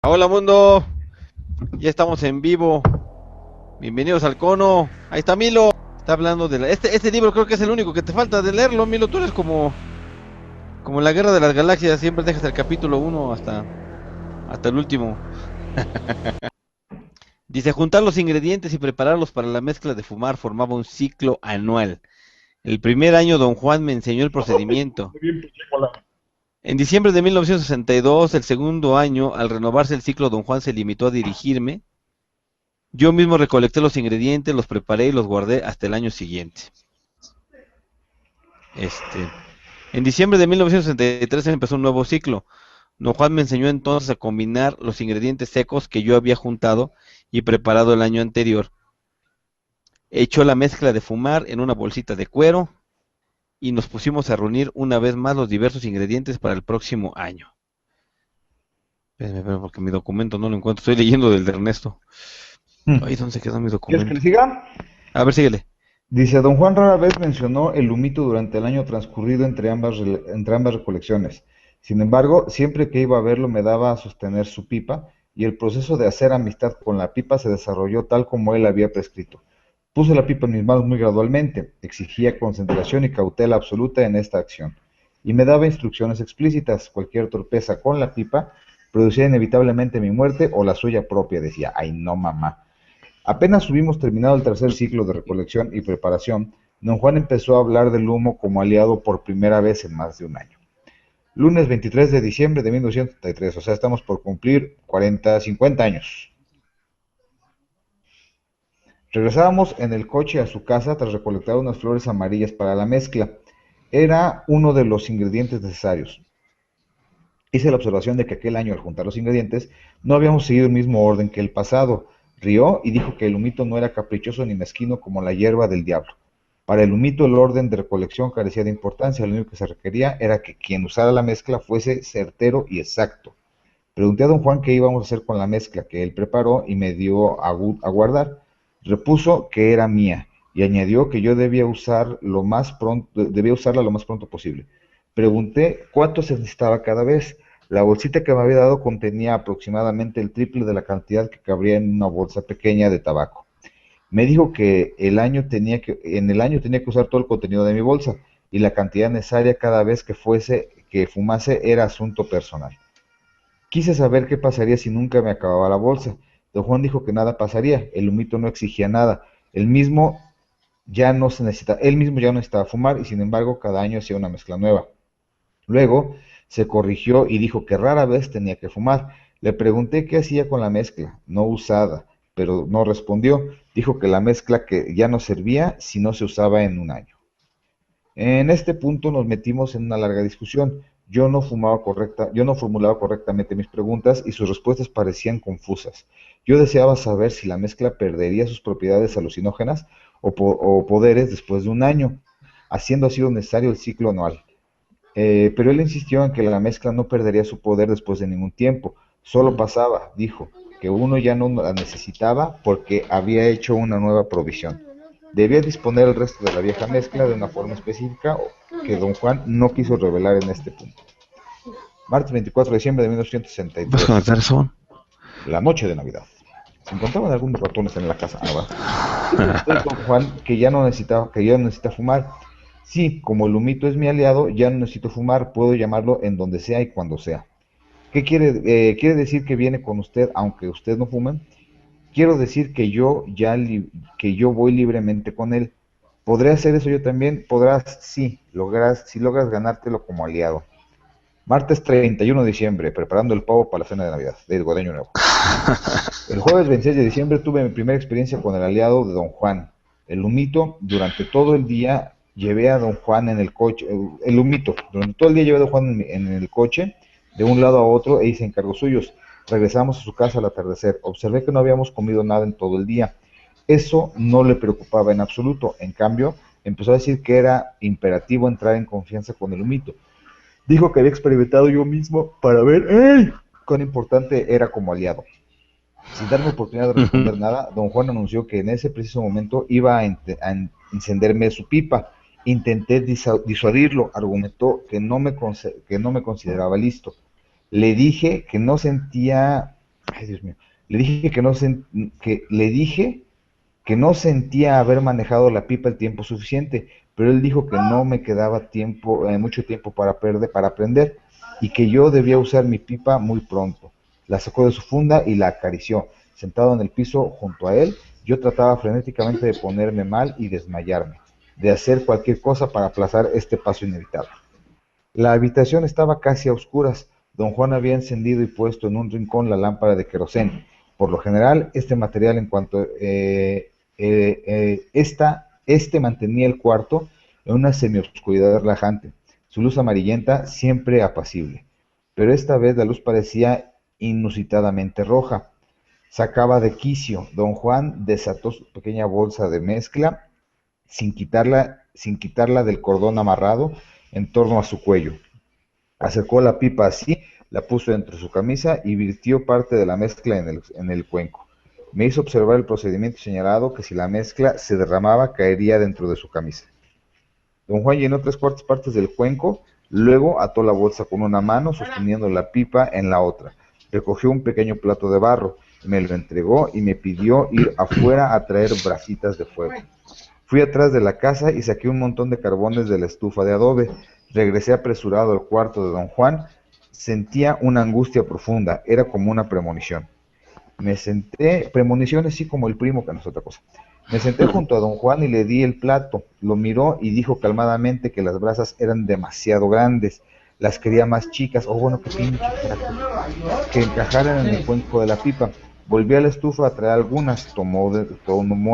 Hola mundo, ya estamos en vivo. Bienvenidos al Cono. Ahí está Milo. Está hablando de este libro creo que es el único que te falta de leerlo, Milo. Tú eres como la Guerra de las Galaxias, siempre dejas el capítulo uno hasta el último. Dice, juntar los ingredientes y prepararlos para la mezcla de fumar formaba un ciclo anual. El primer año don Juan me enseñó el procedimiento. En diciembre de 1962, el segundo año, al renovarse el ciclo, don Juan se limitó a dirigirme. Yo mismo recolecté los ingredientes, los preparé y los guardé hasta el año siguiente. Este, en diciembre de 1963 empezó un nuevo ciclo. Don Juan me enseñó entonces a combinar los ingredientes secos que yo había juntado y preparado el año anterior. Echó la mezcla de fumar en una bolsita de cuero y nos pusimos a reunir una vez más los diversos ingredientes para el próximo año. Espérenme, porque mi documento no lo encuentro. Estoy leyendo del de Ernesto. Ay, ¿dónde se quedó mi ¿Quieres que le documento? siga? A ver, síguele. Dice, don Juan rara vez mencionó el humito durante el año transcurrido entre ambas recolecciones. Sin embargo, siempre que iba a verlo me daba a sostener su pipa y el proceso de hacer amistad con la pipa se desarrolló tal como él había prescrito. Puse la pipa en mis manos muy gradualmente, exigía concentración y cautela absoluta en esta acción, y me daba instrucciones explícitas. Cualquier torpeza con la pipa producía inevitablemente mi muerte o la suya propia, decía. Ay, no, mamá. Apenas hubimos terminado el tercer ciclo de recolección y preparación, don Juan empezó a hablar del humo como aliado por primera vez en más de un año. Lunes 23 de diciembre de 1933, o sea, estamos por cumplir 40, 50 años. Regresábamos en el coche a su casa tras recolectar unas flores amarillas para la mezcla. Era uno de los ingredientes necesarios. Hice la observación de que aquel año, al juntar los ingredientes, no habíamos seguido el mismo orden que el pasado. Rió y dijo que el humito no era caprichoso ni mezquino como la hierba del diablo. Para el humito el orden de recolección carecía de importancia, lo único que se requería era que quien usara la mezcla fuese certero y exacto. Pregunté a don Juan qué íbamos a hacer con la mezcla que él preparó y me dio a guardar. Repuso que era mía y añadió que yo debía usarla lo más pronto posible. Pregunté cuánto se necesitaba cada vez. La bolsita que me había dado contenía aproximadamente el triple de la cantidad que cabría en una bolsa pequeña de tabaco. Me dijo que en el año tenía que usar todo el contenido de mi bolsa y la cantidad necesaria cada vez que fumase era asunto personal. Quise saber qué pasaría si nunca me acababa la bolsa. Don Juan dijo que nada pasaría, el humito no exigía nada. Él mismo ya no necesitaba fumar y sin embargo cada año hacía una mezcla nueva. Luego se corrigió y dijo que rara vez tenía que fumar. Le pregunté qué hacía con la mezcla, no usada, pero no respondió. Dijo que la mezcla que ya no servía si no se usaba en un año. En este punto nos metimos en una larga discusión. Yo no formulaba correctamente mis preguntas y sus respuestas parecían confusas. Yo deseaba saber si la mezcla perdería sus propiedades alucinógenas o poderes después de un año, haciendo así necesario el ciclo anual. Pero él insistió en que la mezcla no perdería su poder después de ningún tiempo. Solo Mm. pasaba, dijo, que uno ya no la necesitaba porque había hecho una nueva provisión. Debía disponer el resto de la vieja mezcla de una forma específica que don Juan no quiso revelar en este punto. Martes 24 de diciembre de Vas con 1963, la razón. la noche de Navidad. Se encontraban algunos ratones en la casa. Dijo usted, don Juan, que ya no necesita fumar. Sí, como el humito es mi aliado, ya no necesito fumar, puedo llamarlo en donde sea y cuando sea. ¿Qué quiere decir que viene con usted aunque usted no fume? Quiero decir que que yo voy libremente con él. ¿Podré hacer eso yo también? Podrás, sí, si logras ganártelo como aliado. Martes 31 de diciembre, preparando el pavo para la cena de Navidad, de Año Nuevo. El jueves 26 de diciembre tuve mi primera experiencia con el aliado de don Juan. El humito, durante todo el día llevé a don Juan en el coche, el humito, durante todo el día llevé a don Juan en el coche, de un lado a otro, e hice encargos suyos. Regresamos a su casa al atardecer. Observé que no habíamos comido nada en todo el día. Eso no le preocupaba en absoluto. En cambio, empezó a decir que era imperativo entrar en confianza con el humito. Dijo que había experimentado yo mismo para ver cuán importante era como aliado. Sin darme oportunidad de responder nada, don Juan anunció que en ese preciso momento iba a encenderme su pipa. Intenté disuadirlo, argumentó que no me consideraba listo. Le dije que no sentía ay Dios mío, le dije que no sentía haber manejado la pipa el tiempo suficiente, pero él dijo que no me quedaba tiempo, mucho tiempo para aprender y que yo debía usar mi pipa muy pronto. La sacó de su funda y la acarició. Sentado en el piso junto a él, yo trataba frenéticamente de ponerme mal y desmayarme, de hacer cualquier cosa para aplazar este paso inevitable. La habitación estaba casi a oscuras. Don Juan había encendido y puesto en un rincón la lámpara de querosén. Por lo general, este material este mantenía el cuarto en una semioscuridad relajante, su luz amarillenta siempre apacible. Pero esta vez la luz parecía inusitadamente roja. Sacaba de quicio. Don Juan desató su pequeña bolsa de mezcla sin quitarla del cordón amarrado en torno a su cuello. Acercó la pipa así, la puso dentro de su camisa y virtió parte de la mezcla en el cuenco. Me hizo observar el procedimiento señalado que si la mezcla se derramaba caería dentro de su camisa. Don Juan llenó 3/4 partes del cuenco, luego ató la bolsa con una mano sosteniendo la pipa en la otra. Recogió un pequeño plato de barro, me lo entregó y me pidió ir afuera a traer brasitas de fuego. Fui atrás de la casa y saqué un montón de carbones de la estufa de adobe. Regresé apresurado al cuarto de don Juan. Sentía una angustia profunda, era como una premonición. Me senté, premonición así como el primo, que no es otra cosa. Me senté junto a don Juan y le di el plato. Lo miró y dijo calmadamente que las brasas eran demasiado grandes. Las quería más chicas, bueno, qué pinche que encajaran en el cuenco de la pipa. Volví a la estufa a traer algunas, tomó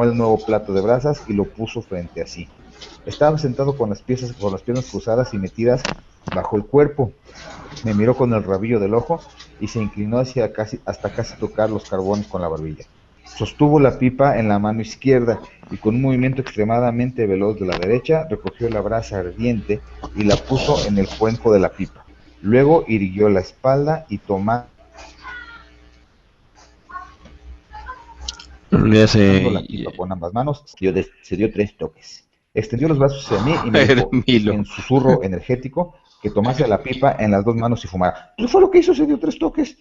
el nuevo plato de brasas y lo puso frente a sí. Estaba sentado con las piernas cruzadas y metidas bajo el cuerpo. Me miró con el rabillo del ojo y se inclinó hasta casi tocar los carbones con la barbilla. Sostuvo la pipa en la mano izquierda y con un movimiento extremadamente veloz de la derecha recogió la brasa ardiente y la puso en el cuenco de la pipa. Luego irguió la espalda y tomando la pipa con ambas manos, se dio 3 toques. Extendió los brazos hacia mí y me dijo en susurro energético que tomase la pipa en las 2 manos y fumara. ¿Qué fue lo que hizo? Se dio 3 toques.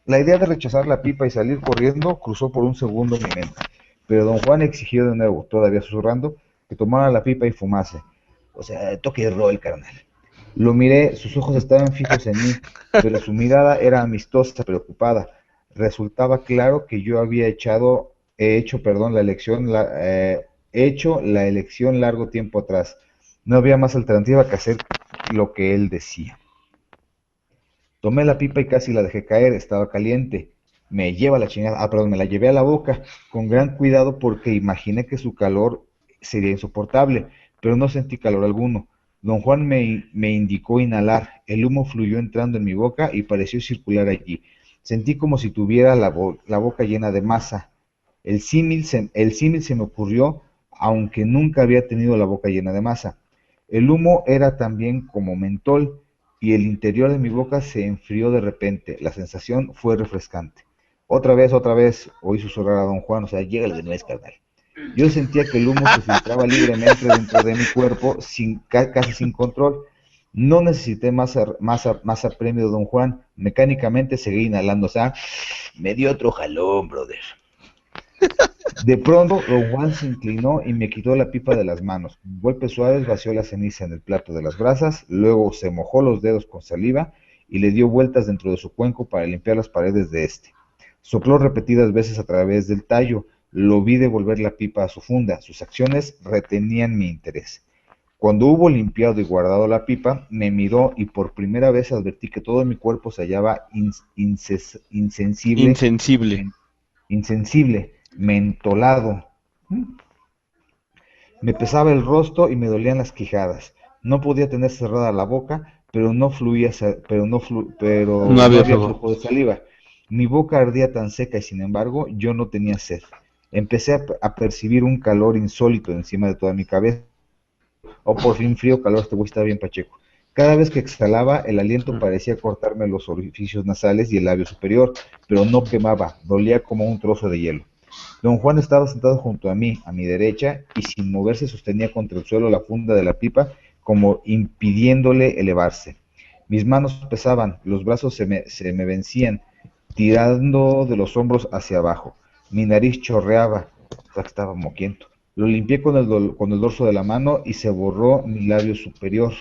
La idea de rechazar la pipa y salir corriendo cruzó por un segundo mi mente, pero don Juan exigió de nuevo, todavía susurrando, que tomara la pipa y fumase. O sea, toque de rol, carnal. Lo miré, sus ojos estaban fijos en mí, pero su mirada era amistosa, preocupada. Resultaba claro que yo había hecho la elección largo tiempo atrás. No había más alternativa que hacer lo que él decía. Tomé la pipa y casi la dejé caer, estaba caliente. Me lleva la chingada, me la llevé a la boca, con gran cuidado porque imaginé que su calor sería insoportable, pero no sentí calor alguno. Don Juan me indicó inhalar, el humo fluyó entrando en mi boca y pareció circular allí. Sentí como si tuviera la boca llena de masa. El símil se me ocurrió, aunque nunca había tenido la boca llena de masa. El humo era también como mentol, y el interior de mi boca se enfrió de repente. La sensación fue refrescante. Otra vez, oí susurrar a don Juan, o sea, llégale de nuez, carnal. Yo sentía que el humo se filtraba libremente dentro de mi cuerpo, casi sin control. No necesité más apremio de don Juan. Mecánicamente seguí inhalando, o sea, me dio otro jalón, brother. De pronto, don Juan se inclinó y me quitó la pipa de las manos. Con golpes suaves vació la ceniza en el plato de las brasas, luego se mojó los dedos con saliva y le dio vueltas dentro de su cuenco para limpiar las paredes de este. Sopló repetidas veces a través del tallo. Lo vi devolver la pipa a su funda. Sus acciones retenían mi interés. Cuando hubo limpiado y guardado la pipa, me miró y por primera vez advertí que todo mi cuerpo se hallaba insensible, mentolado. Me pesaba el rostro y me dolían las quijadas. No podía tener cerrada la boca, pero no había flujo de saliva. Mi boca ardía tan seca y sin embargo yo no tenía sed. Empecé a percibir un calor insólito encima de toda mi cabeza. Por fin frío calor, este güey estaba bien pacheco. Cada vez que exhalaba, el aliento parecía cortarme los orificios nasales y el labio superior, pero no quemaba, dolía como un trozo de hielo. Don Juan estaba sentado junto a mí, a mi derecha, y sin moverse sostenía contra el suelo la funda de la pipa, como impidiéndole elevarse. Mis manos pesaban, los brazos se me vencían, tirando de los hombros hacia abajo. Mi nariz chorreaba, o sea que estaba moquiento. Lo limpié con el dorso de la mano y se borró mi labio superior.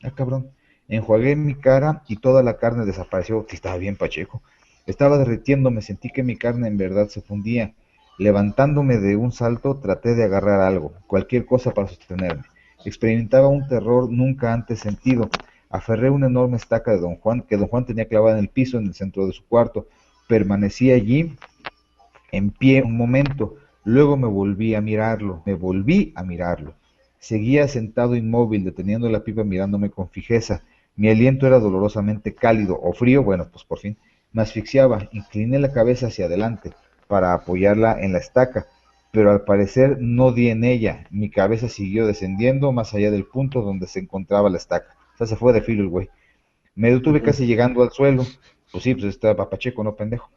Ah, cabrón. Enjuagué mi cara y toda la carne desapareció. Sí, estaba bien pacheco. Estaba derritiéndome, sentí que mi carne en verdad se fundía. Levantándome de un salto, traté de agarrar algo, cualquier cosa para sostenerme. Experimentaba un terror nunca antes sentido. Aferré una enorme estaca de Don Juan, que Don Juan tenía clavada en el piso en el centro de su cuarto. Permanecí allí en pie un momento, luego me volví a mirarlo. Seguía sentado inmóvil, deteniendo la pipa mirándome con fijeza. Mi aliento era dolorosamente cálido o frío, bueno, pues por fin. Me asfixiaba, incliné la cabeza hacia adelante para apoyarla en la estaca, pero al parecer no di en ella. Mi cabeza siguió descendiendo más allá del punto donde se encontraba la estaca. O sea, se fue de filo el güey. Me detuve casi llegando al suelo. Pues sí, pues estaba pacheco, no pendejo.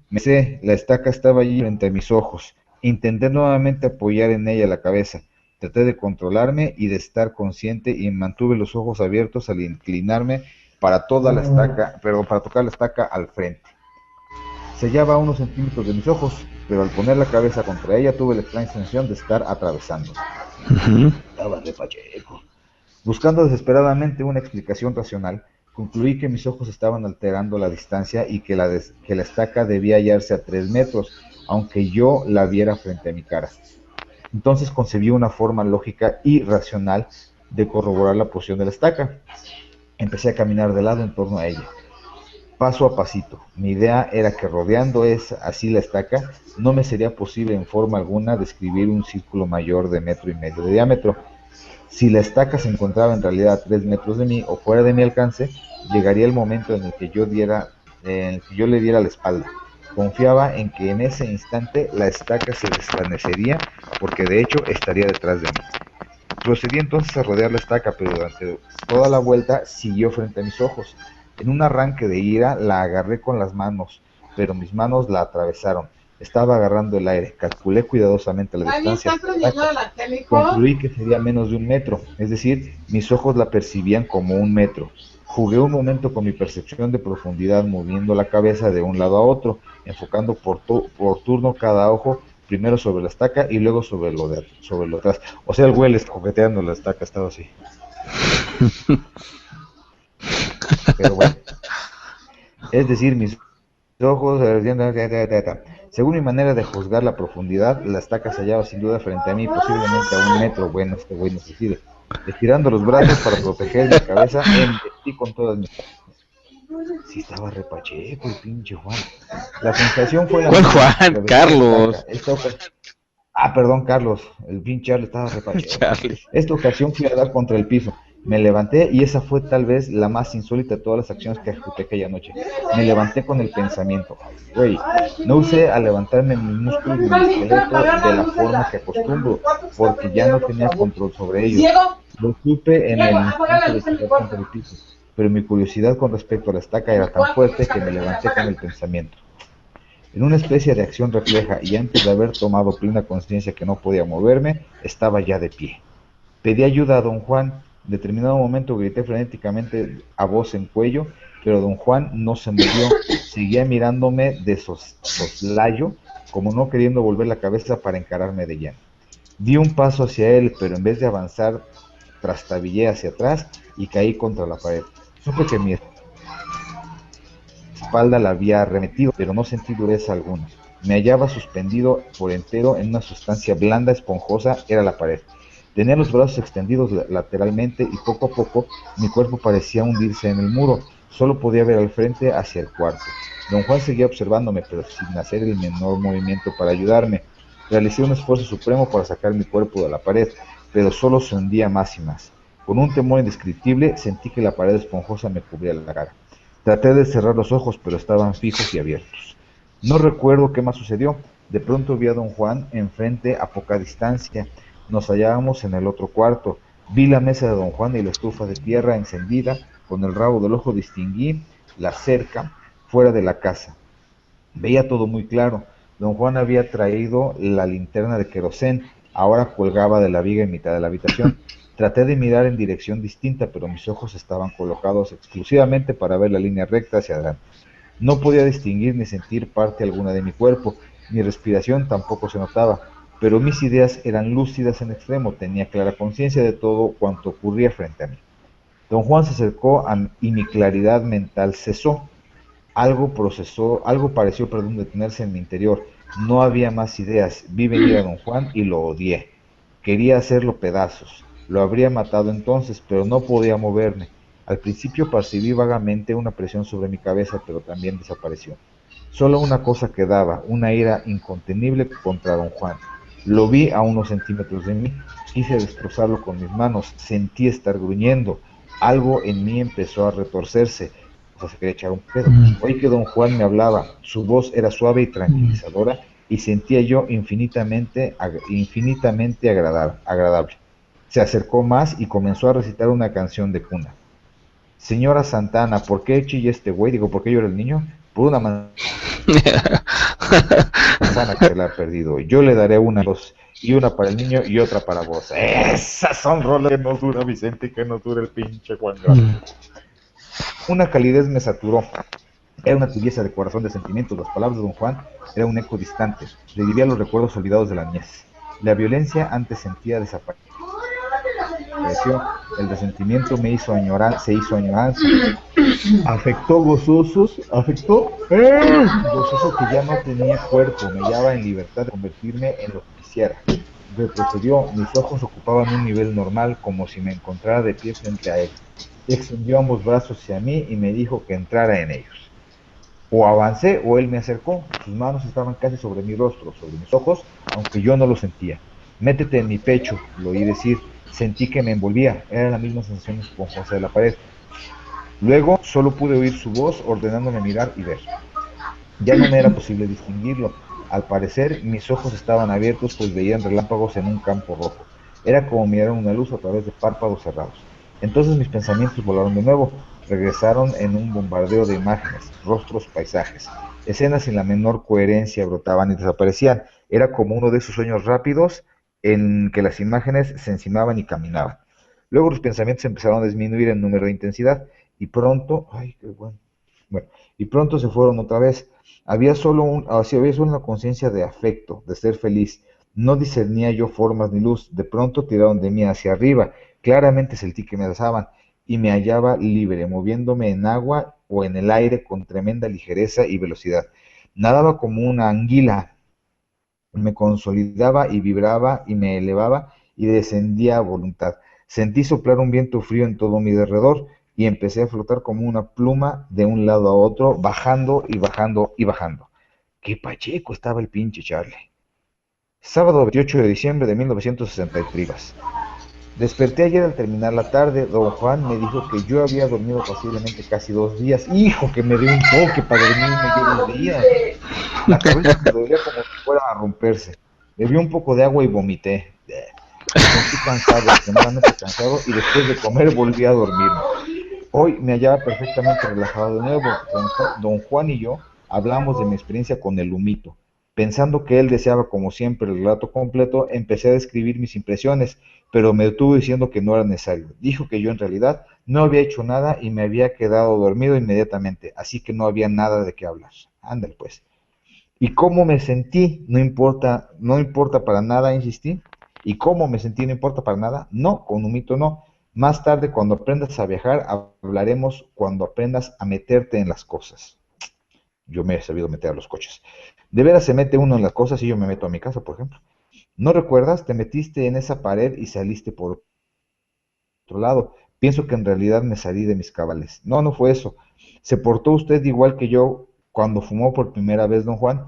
Me sé, la estaca estaba allí frente a mis ojos. Intenté nuevamente apoyar en ella la cabeza. Traté de controlarme y de estar consciente y mantuve los ojos abiertos al inclinarme para toda la estaca, perdón, para tocar la estaca al frente. Se hallaba a unos centímetros de mis ojos, pero al poner la cabeza contra ella tuve la extraña sensación de estar atravesando. Estaba de pacheco. Buscando desesperadamente una explicación racional, concluí que mis ojos estaban alterando la distancia y que la estaca debía hallarse a 3 metros, aunque yo la viera frente a mi cara. Entonces concebí una forma lógica y racional de corroborar la posición de la estaca. Empecé a caminar de lado en torno a ella, paso a pasito. Mi idea era que rodeando así la estaca, no me sería posible en forma alguna describir un círculo mayor de 1,5 metros de diámetro. Si la estaca se encontraba en realidad a 3 metros de mí o fuera de mi alcance, llegaría el momento en el que yo le diera la espalda. Confiaba en que en ese instante la estaca se desvanecería, porque de hecho estaría detrás de mí. Procedí entonces a rodear la estaca, pero durante toda la vuelta siguió frente a mis ojos. En un arranque de ira la agarré con las manos, pero mis manos la atravesaron. Estaba agarrando el aire. Calculé cuidadosamente la distancia. Concluí que sería menos de 1 metro, es decir, mis ojos la percibían como 1 metro. Jugué un momento con mi percepción de profundidad, moviendo la cabeza de un lado a otro, enfocando por turno cada ojo, primero sobre la estaca y luego sobre lo atrás. O sea, el güey les coqueteando la estaca, estaba así. Pero bueno, es decir, mis ojos, según mi manera de juzgar la profundidad, la estaca se hallaba sin duda frente a mí, posiblemente a 1 metro. Bueno, este güey no se decide. Estirando los brazos para proteger mi cabeza, embestí con todas mis... Sí, estaba repacheco el pinche Juan. La sensación fue la... ¿Cuál Juan? Carlos. Perdón, Carlos. El pinche Charlie estaba repacheco. Esta ocasión fui a dar contra el piso. Me levanté y esa fue tal vez la más insólita de todas las acciones que ejecuté aquella noche. Me levanté con el pensamiento. Güey, no usé a levantarme mis músculos ni mi esqueleto de la forma que acostumbro, porque ya no tenía control sobre ellos. Lo supe en el instante de tirar contra el piso, pero mi curiosidad con respecto a la estaca era tan fuerte que me levanté con el pensamiento. En una especie de acción refleja y antes de haber tomado plena conciencia que no podía moverme, estaba ya de pie. Pedí ayuda a don Juan. En determinado momento grité frenéticamente a voz en cuello, pero don Juan no se movió, seguía mirándome de soslayo, como no queriendo volver la cabeza para encararme de lleno. Di un paso hacia él, pero en vez de avanzar, trastabillé hacia atrás y caí contra la pared. Supe que mi espalda la había arremetido, pero no sentí dureza alguna. Me hallaba suspendido por entero en una sustancia blanda, esponjosa, era la pared. Tenía los brazos extendidos lateralmente y poco a poco mi cuerpo parecía hundirse en el muro. Solo podía ver al frente hacia el cuarto. Don Juan seguía observándome, pero sin hacer el menor movimiento para ayudarme. Realicé un esfuerzo supremo para sacar mi cuerpo de la pared, pero solo se hundía más y más. Con un temor indescriptible sentí que la pared esponjosa me cubría la cara. Traté de cerrar los ojos, pero estaban fijos y abiertos. No recuerdo qué más sucedió. De pronto vi a don Juan enfrente a poca distancia. Nos hallábamos en el otro cuarto. Vi la mesa de don Juan y la estufa de tierra encendida. Con el rabo del ojo distinguí la cerca fuera de la casa. Veía todo muy claro. Don Juan había traído la linterna de querosén. Ahora colgaba de la viga en mitad de la habitación. Traté de mirar en dirección distinta, pero mis ojos estaban colocados exclusivamente para ver la línea recta hacia adelante. No podía distinguir ni sentir parte alguna de mi cuerpo, mi respiración tampoco se notaba, pero mis ideas eran lúcidas en extremo, tenía clara conciencia de todo cuanto ocurría frente a mí. Don Juan se acercó y mi claridad mental cesó. Algo pareció, perdón, detenerse en mi interior. No había más ideas. Vi venir a don Juan y lo odié. Quería hacerlo pedazos. Lo habría matado entonces, pero no podía moverme. Al principio percibí vagamente una presión sobre mi cabeza, pero también desapareció. Solo una cosa quedaba, una ira incontenible contra don Juan. Lo vi a unos centímetros de mí, quise destrozarlo con mis manos, sentí estar gruñendo. Algo en mí empezó a retorcerse, o sea, se quería echar un pedo. Oí que don Juan me hablaba, su voz era suave y tranquilizadora, y sentía yo infinitamente agradable. Se acercó más y comenzó a recitar una canción de cuna. Señora Santana, ¿por qué chilla este güey? Digo, ¿por qué llora el niño? Por una manzana que se la ha perdido. Yo le daré una a vos, y una para el niño y otra para vos. Esas son rolas que nos dura Vicente, que nos dura el pinche Juan Grande. Una calidez me saturó. Era una tibieza de corazón, de sentimientos. Las palabras de don Juan eran un eco distante. Revivía los recuerdos olvidados de la niñez. La violencia antes sentía desapareció. El resentimiento se hizo añoranza. Afectó gozoso que ya no tenía cuerpo. Me hallaba en libertad de convertirme en lo que quisiera. Retrocedió, mis ojos ocupaban un nivel normal, como si me encontrara de pie frente a él. Extendió ambos brazos hacia mí y me dijo que entrara en ellos. O avancé o él me acercó. Sus manos estaban casi sobre mi rostro, sobre mis ojos, aunque yo no lo sentía. Métete en mi pecho, lo oí decir. Sentí que me envolvía. Era la misma sensación esponjosa de la pared. Luego solo pude oír su voz ordenándome mirar y ver. Ya no me era posible distinguirlo. Al parecer, mis ojos estaban abiertos, pues veían relámpagos en un campo rojo. Era como mirar una luz a través de párpados cerrados. Entonces mis pensamientos volaron de nuevo. Regresaron en un bombardeo de imágenes, rostros, paisajes. Escenas sin la menor coherencia brotaban y desaparecían. Era como uno de esos sueños rápidos en que las imágenes se encimaban y caminaban. Luego los pensamientos empezaron a disminuir en número e intensidad y pronto, ay, qué bueno, y pronto se fueron otra vez. Había solo una conciencia de afecto, de ser feliz. No discernía yo formas ni luz. De pronto tiraron de mí hacia arriba. Claramente sentí que me alzaban y me hallaba libre, moviéndome en agua o en el aire con tremenda ligereza y velocidad. Nadaba como una anguila, me consolidaba y vibraba y me elevaba y descendía a voluntad. Sentí soplar un viento frío en todo mi derredor y empecé a flotar como una pluma de un lado a otro, bajando y bajando y bajando. ¡Qué pacheco estaba el pinche Charlie! Sábado 28 de diciembre de 1963. Desperté ayer al terminar la tarde. Don Juan me dijo que yo había dormido posiblemente casi 2 días. ¡Hijo, que me dio un toque para dormirme yo 2 días! La cabeza me dolía como si fuera a romperse. Bebí un poco de agua y vomité. Me sentí cansado, extremadamente cansado, y después de comer volví a dormirme. Hoy me hallaba perfectamente relajado de nuevo. Don Juan y yo hablamos de mi experiencia con el humito. Pensando que él deseaba como siempre el relato completo, empecé a describir mis impresiones, pero me detuvo diciendo que no era necesario. Dijo que yo en realidad no había hecho nada y me había quedado dormido inmediatamente, así que no había nada de qué hablar. Ándale pues. ¿Y cómo me sentí? No importa para nada, insistí. ¿Y cómo me sentí? No importa para nada. No, con humito no. Más tarde, cuando aprendas a viajar, hablaremos cuando aprendas a meterte en las cosas. Yo me he sabido meter a los coches. De veras se mete uno en las cosas y yo me meto a mi casa, por ejemplo. ¿No recuerdas? Te metiste en esa pared y saliste por otro lado. Pienso que en realidad me salí de mis cabales. No, no fue eso. ¿Se portó usted igual que yo cuando fumó por primera vez, don Juan?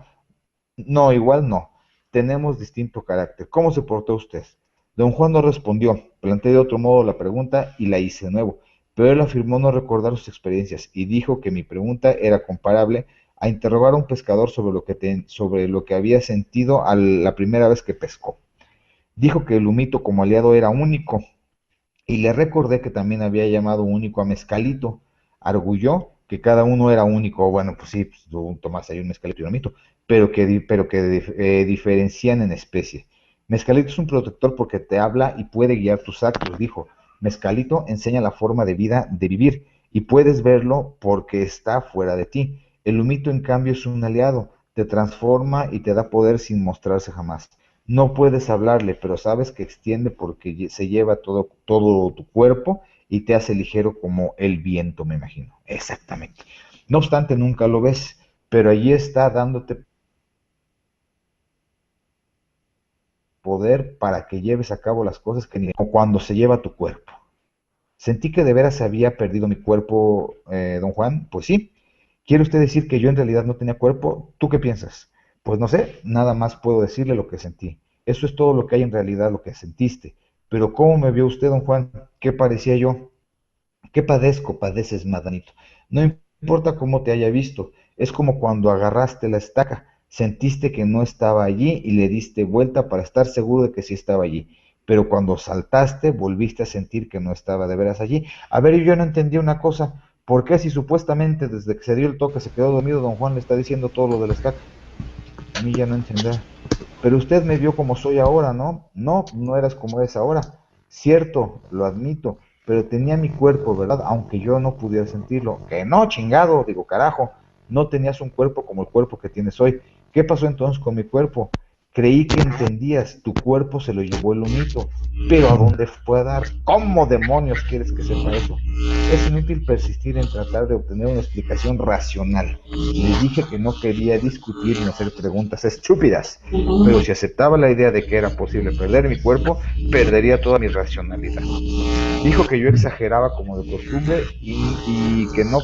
No, igual no. Tenemos distinto carácter. ¿Cómo se portó usted? Don Juan no respondió. Planteé de otro modo la pregunta y la hice de nuevo, pero él afirmó no recordar sus experiencias y dijo que mi pregunta era comparable a interrogar a un pescador sobre lo que había sentido la primera vez que pescó. Dijo que el humito como aliado era único, y le recordé que también había llamado único a Mezcalito. Arguyó que cada uno era único. Bueno, pues sí, pues, tú tomas ahí un Mezcalito y un Amito, pero que diferencian en especie. Mezcalito es un protector porque te habla y puede guiar tus actos, dijo. Mezcalito enseña la forma de vida, de vivir, y puedes verlo porque está fuera de ti. El humito, en cambio, es un aliado, te transforma y te da poder sin mostrarse jamás. No puedes hablarle, pero sabes que extiende porque se lleva todo tu cuerpo y te hace ligero como el viento, me imagino. Exactamente. No obstante, nunca lo ves, pero allí está dándote poder para que lleves a cabo las cosas que ni como cuando se lleva tu cuerpo. Sentí que de veras había perdido mi cuerpo, don Juan. Pues sí. ¿Quiere usted decir que yo en realidad no tenía cuerpo? ¿Tú qué piensas? Pues no sé, nada más puedo decirle lo que sentí. Eso es todo lo que hay en realidad, lo que sentiste. Pero ¿cómo me vio usted, don Juan? ¿Qué parecía yo? ¿Qué padezco? Padeces, Madanito. No importa cómo te haya visto, es como cuando agarraste la estaca, sentiste que no estaba allí y le diste vuelta para estar seguro de que sí estaba allí. Pero cuando saltaste, volviste a sentir que no estaba de veras allí. A ver, yo no entendí una cosa. ¿Por qué si supuestamente desde que se dio el toque se quedó dormido, don Juan le está diciendo todo lo de la estaca? A mí ya no entender. Pero usted me vio como soy ahora, ¿no? No, no eras como eres ahora. Cierto, lo admito, pero tenía mi cuerpo, ¿verdad? Aunque yo no pudiera sentirlo. Que no, chingado, digo, carajo. No tenías un cuerpo como el cuerpo que tienes hoy. ¿Qué pasó entonces con mi cuerpo? Creí que entendías, tu cuerpo se lo llevó el humito, pero ¿a dónde fue a dar? ¿Cómo demonios quieres que sepa eso? Es inútil persistir en tratar de obtener una explicación racional. Le dije que no quería discutir ni hacer preguntas estúpidas, pero si aceptaba la idea de que era posible perder mi cuerpo, perdería toda mi racionalidad. Dijo que yo exageraba como de costumbre y que no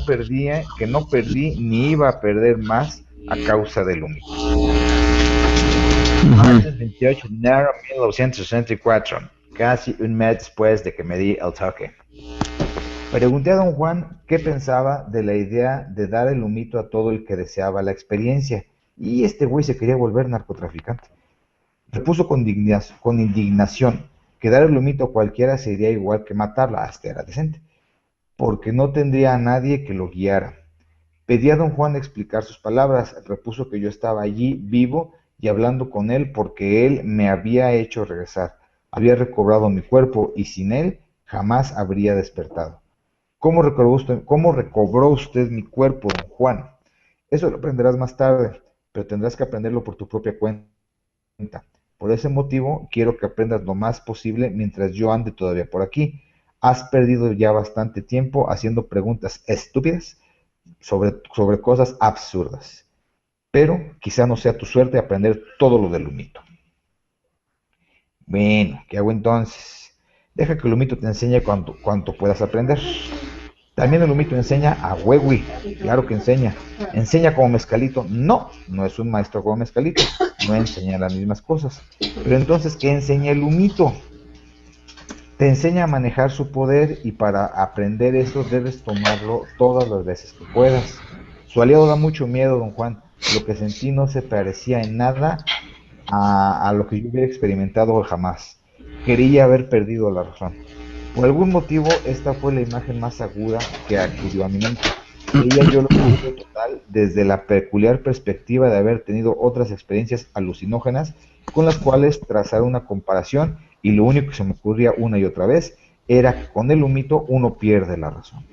perdí ni iba a perder más a causa del humito. Martes 28 de enero de 1964, casi un mes después de que me di el toque. Pregunté a don Juan qué pensaba de la idea de dar el humito a todo el que deseaba la experiencia, y este güey se quería volver narcotraficante. Repuso con indignación que dar el humito a cualquiera sería igual que matarla, hasta era decente, porque no tendría a nadie que lo guiara. Pedí a don Juan explicar sus palabras, repuso que yo estaba allí vivo y hablando con él porque él me había hecho regresar, había recobrado mi cuerpo y sin él jamás habría despertado. ¿Cómo recobró usted mi cuerpo, don Juan? Eso lo aprenderás más tarde, pero tendrás que aprenderlo por tu propia cuenta. Por ese motivo, quiero que aprendas lo más posible mientras yo ande todavía por aquí. Has perdido ya bastante tiempo haciendo preguntas estúpidas sobre cosas absurdas. Pero quizá no sea tu suerte aprender todo lo del humito. Bueno, ¿qué hago entonces? Deja que el humito te enseñe cuanto puedas aprender. También el humito enseña a Huehui, claro que enseña. Enseña como mezcalito. No, no es un maestro como mezcalito. No enseña las mismas cosas. Pero entonces, ¿qué enseña el humito? Te enseña a manejar su poder y para aprender eso debes tomarlo todas las veces que puedas. Su aliado da mucho miedo, don Juan. Lo que sentí no se parecía en nada a lo que yo hubiera experimentado jamás. Creía haber perdido la razón. Por algún motivo, esta fue la imagen más aguda que acudió a mi mente. Veía yo lo que total desde la peculiar perspectiva de haber tenido otras experiencias alucinógenas con las cuales trazar una comparación y lo único que se me ocurría una y otra vez era que con el humito uno pierde la razón.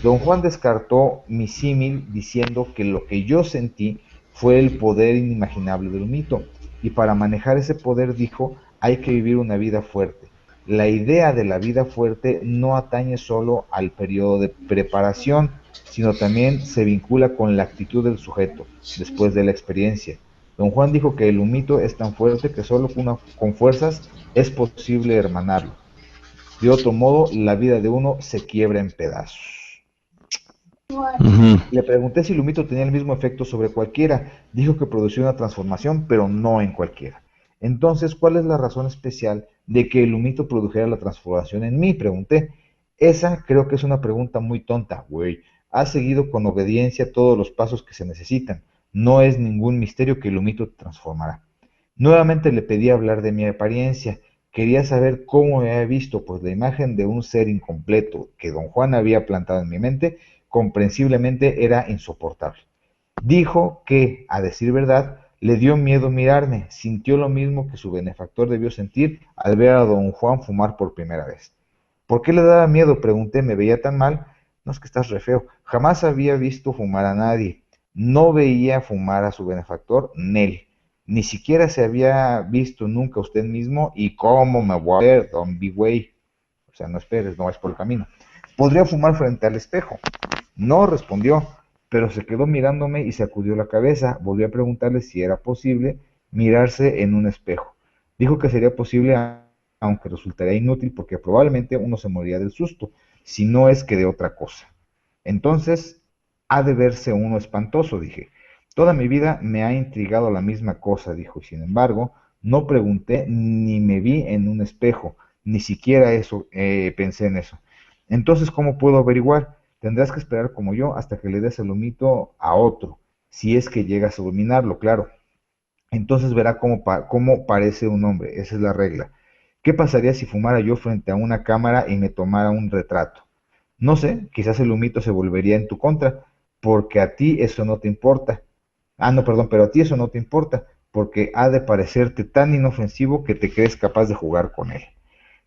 Don Juan descartó mi símil diciendo que lo que yo sentí fue el poder inimaginable del mito, y para manejar ese poder dijo hay que vivir una vida fuerte. La idea de la vida fuerte no atañe solo al periodo de preparación, sino también se vincula con la actitud del sujeto después de la experiencia. Don Juan dijo que el humito es tan fuerte que solo con fuerzas es posible hermanarlo. De otro modo, la vida de uno se quiebra en pedazos. Le pregunté si el humito tenía el mismo efecto sobre cualquiera. Dijo que producía una transformación, pero no en cualquiera. Entonces, ¿cuál es la razón especial de que el humito produjera la transformación en mí? Pregunté. Esa creo que es una pregunta muy tonta, güey. Has seguido con obediencia todos los pasos que se necesitan. No es ningún misterio que el humito te transformará. Nuevamente le pedí hablar de mi apariencia. Quería saber cómo me había visto, pues la imagen de un ser incompleto que don Juan había plantado en mi mente comprensiblemente era insoportable. Dijo que, a decir verdad, le dio miedo mirarme, sintió lo mismo que su benefactor debió sentir al ver a don Juan fumar por primera vez. ¿Por qué le daba miedo? Pregunté, ¿me veía tan mal? No, es que estás re feo. Jamás había visto fumar a nadie. No veía fumar a su benefactor, Nel. Ni siquiera se había visto nunca usted mismo y cómo me voy a ver, don B-Way. O sea, no esperes, no es por el camino. Podría fumar frente al espejo. No respondió, pero se quedó mirándome y sacudió la cabeza. Volví a preguntarle si era posible mirarse en un espejo. Dijo que sería posible, aunque resultaría inútil porque probablemente uno se moriría del susto, si no es que de otra cosa. Entonces, ha de verse uno espantoso, dije. Toda mi vida me ha intrigado la misma cosa, dijo, y sin embargo, no pregunté ni me vi en un espejo, ni siquiera eso, pensé en eso. Entonces, ¿cómo puedo averiguar? Tendrás que esperar como yo hasta que le des el humito a otro, si es que llegas a dominarlo, claro. Entonces verá cómo parece un hombre, esa es la regla. ¿Qué pasaría si fumara yo frente a una cámara y me tomara un retrato? No sé, quizás el humito se volvería en tu contra, porque a ti eso no te importa. Ah, no, perdón, pero a ti eso no te importa, porque ha de parecerte tan inofensivo que te crees capaz de jugar con él.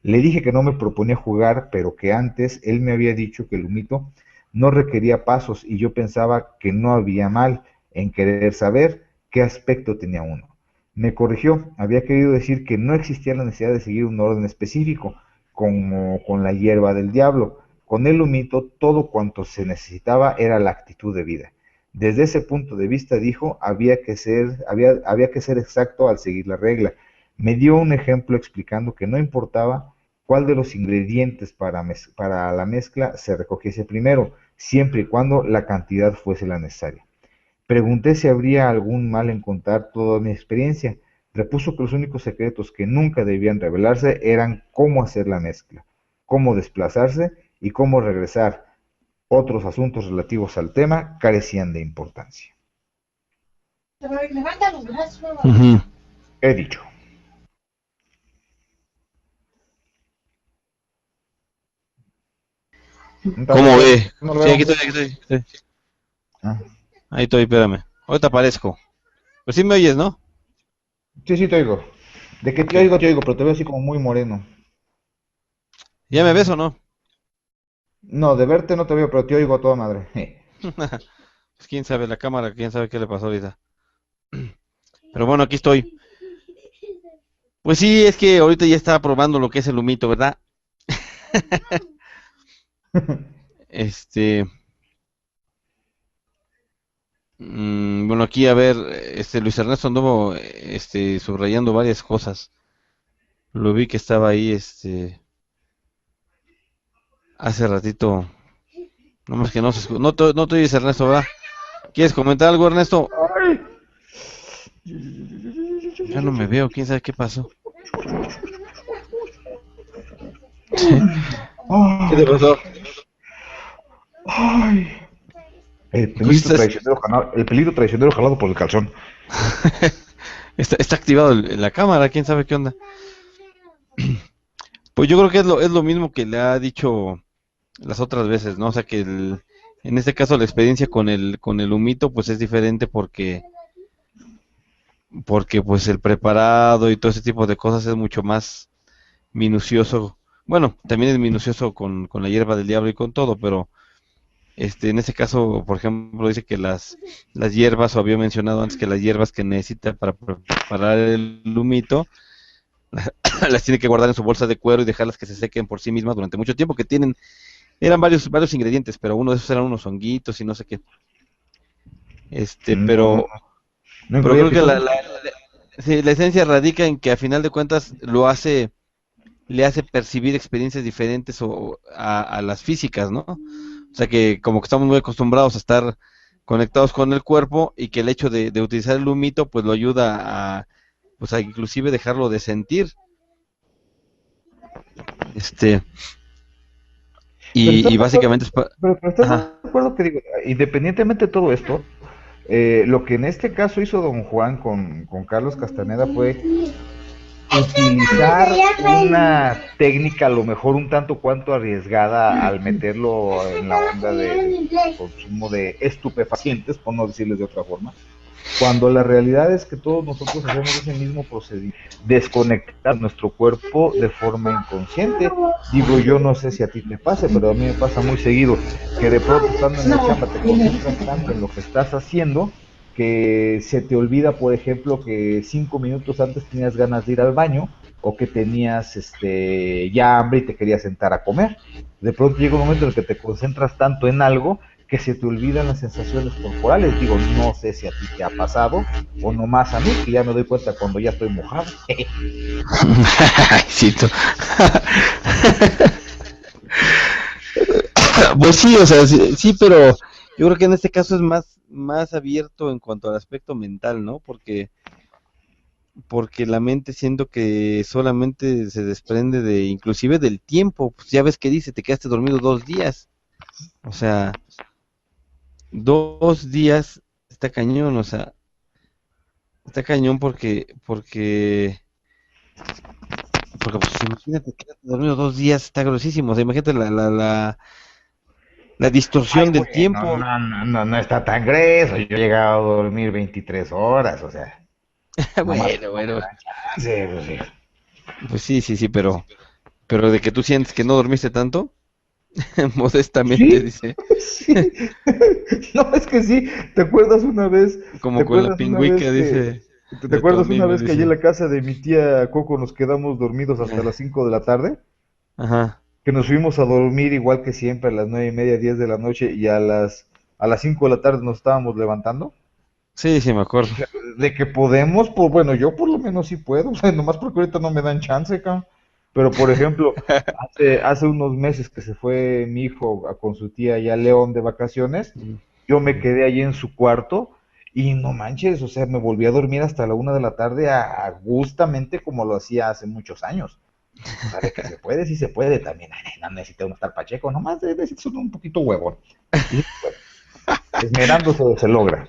Le dije que no me proponía jugar, pero que antes él me había dicho que el humito no requería pasos y yo pensaba que no había mal en querer saber qué aspecto tenía uno. Me corrigió, había querido decir que no existía la necesidad de seguir un orden específico, como con la hierba del diablo. Con el humito todo cuanto se necesitaba era la actitud de vida. Desde ese punto de vista, dijo, había que ser exacto al seguir la regla. Me dio un ejemplo explicando que no importaba cuál de los ingredientes para la mezcla se recogiese primero, siempre y cuando la cantidad fuese la necesaria. Pregunté si habría algún mal en contar toda mi experiencia. Repuso que los únicos secretos que nunca debían revelarse eran cómo hacer la mezcla, cómo desplazarse y cómo regresar. Otros asuntos relativos al tema carecían de importancia. Ujú. He dicho. ¿Cómo ve? No lo Sí, veo. aquí estoy. Ah, Ahí estoy, espérame. Ahorita aparezco. Pues sí me oyes, ¿no? sí, sí, te oigo. De que Ok. te oigo, pero te veo así como muy moreno. ¿Ya me ves o no? No, de verte no te veo, pero te oigo a toda madre. Pues quién sabe, la cámara, quién sabe qué le pasó ahorita. Pero bueno, aquí estoy. Pues sí, es que ahorita ya estaba probando lo que es el humito, ¿verdad? Este, bueno, aquí a ver, Luis Ernesto anduvo, subrayando varias cosas. Lo vi que estaba ahí, hace ratito. No más que no se no, no te oyes, Ernesto, ¿verdad? ¿Quieres comentar algo, Ernesto? Ya no me veo, quién sabe qué pasó. ¿Qué te Ay, pasó? ay. Pues El pelito traicionero jalado por el calzón. está activado la cámara, quién sabe qué onda. Pues yo creo que es lo mismo que le ha dicho las otras veces, ¿no? O sea que en este caso la experiencia con el humito pues es diferente porque pues el preparado y todo ese tipo de cosas es mucho más minucioso. Bueno, también es minucioso con la hierba del diablo y con todo, pero en ese caso, por ejemplo, dice que las hierbas, o había mencionado antes que las hierbas que necesita para preparar el humito, las tiene que guardar en su bolsa de cuero y dejarlas que se sequen por sí mismas durante mucho tiempo, que eran varios ingredientes, pero uno de esos eran unos honguitos y no sé qué. Este, No, pero, no pero incluía creo que pitufos. sí, la esencia radica en que a final de cuentas le hace percibir experiencias diferentes a las físicas, ¿no? O sea que como que estamos muy acostumbrados a estar conectados con el cuerpo y que el hecho de utilizar el humito pues lo ayuda pues a inclusive dejarlo de sentir. Este, Pero estás y de acuerdo, básicamente pero estás de ajá. acuerdo que digo, independientemente de todo esto, lo que en este caso hizo don Juan con Carlos Castaneda fue utilizar una técnica a lo mejor un tanto cuanto arriesgada al meterlo en la onda de consumo de estupefacientes, por no decirles de otra forma. Cuando la realidad es que todos nosotros hacemos ese mismo procedimiento, desconectar nuestro cuerpo de forma inconsciente. Digo, yo no sé si a ti te pase, pero a mí me pasa muy seguido, que de pronto estando en la chamba te concentras tanto en lo que estás haciendo, que se te olvida, por ejemplo, que 5 minutos antes tenías ganas de ir al baño, o que tenías ya hambre y te querías sentar a comer. De pronto llega un momento en el que te concentras tanto en algo que se te olvidan las sensaciones corporales. Digo, no sé si a ti te ha pasado o nomás a mí, que ya me doy cuenta cuando ya estoy mojado. Sí, pues sí, o sea, sí, sí, pero yo creo que en este caso es más abierto en cuanto al aspecto mental, ¿no? Porque la mente siento que solamente se desprende de, inclusive del tiempo, pues ya ves que dice, te quedaste dormido 2 días, o sea, 2 días está cañón, o sea, está cañón porque pues imagínate, quedarte dormido 2 días, está grosísimo, o sea, imagínate la Ay, distorsión del güey, no, tiempo. no, no, no, no está tan grueso. Yo he llegado a dormir 23 horas, o sea, nomás que Bueno, no me bueno, dan chance, pues, sí. pues sí, sí, sí, pero de que tú sientes que no dormiste tanto, modestamente, Sí, dice, sí. No, es que sí. ¿Te acuerdas una vez? ¿Te como con la acuerdas una vez pingüica, que dice, te de tu acuerdas una amigo, vez que allí en dice, la casa de mi tía Coco nos quedamos dormidos hasta las eh, 5 de la tarde? ajá, Que nos fuimos a dormir igual que siempre a las 9:30, 10 de la noche y a las 5 de la tarde nos estábamos levantando. sí, sí, me acuerdo. O sea, de que podemos, pues bueno, yo por lo menos sí puedo, o sea, nomás porque ahorita no me dan chance, cabrón. Pero por ejemplo, hace unos meses que se fue mi hijo con su tía allá a León de vacaciones, Mm, yo me mm. quedé allí en su cuarto y no manches, o sea, me volví a dormir hasta la 1 de la tarde a gustamente como lo hacía hace muchos años. O sea, de que se puede, sí se puede también. Ay, no necesita uno estar pacheco, nomás necesita uno un poquito huevón. Y sí se puede. Esmerándose se logra.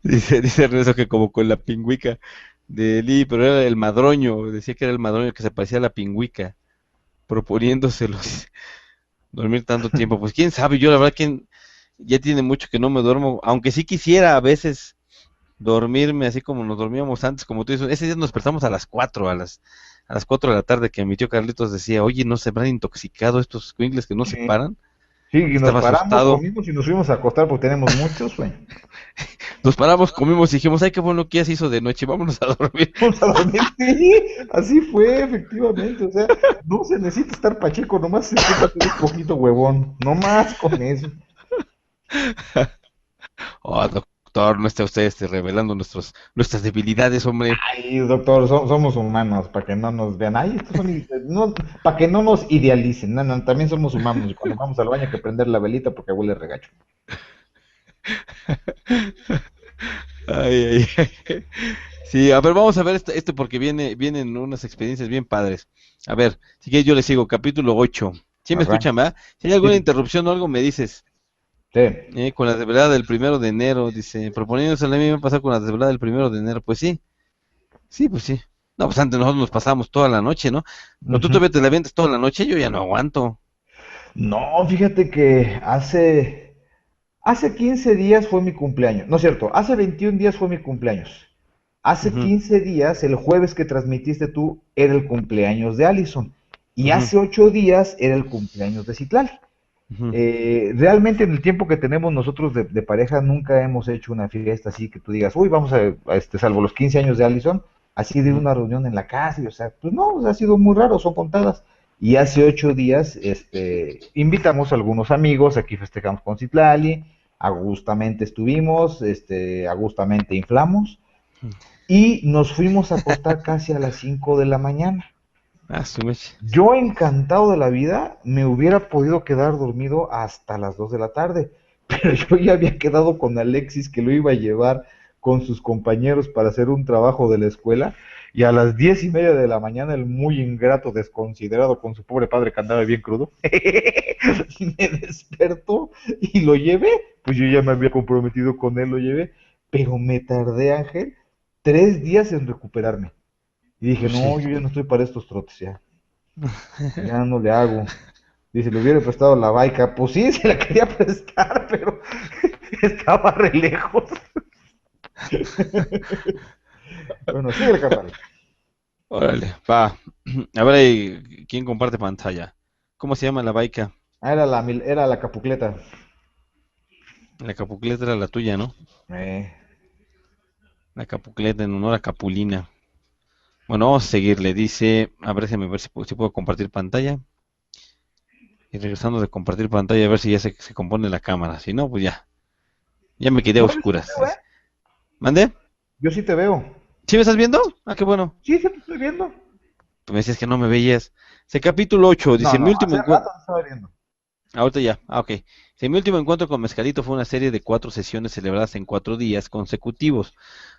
Dice Ernesto que como con la pingüica de Lee, pero era el madroño, decía que era el madroño que se parecía a la pingüica, proponiéndoselos dormir tanto tiempo. Pues quién sabe, yo la verdad que ya tiene mucho que no me duermo, aunque sí quisiera a veces dormirme así como nos dormíamos antes, como tú dices, ese día nos despertamos a las 4, a las 4 de la tarde que mi tío Carlitos decía, oye, ¿no se habrán intoxicado estos squinkles que no se Sí, paran? sí, y nos Estaba paramos, asustado. comimos y nos fuimos a acostar porque tenemos mucho sueño. Nos paramos, comimos y dijimos, ay, qué bueno que ya se hizo de noche, vámonos a dormir. Vamos a dormir. Sí, así fue, efectivamente. O sea, no se necesita estar pacheco, nomás se ocupa ser un poquito huevón. Nomás con eso. Oh, doctor, no esté usted revelando nuestras debilidades, hombre. Ay, doctor, somos humanos, para que no nos vean. Ay, estos son, no, para que no nos idealicen. No, no, también somos humanos. Y cuando vamos al baño hay que prender la velita porque huele regacho. Ay, ay, ay. Sí, a ver, vamos a ver este porque vienen unas experiencias bien padres. A ver, si quieres yo le sigo, capítulo 8. ¿Sí me Arranca. escuchan, va? Si hay Sí, alguna sí, interrupción o algo, me dices. sí. Con la desvelada del 1 de enero, dice, proponiéndose a mí me pasar con la desvelada del 1 de enero. Pues sí, sí, pues sí. No, pues antes nosotros nos pasamos toda la noche, ¿no? Pero tú Ujú. todavía te la avientas toda la noche, yo ya no aguanto. No, fíjate que hace 15 días fue mi cumpleaños. No es cierto, hace 21 días fue mi cumpleaños. Hace Ujú, 15 días, el jueves que transmitiste tú, era el cumpleaños de Allison. Y ujú, hace 8 días era el cumpleaños de Citlali. ujú, Realmente en el tiempo que tenemos nosotros de pareja nunca hemos hecho una fiesta así que tú digas, uy, vamos salvo los 15 años de Allison, así de ujú. una reunión en la casa, y, o sea, pues no, ha sido muy raro, son contadas. Y hace 8 días, invitamos a algunos amigos, aquí festejamos con Citlali, agustamente estuvimos, agustamente inflamos, y nos fuimos a acostar casi a las 5 de la mañana. Ah, su mecha. Yo encantado de la vida me hubiera podido quedar dormido hasta las 2 de la tarde, pero yo ya había quedado con Alexis que lo iba a llevar con sus compañeros para hacer un trabajo de la escuela y a las 10:30 de la mañana el muy ingrato, desconsiderado con su pobre padre que andaba bien crudo, me despertó y lo llevé, pues yo ya me había comprometido con él, lo llevé, pero me tardé, Ángel, 3 días en recuperarme. Y dije, Pues sí. no, yo ya no estoy para estos trotes ya. Ya no le hago. Dice, le hubiera prestado la baica. Pues sí, se la quería prestar, pero estaba re lejos. Bueno, sigue, carnal. Órale, va. A ver ahí, ¿quién comparte pantalla? ¿Cómo se llama la baica? Ah, era la capucleta. La capucleta era la tuya, ¿no? Eh, La capucleta en honor a Capulina. Bueno, vamos a seguirle. Dice, a ver, déjame ver si puedo compartir pantalla. Y regresando de compartir pantalla, a ver si ya se compone la cámara. Si no, pues ya. Ya me quedé a no, yo sí te oscuras. veo, ¿eh? ¿Mande? Yo sí te veo. ¿Sí me estás viendo? Ah, qué bueno. Sí, sí te estoy viendo. Tú me decías que no me veías. Ese capítulo 8 No, dice, no, mi último hace encuentro... rato te estaba viendo. Ahorita ya, ok. Dice, mi último encuentro con Mezcalito fue una serie de 4 sesiones celebradas en 4 días consecutivos.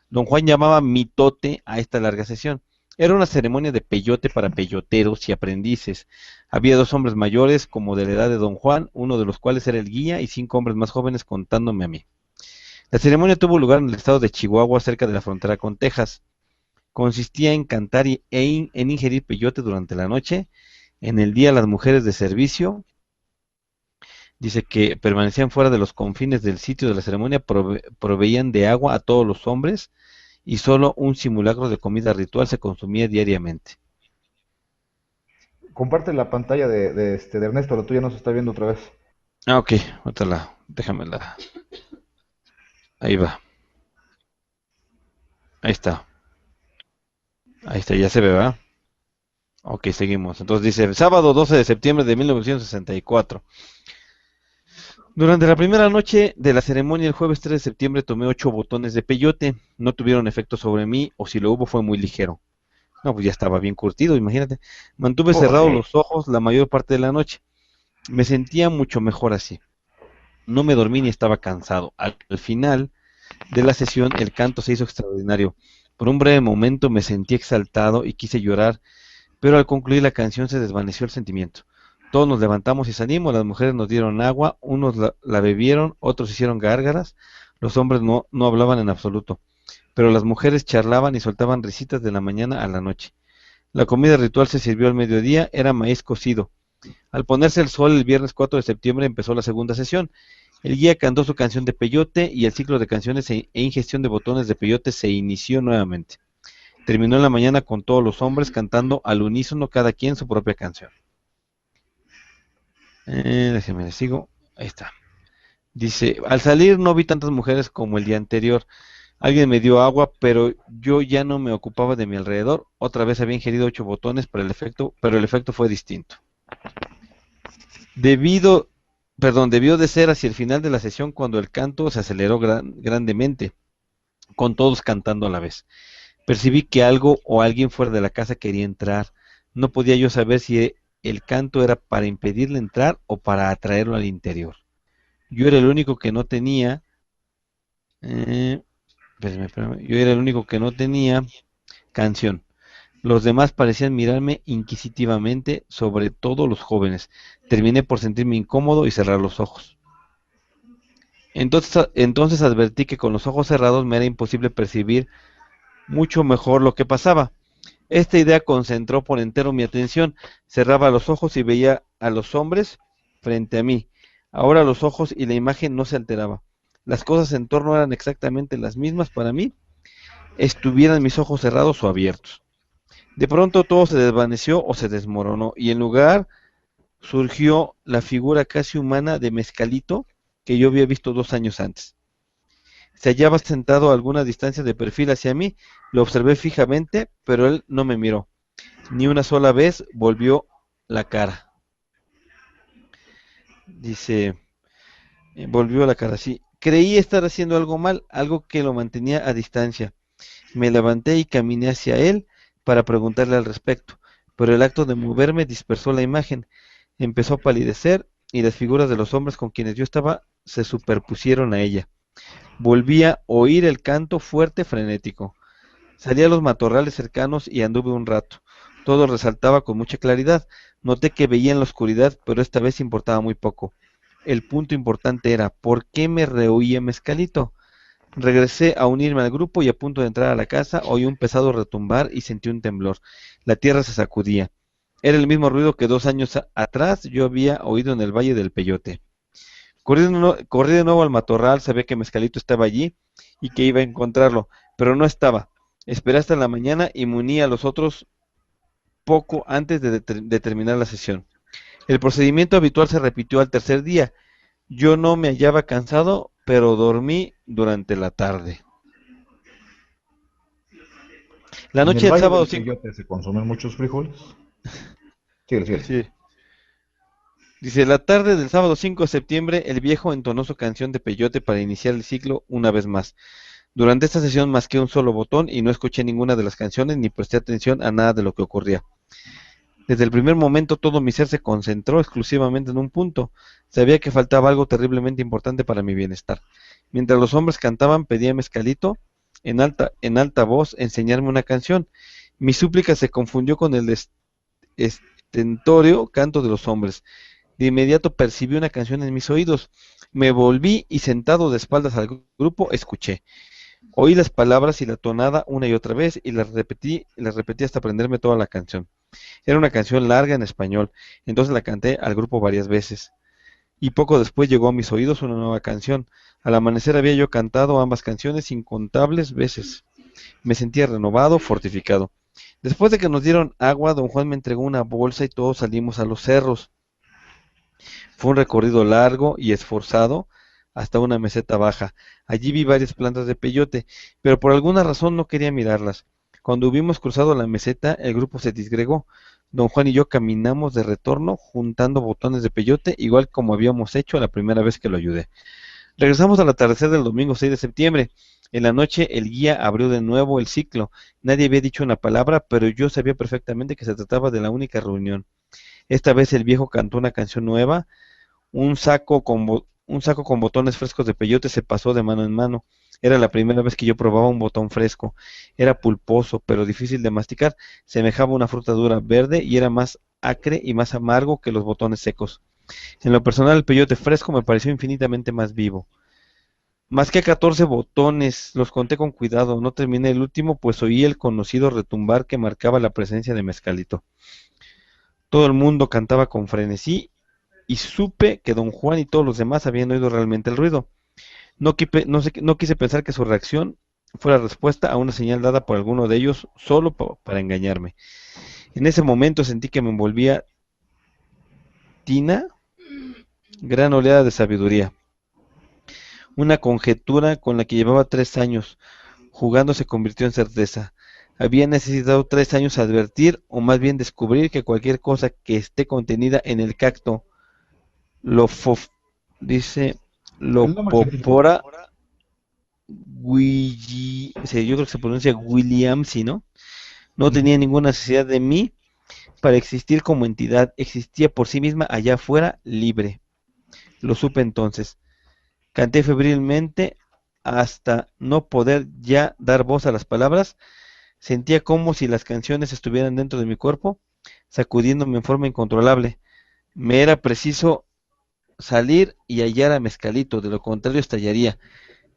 Don Juan llamaba mitote a esta larga sesión. Era una ceremonia de peyote para peyoteros y aprendices. Había 2 hombres mayores, como de la edad de Don Juan, uno de los cuales era el guía, y 5 hombres más jóvenes contándome a mí. La ceremonia tuvo lugar en el estado de Chihuahua, cerca de la frontera con Texas. Consistía en cantar en ingerir peyote durante la noche. En el día las mujeres de servicio, dice que permanecían fuera de los confines del sitio de la ceremonia, proveían de agua a todos los hombres y solo un simulacro de comida ritual se consumía diariamente. Comparte la pantalla de Ernesto, la tuya no se está viendo otra vez. Ah, ok, déjame ahí va, ahí está, ya se ve, ¿verdad? Ok, seguimos. Entonces dice, sábado 12 de septiembre de 1964. Durante la primera noche de la ceremonia, el jueves 3 de septiembre, tomé 8 botones de peyote. No tuvieron efecto sobre mí, o si lo hubo fue muy ligero. No, pues ya estaba bien curtido, imagínate. Mantuve Oh, cerrados sí. los ojos la mayor parte de la noche. Me sentía mucho mejor así. No me dormí ni estaba cansado. Al final de la sesión, el canto se hizo extraordinario. Por un breve momento me sentí exaltado y quise llorar, pero al concluir la canción se desvaneció el sentimiento. Todos nos levantamos y salimos, las mujeres nos dieron agua, unos la bebieron, otros hicieron gárgaras, los hombres no hablaban en absoluto, pero las mujeres charlaban y soltaban risitas de la mañana a la noche. La comida ritual se sirvió al mediodía, era maíz cocido. Al ponerse el sol el viernes 4 de septiembre empezó la segunda sesión. El guía cantó su canción de peyote y el ciclo de canciones e ingestión de botones de peyote se inició nuevamente. Terminó en la mañana con todos los hombres cantando al unísono cada quien su propia canción. Déjenme le sigo. Ahí está. Dice, al salir no vi tantas mujeres como el día anterior. Alguien me dio agua, pero yo ya no me ocupaba de mi alrededor. Otra vez había ingerido 8 botones, pero el efecto fue distinto. Debido, debió de ser hacia el final de la sesión cuando el canto se aceleró grandemente, con todos cantando a la vez. Percibí que algo o alguien fuera de la casa quería entrar. No podía yo saber si el canto era para impedirle entrar o para atraerlo al interior. Yo era el único que no tenía, eh, yo era el único que no tenía canción. Los demás parecían mirarme inquisitivamente, sobre todo los jóvenes. Terminé por sentirme incómodo y cerrar los ojos. Entonces advertí que con los ojos cerrados me era imposible percibir mucho mejor lo que pasaba. Esta idea concentró por entero mi atención. Cerraba los ojos y veía a los hombres frente a mí. Ahora los ojos y la imagen no se alteraba. Las cosas en torno eran exactamente las mismas para mí, estuvieran mis ojos cerrados o abiertos. De pronto todo se desvaneció o se desmoronó, y en lugar surgió la figura casi humana de Mezcalito que yo había visto 2 años antes. Se hallaba sentado a alguna distancia de perfil hacia mí, lo observé fijamente, pero él no me miró. Ni una sola vez volvió la cara. Dice, volvió la cara así. Creí estar haciendo algo mal, algo que lo mantenía a distancia. Me levanté y caminé hacia él para preguntarle al respecto, pero el acto de moverme dispersó la imagen. Empezó a palidecer y las figuras de los hombres con quienes yo estaba se superpusieron a ella. Volví a oír el canto fuerte frenético. Salí a los matorrales cercanos y anduve un rato. Todo resaltaba con mucha claridad. Noté que veía en la oscuridad, pero esta vez importaba muy poco. El punto importante era, ¿por qué me rehuía Mezcalito? Regresé a unirme al grupo y a punto de entrar a la casa oí un pesado retumbar y sentí un temblor. La tierra se sacudía. Era el mismo ruido que 2 años atrás yo había oído en el Valle del Peyote. Corrí de nuevo al matorral, sabía que Mezcalito estaba allí y que iba a encontrarlo, pero no estaba. Esperé hasta la mañana y me uní a los otros poco antes de terminar la sesión. El procedimiento habitual se repitió al tercer día. Yo no me hallaba cansado, pero dormí durante la tarde. La En el noche del Valle sábado del 5. Peyote se consumen muchos frijoles. Síguele, síguele. Sí. Dice, la tarde del sábado 5 de septiembre, el viejo entonó su canción de peyote para iniciar el ciclo una vez más. Durante esta sesión masqué un solo botón y no escuché ninguna de las canciones ni presté atención a nada de lo que ocurría. Desde el primer momento todo mi ser se concentró exclusivamente en un punto. Sabía que faltaba algo terriblemente importante para mi bienestar. Mientras los hombres cantaban, pedía a Mezcalito en alta voz enseñarme una canción. Mi súplica se confundió con el estentóreo canto de los hombres. De inmediato percibí una canción en mis oídos. Me volví y sentado de espaldas al grupo escuché. Oí las palabras y la tonada una y otra vez y las repetí hasta aprenderme toda la canción. Era una canción larga en español, entonces la canté al grupo varias veces. Y poco después llegó a mis oídos una nueva canción. Al amanecer había yo cantado ambas canciones incontables veces. Me sentía renovado, fortificado. Después de que nos dieron agua, don Juan me entregó una bolsa y todos salimos a los cerros. Fue un recorrido largo y esforzado hasta una meseta baja. Allí vi varias plantas de peyote, pero por alguna razón no quería mirarlas. Cuando hubimos cruzado la meseta, el grupo se disgregó. Don Juan y yo caminamos de retorno juntando botones de peyote, igual como habíamos hecho la primera vez que lo ayudé. Regresamos al atardecer del domingo 6 de septiembre. En la noche el guía abrió de nuevo el ciclo. Nadie había dicho una palabra, pero yo sabía perfectamente que se trataba de la única reunión. Esta vez el viejo cantó una canción nueva. Un saco con botones frescos de peyote se pasó de mano en mano. Era la primera vez que yo probaba un botón fresco. Era pulposo, pero difícil de masticar. Semejaba una fruta dura verde y era más acre y más amargo que los botones secos. En lo personal, el peyote fresco me pareció infinitamente más vivo. Más que 14 botones, los conté con cuidado. No terminé el último, pues oí el conocido retumbar que marcaba la presencia de Mezcalito. Todo el mundo cantaba con frenesí y supe que don Juan y todos los demás habían oído realmente el ruido. No quise pensar que su reacción fue la respuesta a una señal dada por alguno de ellos solo para engañarme. En ese momento sentí que me envolvía tina, gran oleada de sabiduría. Una conjetura con la que llevaba 3 años jugando se convirtió en certeza. Había necesitado 3 años advertir, o más bien descubrir, que cualquier cosa que esté contenida en el cacto Lofof, dice El nombre científico. Lopopora sí, yo creo que se pronuncia Williamsi, ¿no? No Ujú. tenía ninguna necesidad de mí para existir como entidad, existía por sí misma allá afuera, libre. Lo supe entonces. Canté febrilmente hasta no poder ya dar voz a las palabras. Sentía como si las canciones estuvieran dentro de mi cuerpo, sacudiéndome en forma incontrolable. Me era preciso salir y hallar a Mezcalito, de lo contrario estallaría.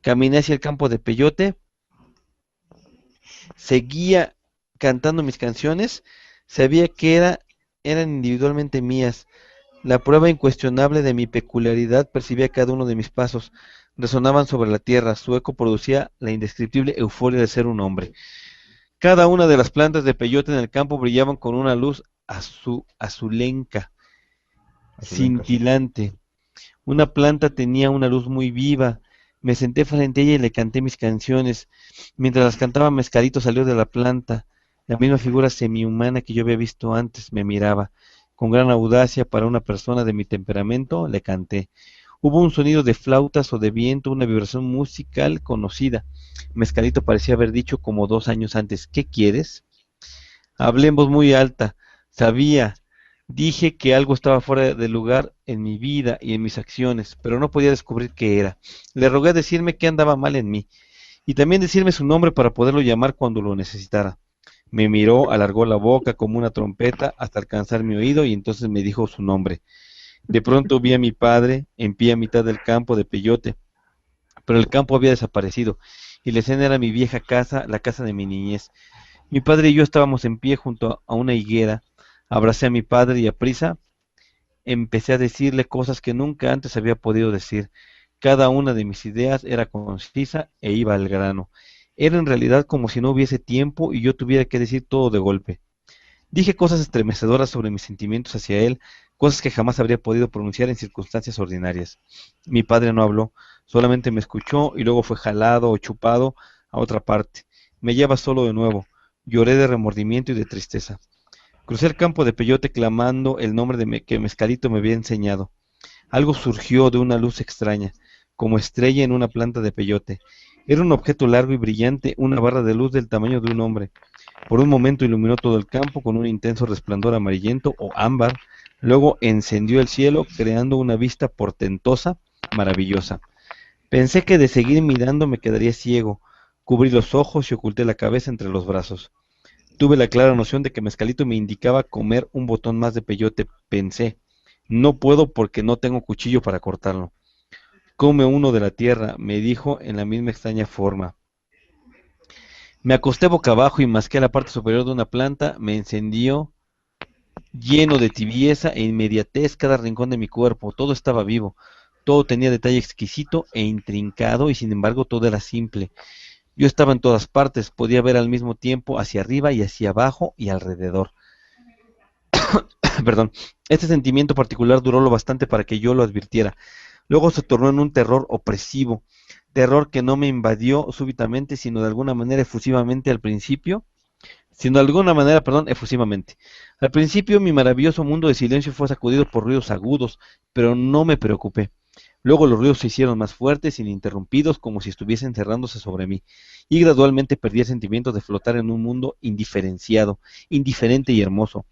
Caminé hacia el campo de peyote, seguía cantando mis canciones, sabía que eran individualmente mías. La prueba incuestionable de mi peculiaridad percibía cada uno de mis pasos. Resonaban sobre la tierra, su eco producía la indescriptible euforia de ser un hombre. Cada una de las plantas de peyote en el campo brillaban con una luz azulenca, Azulencas. cintilante. Una planta tenía una luz muy viva. Me senté frente a ella y le canté mis canciones. Mientras las cantaba, Mezcalito salió de la planta. La misma figura semihumana que yo había visto antes me miraba. Con gran audacia para una persona de mi temperamento, le canté. Hubo un sonido de flautas o de viento, una vibración musical conocida. Mezcalito parecía haber dicho como 2 años antes, ¿qué quieres? Hablé en voz muy alta. Sabía, dije que algo estaba fuera de lugar en mi vida y en mis acciones, pero no podía descubrir qué era. Le rogué decirme qué andaba mal en mí y también decirme su nombre para poderlo llamar cuando lo necesitara. Me miró, alargó la boca como una trompeta hasta alcanzar mi oído y entonces me dijo su nombre. De pronto vi a mi padre en pie a mitad del campo de peyote, pero el campo había desaparecido y la escena era mi vieja casa, la casa de mi niñez. Mi padre y yo estábamos en pie junto a una higuera. Abracé a mi padre y a prisa empecé a decirle cosas que nunca antes había podido decir. Cada una de mis ideas era concisa e iba al grano. Era en realidad como si no hubiese tiempo y yo tuviera que decir todo de golpe. Dije cosas estremecedoras sobre mis sentimientos hacia él, cosas que jamás habría podido pronunciar en circunstancias ordinarias. Mi padre no habló, solamente me escuchó y luego fue jalado o chupado a otra parte. Me hallaba solo de nuevo. Lloré de remordimiento y de tristeza. Crucé el campo de peyote clamando el nombre que Mezcalito me había enseñado. Algo surgió de una luz extraña, como estrella en una planta de peyote. Era un objeto largo y brillante, una barra de luz del tamaño de un hombre. Por un momento iluminó todo el campo con un intenso resplandor amarillento o ámbar, luego encendió el cielo, creando una vista portentosa, maravillosa. Pensé que de seguir mirando me quedaría ciego. Cubrí los ojos y oculté la cabeza entre los brazos. Tuve la clara noción de que Mezcalito me indicaba comer un botón más de peyote. Pensé, no puedo porque no tengo cuchillo para cortarlo. Come uno de la tierra, me dijo en la misma extraña forma. Me acosté boca abajo y masqué la parte superior de una planta, me encendió lleno de tibieza e inmediatez cada rincón de mi cuerpo, todo estaba vivo, todo tenía detalle exquisito e intrincado y sin embargo todo era simple. Yo estaba en todas partes, podía ver al mismo tiempo hacia arriba y hacia abajo y alrededor. Perdón, este sentimiento particular duró lo bastante para que yo lo advirtiera. Luego se tornó en un terror opresivo, terror que no me invadió súbitamente, sino de alguna manera efusivamente al principio, sino de alguna manera, perdón, efusivamente. Al principio mi maravilloso mundo de silencio fue sacudido por ruidos agudos, pero no me preocupé. Luego los ruidos se hicieron más fuertes, ininterrumpidos, como si estuviesen cerrándose sobre mí, y gradualmente perdí el sentimiento de flotar en un mundo indiferenciado, indiferente y hermoso.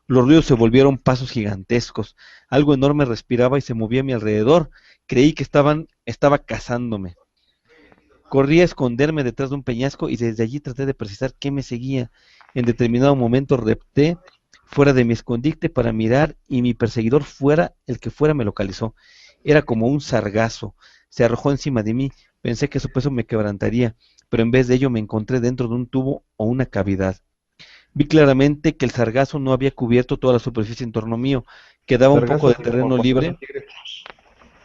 Los ruidos se volvieron pasos gigantescos, algo enorme respiraba y se movía a mi alrededor. Creí que estaba cazándome. Corrí a esconderme detrás de un peñasco y desde allí traté de precisar qué me seguía. En determinado momento repté fuera de mi escondite para mirar y mi perseguidor fuera el que fuera me localizó. Era como un sargazo. Se arrojó encima de mí. Pensé que su peso me quebrantaría, pero en vez de ello me encontré dentro de un tubo o una cavidad. Vi claramente que el sargazo no había cubierto toda la superficie en torno mío. Quedaba un poco Sargazo de así como terreno cuando ves libre. un tigre.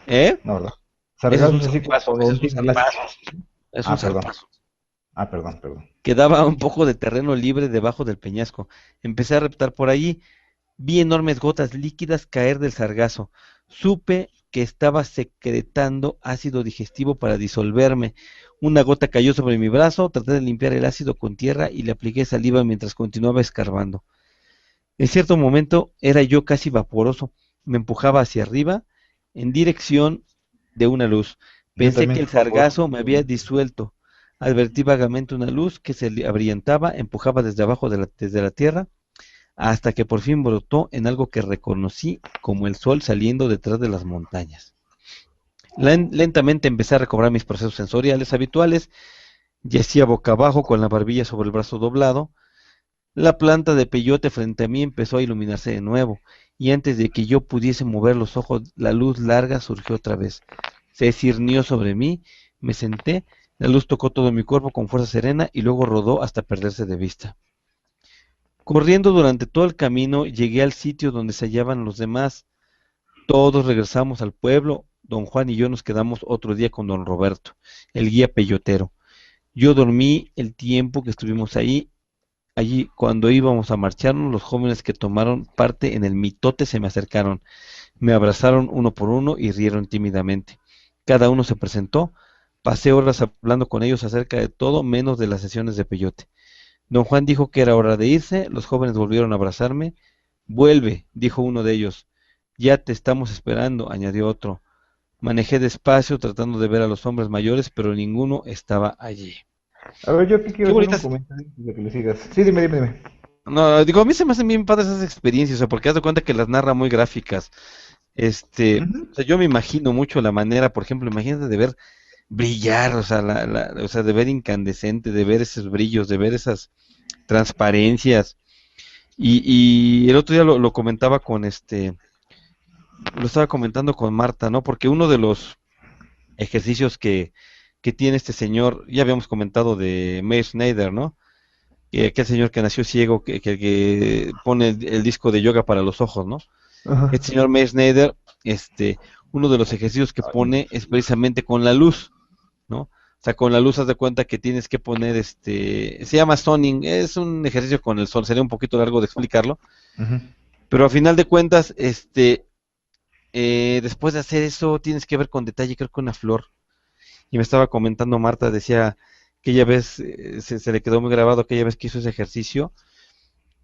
¿Eh? No, ¿verdad? Ese es un Sargazo así como zarpazo, cuando ese un es un tigre le hace. zarpazo. Es un Ah, perdón. zarpazo. Ah, perdón, perdón. Quedaba un poco de terreno libre debajo del peñasco. Empecé a reptar por allí. Vi enormes gotas líquidas caer del sargazo. Supe que estaba secretando ácido digestivo para disolverme. Una gota cayó sobre mi brazo, traté de limpiar el ácido con tierra y le apliqué saliva mientras continuaba escarbando. En cierto momento era yo casi vaporoso. Me empujaba hacia arriba en dirección de una luz. Yo Pensé que también el fui vaporoso. sargazo me había disuelto. Advertí vagamente una luz que se abrillantaba, empujaba desde abajo desde la tierra, hasta que por fin brotó en algo que reconocí como el sol saliendo detrás de las montañas. Lentamente empecé a recobrar mis procesos sensoriales habituales, yacía boca abajo con la barbilla sobre el brazo doblado. La planta de peyote frente a mí empezó a iluminarse de nuevo, y antes de que yo pudiese mover los ojos, la luz larga surgió otra vez. Se cirnió sobre mí, me senté, la luz tocó todo mi cuerpo con fuerza serena y luego rodó hasta perderse de vista. Corriendo durante todo el camino, llegué al sitio donde se hallaban los demás. Todos regresamos al pueblo. Don Juan y yo nos quedamos otro día con don Roberto, el guía peyotero. Yo dormí el tiempo que estuvimos ahí. Allí, cuando íbamos a marcharnos, los jóvenes que tomaron parte en el mitote se me acercaron, me abrazaron uno por uno y rieron tímidamente. Cada uno se presentó. Pasé horas hablando con ellos acerca de todo menos de las sesiones de peyote. Don Juan dijo que era hora de irse, los jóvenes volvieron a abrazarme. Vuelve, dijo uno de ellos. Ya te estamos esperando, añadió otro. Manejé despacio tratando de ver a los hombres mayores, pero ninguno estaba allí. A ver, yo aquí Qué quiero hacer un bonitas. comentario antes de que le sigas. Sí, dime, dime, dime. No, digo, a mí se me hacen bien padres esas experiencias, o sea, porque haz de cuenta que las narra muy gráficas. Ujú. O sea, yo me imagino mucho la manera, por ejemplo, imagínate de ver brillar, o sea, o sea, de ver incandescente, de ver esos brillos, de ver esas transparencias. Y el otro día lo comentaba con lo estaba comentando con Marta, ¿no? Porque uno de los ejercicios que tiene este señor, ya habíamos comentado de Meir Schneider, ¿no? Aquel señor que nació ciego, que pone el disco de yoga para los ojos, ¿no? Ajá. Este señor Meir Schneider, uno de los ejercicios que pone es precisamente con la luz, ¿no? O sea, con la luz haz de cuenta que tienes que poner, se llama zoning, es un ejercicio con el sol, sería un poquito largo de explicarlo, Ujú. pero a final de cuentas, después de hacer eso, tienes que ver con detalle, creo que una flor. Y me estaba comentando Marta, decía que ella vez, se le quedó muy grabado aquella vez que hizo ese ejercicio,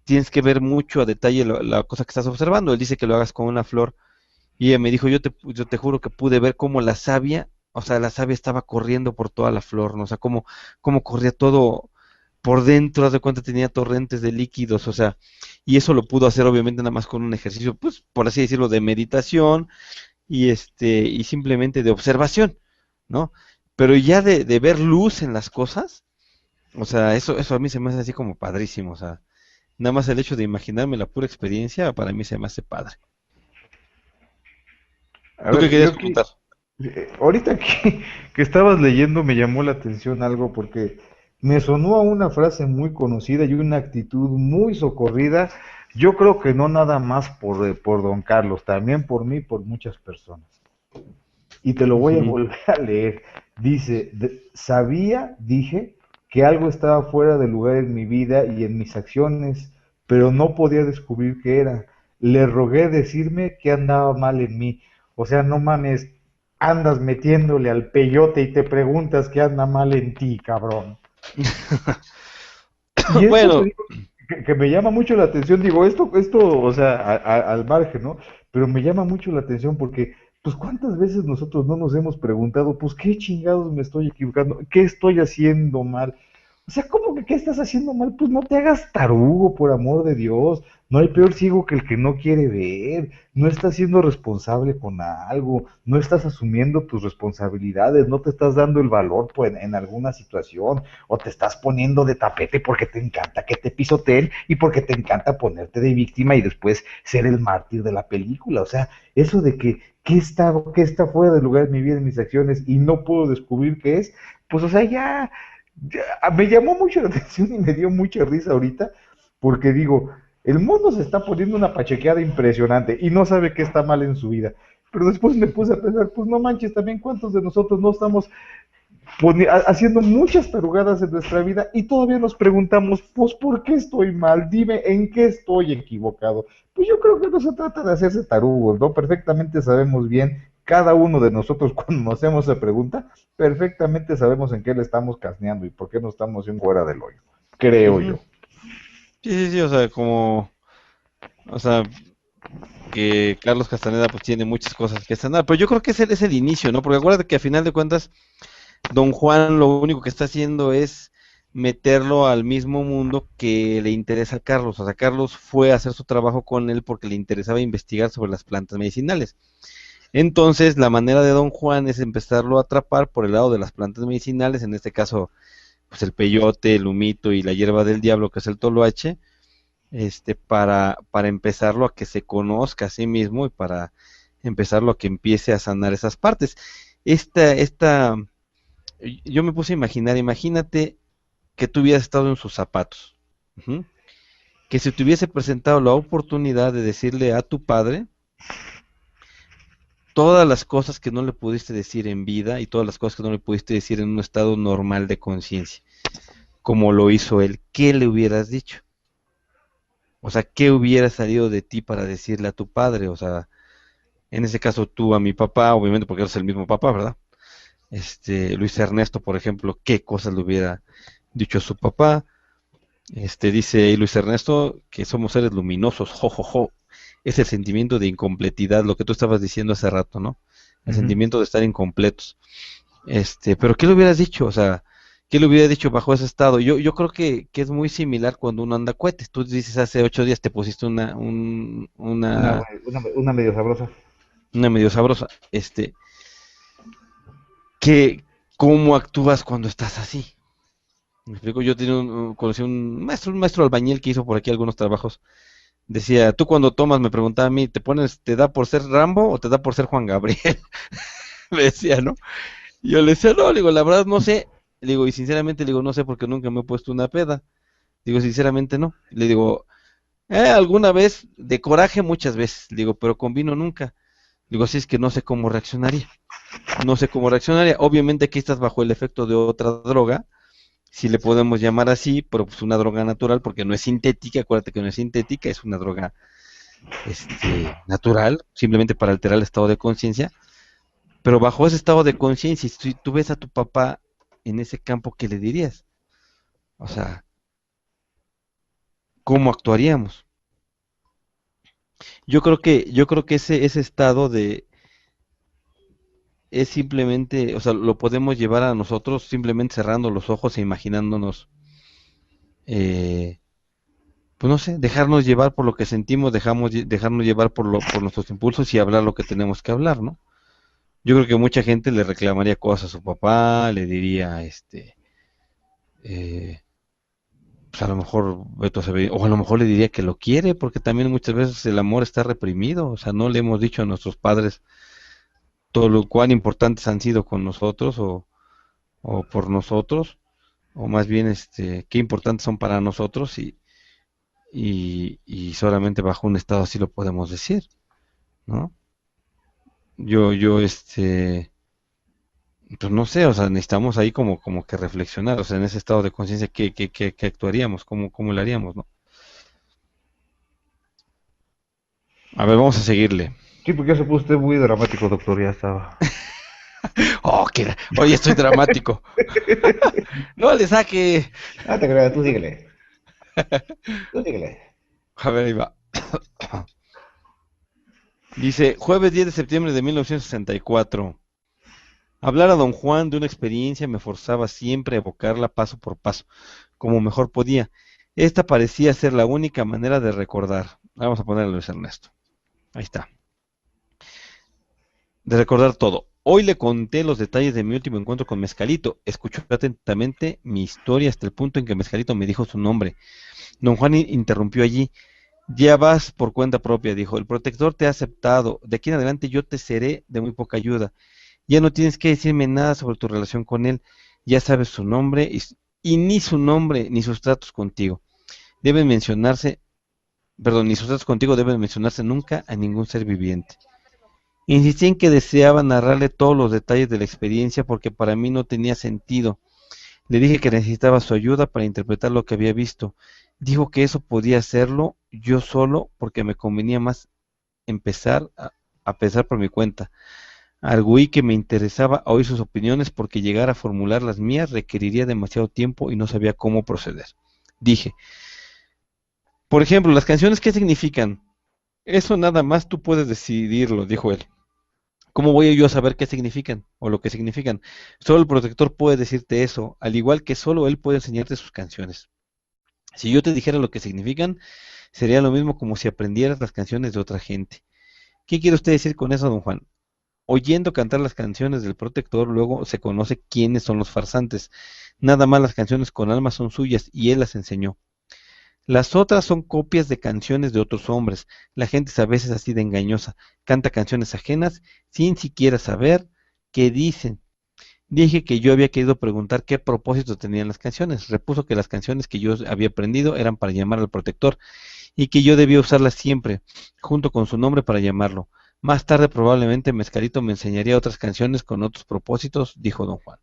tienes que ver mucho a detalle la cosa que estás observando. Él dice que lo hagas con una flor. Y ella me dijo, yo te juro que pude ver cómo la savia, o sea, la savia estaba corriendo por toda la flor, ¿no? O sea, cómo corría todo por dentro, haz de cuenta, tenía torrentes de líquidos, o sea, y eso lo pudo hacer obviamente nada más con un ejercicio, pues, por así decirlo, de meditación y simplemente de observación, ¿no? Pero ya de ver luz en las cosas, o sea, eso a mí se me hace así como padrísimo, o sea, nada más el hecho de imaginarme la pura experiencia, para mí se me hace padre. A ¿Tú qué ver, querías yo comentar? aquí, ahorita que estabas leyendo me llamó la atención algo porque me sonó a una frase muy conocida y una actitud muy socorrida. Yo creo que no nada más por don Carlos, también por mí, por muchas personas. Y te lo voy a Ujú. volver a leer. Dice, sabía, dije, que algo estaba fuera de lugar en mi vida y en mis acciones, pero no podía descubrir qué era. Le rogué decirme que andaba mal en mí. O sea, no mames, andas metiéndole al peyote y te preguntas qué anda mal en ti, cabrón. Y esto te Bueno, digo que me llama mucho la atención, digo, esto, o sea, al margen, ¿no? Pero me llama mucho la atención porque, pues, ¿cuántas veces nosotros no nos hemos preguntado, pues, qué chingados me estoy equivocando? ¿Qué estoy haciendo mal? O sea, ¿cómo que qué estás haciendo mal? Pues no te hagas tarugo, por amor de Dios. No hay peor ciego que el que no quiere ver. No estás siendo responsable con algo. No estás asumiendo tus responsabilidades. No te estás dando el valor pues, en alguna situación. O te estás poniendo de tapete porque te encanta que te pisoteen y porque te encanta ponerte de víctima y después ser el mártir de la película. O sea, eso de que qué está fuera de lugar en mi vida, en mis acciones y no puedo descubrir qué es, pues o sea, me llamó mucho la atención y me dio mucha risa ahorita, porque digo, el mundo se está poniendo una pachequeada impresionante y no sabe qué está mal en su vida. Pero después me puse a pensar, pues no manches, también cuántos de nosotros no estamos haciendo muchas tarugadas en nuestra vida y todavía nos preguntamos, pues ¿por qué estoy mal? Dime en qué estoy equivocado. Pues yo creo que no se trata de hacerse tarugos, ¿no? Perfectamente sabemos bien, cada uno de nosotros cuando nos hacemos esa pregunta, perfectamente sabemos en qué le estamos casneando y por qué nos estamos yendo fuera del hoyo, creo ujú. yo. Sí, sí, sí, o sea, o sea, que Carlos Castaneda pues tiene muchas cosas que sanar, pero yo creo que es el inicio, ¿no? Porque acuérdate que a final de cuentas, Don Juan lo único que está haciendo es meterlo al mismo mundo que le interesa a Carlos, o sea, Carlos fue a hacer su trabajo con él porque le interesaba investigar sobre las plantas medicinales. Entonces, la manera de Don Juan es empezarlo a atrapar por el lado de las plantas medicinales, en este caso, pues el peyote, el humito y la hierba del diablo, que es el toloache, para empezarlo a que se conozca a sí mismo y para empezarlo a que empiece a sanar esas partes. Esta, yo me puse a imaginar, imagínate que tú hubieras estado en sus zapatos, ujú, que se te hubiese presentado la oportunidad de decirle a tu padre todas las cosas que no le pudiste decir en vida y todas las cosas que no le pudiste decir en un estado normal de conciencia, como lo hizo él, ¿qué le hubieras dicho? O sea, ¿qué hubiera salido de ti para decirle a tu padre? O sea, en ese caso tú a mi papá, obviamente porque eres el mismo papá, ¿verdad? Luis Ernesto, por ejemplo, ¿qué cosas le hubiera dicho a su papá? Dice ahí Luis Ernesto que somos seres luminosos, jo, jo, jo. Es el sentimiento de incompletidad, lo que tú estabas diciendo hace rato, ¿no? El Ujú. sentimiento de estar incompletos. Pero ¿qué le hubieras dicho? O sea, ¿qué le hubiera dicho bajo ese estado? Yo creo que es muy similar cuando uno anda cohetes. Tú dices hace 8 días te pusiste Una medio sabrosa. una medio sabrosa. ¿Qué, cómo actúas cuando estás así? Me explico, yo conocí un maestro albañil que hizo por aquí algunos trabajos. Decía, tú cuando tomas, me preguntaba a mí, ¿te da por ser Rambo o te da por ser Juan Gabriel? Me decía, ¿no? Y yo le decía, no, le digo, la verdad no sé. Le digo, y sinceramente le digo, no sé porque nunca me he puesto una peda. Digo, sinceramente no. Le digo, Alguna vez, de coraje muchas veces, digo, pero con vino nunca. Digo, así es que no sé cómo reaccionaría. No sé cómo reaccionaría. Obviamente aquí estás bajo el efecto de otra droga, si le podemos llamar así, pero pues una droga natural, porque no es sintética, acuérdate que no es sintética, es una droga natural, simplemente para alterar el estado de conciencia. Pero bajo ese estado de conciencia, si tú ves a tu papá en ese campo, ¿qué le dirías? O sea, ¿cómo actuaríamos? Yo creo que ese estado de es simplemente, o sea, lo podemos llevar a nosotros simplemente cerrando los ojos e imaginándonos, eh, pues no sé, dejarnos llevar por lo que sentimos, dejarnos llevar por nuestros impulsos y hablar lo que tenemos que hablar, ¿no? Yo creo que mucha gente le reclamaría cosas a su papá, le diría, eh, pues a lo mejor, o a lo mejor le diría que lo quiere, porque también muchas veces el amor está reprimido, o sea, no le hemos dicho a nuestros padres todo lo cuán importantes han sido con nosotros o por nosotros, o más bien qué importantes son para nosotros y solamente bajo un estado así lo podemos decir, ¿no? Yo, pues no sé, o sea, necesitamos ahí como que reflexionar, o sea, en ese estado de conciencia, ¿qué actuaríamos? ¿Cómo lo haríamos, no? A ver, vamos a seguirle. Sí, porque ya se puso usted muy dramático, doctor, ya estaba. Oh, oye, estoy dramático. No le saque. Ah, te creas, tú síguele. Tú síguele. A ver, ahí va. Dice, jueves 10 de septiembre de 1964. Hablar a don Juan de una experiencia me forzaba siempre a evocarla paso por paso, como mejor podía. Esta parecía ser la única manera de recordar. Vamos a ponerle Luis Ernesto. Ahí está. De recordar todo. Hoy le conté los detalles de mi último encuentro con Mezcalito. Escuchó atentamente mi historia hasta el punto en que Mezcalito me dijo su nombre. Don Juan interrumpió allí. Ya vas por cuenta propia, dijo. El protector te ha aceptado. De aquí en adelante yo te seré de muy poca ayuda. Ya no tienes que decirme nada sobre tu relación con él. Ya sabes su nombre y ni su nombre ni sus tratos contigo. Deben mencionarse, perdón, ni sus tratos contigo deben mencionarse nunca a ningún ser viviente. Insistí en que deseaba narrarle todos los detalles de la experiencia porque para mí no tenía sentido. Le dije que necesitaba su ayuda para interpretar lo que había visto. Dijo que eso podía hacerlo yo solo porque me convenía más empezar a pensar por mi cuenta. Arguí que me interesaba oír sus opiniones porque llegar a formular las mías requeriría demasiado tiempo y no sabía cómo proceder. Dije, por ejemplo, las canciones, ¿qué significan? Eso nada más tú puedes decidirlo, dijo él. ¿Cómo voy yo a saber qué significan o lo que significan? Solo el protector puede decirte eso, al igual que solo él puede enseñarte sus canciones. Si yo te dijera lo que significan, sería lo mismo como si aprendieras las canciones de otra gente. ¿Qué quiere usted decir con eso, don Juan? Oyendo cantar las canciones del protector, luego se conoce quiénes son los farsantes. Nada más las canciones con alma son suyas y él las enseñó. Las otras son copias de canciones de otros hombres. La gente es a veces así de engañosa. Canta canciones ajenas sin siquiera saber qué dicen. Dije que yo había querido preguntar qué propósito tenían las canciones. Repuso que las canciones que yo había aprendido eran para llamar al protector y que yo debía usarlas siempre, junto con su nombre para llamarlo. Más tarde probablemente Mezcalito me enseñaría otras canciones con otros propósitos, dijo don Juan.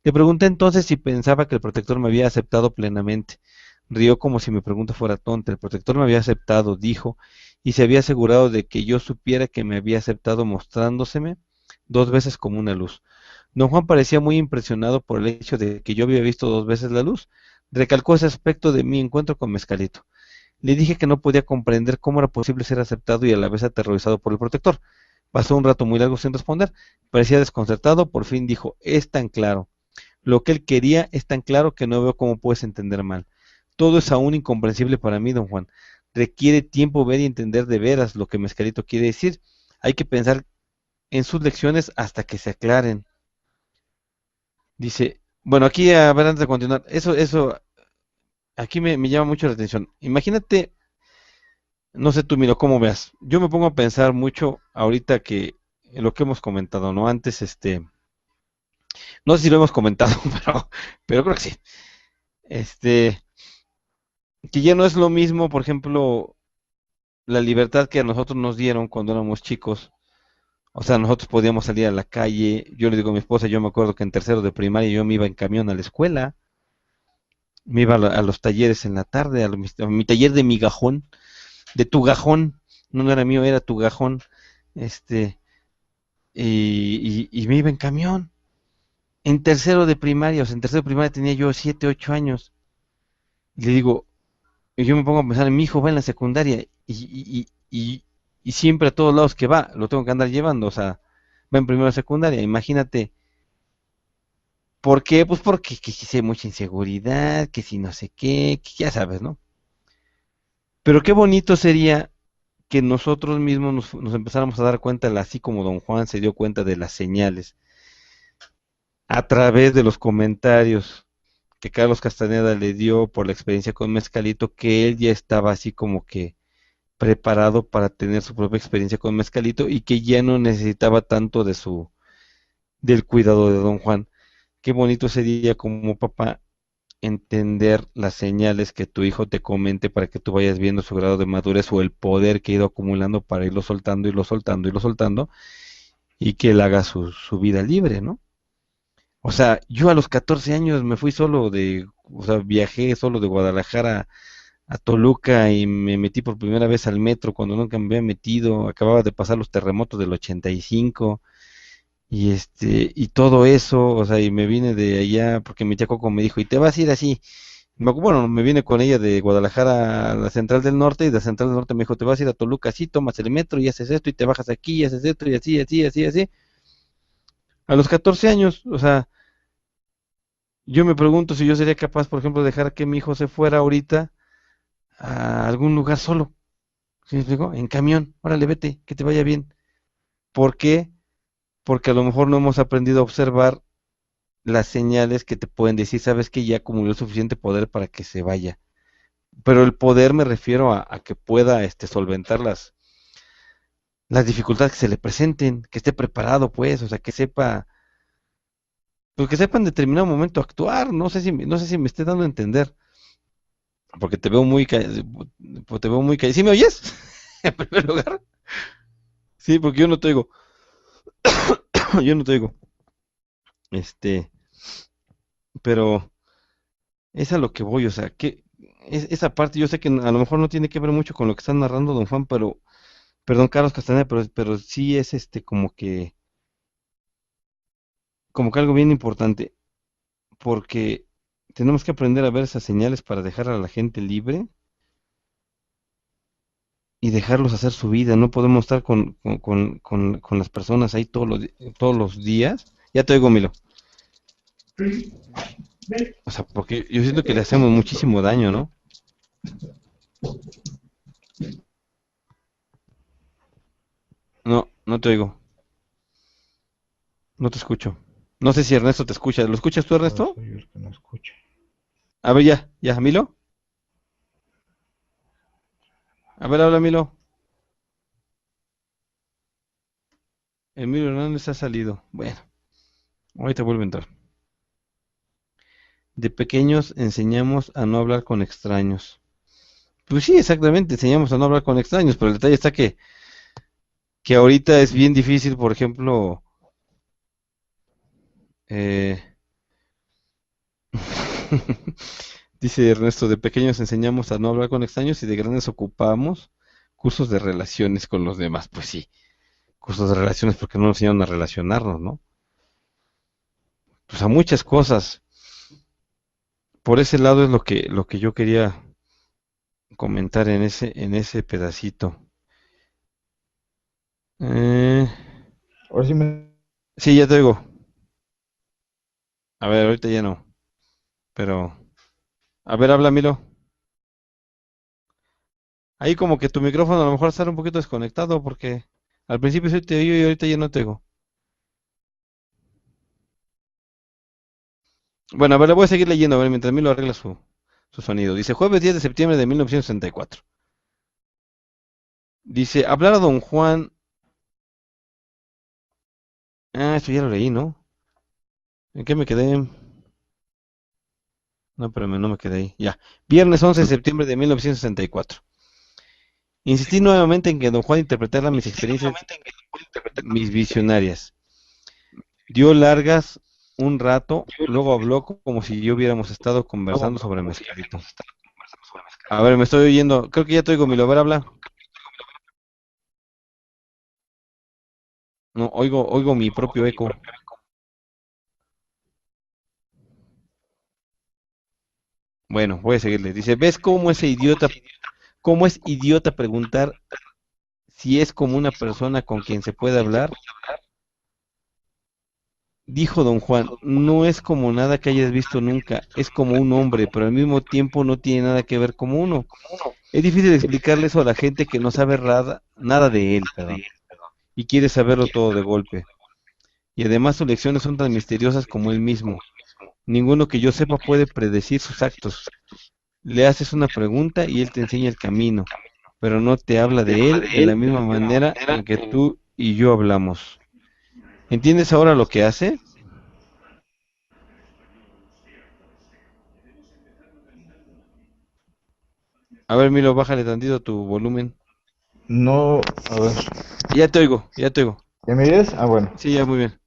Le pregunté entonces si pensaba que el protector me había aceptado plenamente. Rió como si mi pregunta fuera tonta. El protector me había aceptado, dijo, y se había asegurado de que yo supiera que me había aceptado mostrándoseme 2 veces como una luz. Don Juan parecía muy impresionado por el hecho de que yo había visto 2 veces la luz. Recalcó ese aspecto de mi encuentro con Mezcalito. Le dije que no podía comprender cómo era posible ser aceptado y a la vez aterrorizado por el protector. Pasó un rato muy largo sin responder. Parecía desconcertado. Por fin dijo, es tan claro. Lo que él quería es tan claro que no veo cómo puedes entender mal. Todo es aún incomprensible para mí, don Juan. Requiere tiempo ver y entender de veras lo que Mezcalito quiere decir. Hay que pensar en sus lecciones hasta que se aclaren. Dice, bueno, aquí a ver antes de continuar, aquí me llama mucho la atención. Imagínate, no sé tú, Miro, cómo veas. Yo me pongo a pensar mucho ahorita que en lo que hemos comentado, ¿no? Antes, no sé si lo hemos comentado, pero creo que sí. Este, que ya no es lo mismo, por ejemplo, la libertad que a nosotros nos dieron cuando éramos chicos. O sea, nosotros podíamos salir a la calle. Yo le digo a mi esposa, yo me acuerdo que en tercero de primaria yo me iba en camión a la escuela, me iba a los talleres en la tarde, a mi taller de migajón, de tu gajón, no, no era mío, era tu gajón, este, y me iba en camión. En tercero de primaria, o sea, en tercero de primaria tenía yo 7, 8 años. Y le digo, y yo me pongo a pensar, mi hijo va en la secundaria y siempre a todos lados que va, lo tengo que andar llevando, o sea, va en primero de secundaria, imagínate. ¿Por qué? Pues porque que si hay mucha inseguridad, que si no sé qué, que ya sabes, ¿no? Pero qué bonito sería que nosotros mismos nos empezáramos a dar cuenta, así como don Juan se dio cuenta de las señales, a través de los comentarios que Carlos Castaneda le dio por la experiencia con Mezcalito, que él ya estaba así como que preparado para tener su propia experiencia con Mezcalito y que ya no necesitaba tanto del cuidado de don Juan. Qué bonito sería como papá entender las señales que tu hijo te comente para que tú vayas viendo su grado de madurez o el poder que ha ido acumulando para irlo soltando y lo soltando y lo soltando y que él haga su vida libre, ¿no? O sea, yo a los 14 años me fui solo o sea, viajé solo de Guadalajara a Toluca y me metí por primera vez al metro cuando nunca me había metido, acababa de pasar los terremotos del 85 y todo eso, o sea, y me vine de allá porque mi tía Coco me dijo, y te vas a ir así. Bueno, me vine con ella de Guadalajara a la Central del Norte y de la Central del Norte me dijo, te vas a ir a Toluca así, tomas el metro y haces esto y te bajas aquí y haces esto y así, así, así, así. A los 14 años, o sea, yo me pregunto si yo sería capaz, por ejemplo, de dejar que mi hijo se fuera ahorita a algún lugar solo. ¿Sí me explico? En camión, órale, vete, que te vaya bien. ¿Por qué? Porque a lo mejor no hemos aprendido a observar las señales que te pueden decir, sabes que ya acumuló suficiente poder para que se vaya. Pero el poder me refiero a que pueda solventar las dificultades que se le presenten, que esté preparado, pues, o sea, que sepa, pues que sepa en determinado momento actuar. No sé si me esté dando a entender, porque te veo pues, te veo muy callado. ¿Sí me oyes? En primer lugar. Sí, porque yo no te oigo, yo no te oigo. Este, pero es a lo que voy, o sea, que esa parte yo sé que a lo mejor no tiene que ver mucho con lo que está narrando don Juan, pero, perdón, Carlos Castaneda, pero sí es como que algo bien importante, porque tenemos que aprender a ver esas señales para dejar a la gente libre y dejarlos hacer su vida. No podemos estar con las personas ahí todos los días. Ya te oigo, Milo. O sea, porque yo siento que le hacemos muchísimo daño, ¿no? No, no te oigo. No te escucho. No sé si Ernesto te escucha. ¿Lo escuchas tú, Ahora Ernesto? soy yo el que no escucha. A ver, ya, Milo. A ver, habla, Milo. Emilio Hernández ha salido. Bueno, ahorita vuelve a entrar. De pequeños enseñamos a no hablar con extraños. Pues sí, exactamente, enseñamos a no hablar con extraños, pero el detalle está que ahorita es bien difícil, por ejemplo, eh, dice Ernesto, de pequeños enseñamos a no hablar con extraños y de grandes ocupamos cursos de relaciones con los demás. Pues sí, cursos de relaciones porque no nos enseñaron a relacionarnos, ¿no? Pues a muchas cosas. Por ese lado es lo que yo quería comentar en ese pedacito. Eh, Ahora sí me... sí, ya te oigo. A ver, ahorita ya no, pero a ver, habla, Milo. Ahí como que tu micrófono a lo mejor está un poquito desconectado porque al principio sí te oí y ahorita ya no te oigo. Bueno, a ver, le voy a seguir leyendo, a ver, mientras Milo arregla su sonido. Dice, jueves 10 de septiembre de 1964. Dice, hablar a don Juan... Ah, esto ya lo leí, ¿no? ¿En qué me quedé? No, pero no me quedé ahí. Ya. Viernes 11 de septiembre de 1964. Insistí nuevamente en que don Juan interpretara mis experiencias, mis visionarias. Dio largas un rato, luego habló como si yo hubiéramos estado conversando sobre Mescalito. A ver, me estoy oyendo. Creo que ya te oigo, Milo. A ver, habla. No, oigo mi propio eco. Bueno, voy a seguirle. Dice, ¿ves cómo es idiota preguntar si es como una persona con quien se puede hablar? Dijo don Juan, no es como nada que hayas visto nunca, es como un hombre, pero al mismo tiempo no tiene nada que ver como uno. Es difícil explicarle eso a la gente que no sabe nada de él, perdón, y quiere saberlo todo de golpe. Y además sus lecciones son tan misteriosas como él mismo. Ninguno que yo sepa puede predecir sus actos. Le haces una pregunta y él te enseña el camino, pero no te habla de él de la misma manera en que tú y yo hablamos. ¿Entiendes ahora lo que hace? A ver, Milo, bájale tantito tu volumen. No, a ver. Ya te oigo, ya te oigo. ¿Ya me oyes? Ah, bueno. Sí, ya muy bien.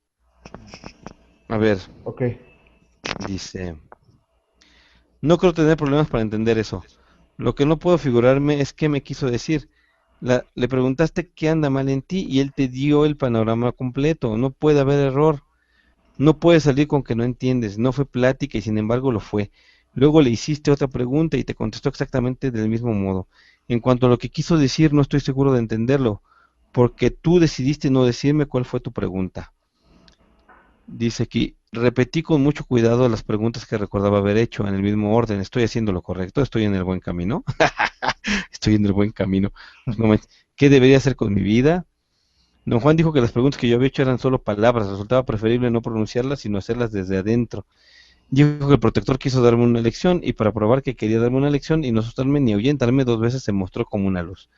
A ver, Ok. dice, no creo tener problemas para entender eso. Lo que no puedo figurarme es qué me quiso decir. Le preguntaste qué anda mal en ti y él te dio el panorama completo. No puede haber error. No puedes salir con que no entiendes. No fue plática y sin embargo lo fue. Luego le hiciste otra pregunta y te contestó exactamente del mismo modo. En cuanto a lo que quiso decir, no estoy seguro de entenderlo, porque tú decidiste no decirme cuál fue tu pregunta. Dice aquí, repetí con mucho cuidado las preguntas que recordaba haber hecho en el mismo orden. ¿Estoy haciendo lo correcto? ¿Estoy en el buen camino? Estoy en el buen camino. No manches. ¿Qué debería hacer con mi vida? Don Juan dijo que las preguntas que yo había hecho eran solo palabras. Resultaba preferible no pronunciarlas, sino hacerlas desde adentro. Dijo que el protector quiso darme una lección y para probar que quería darme una lección y no asustarme ni ahuyentarme 2 veces se mostró como una luz.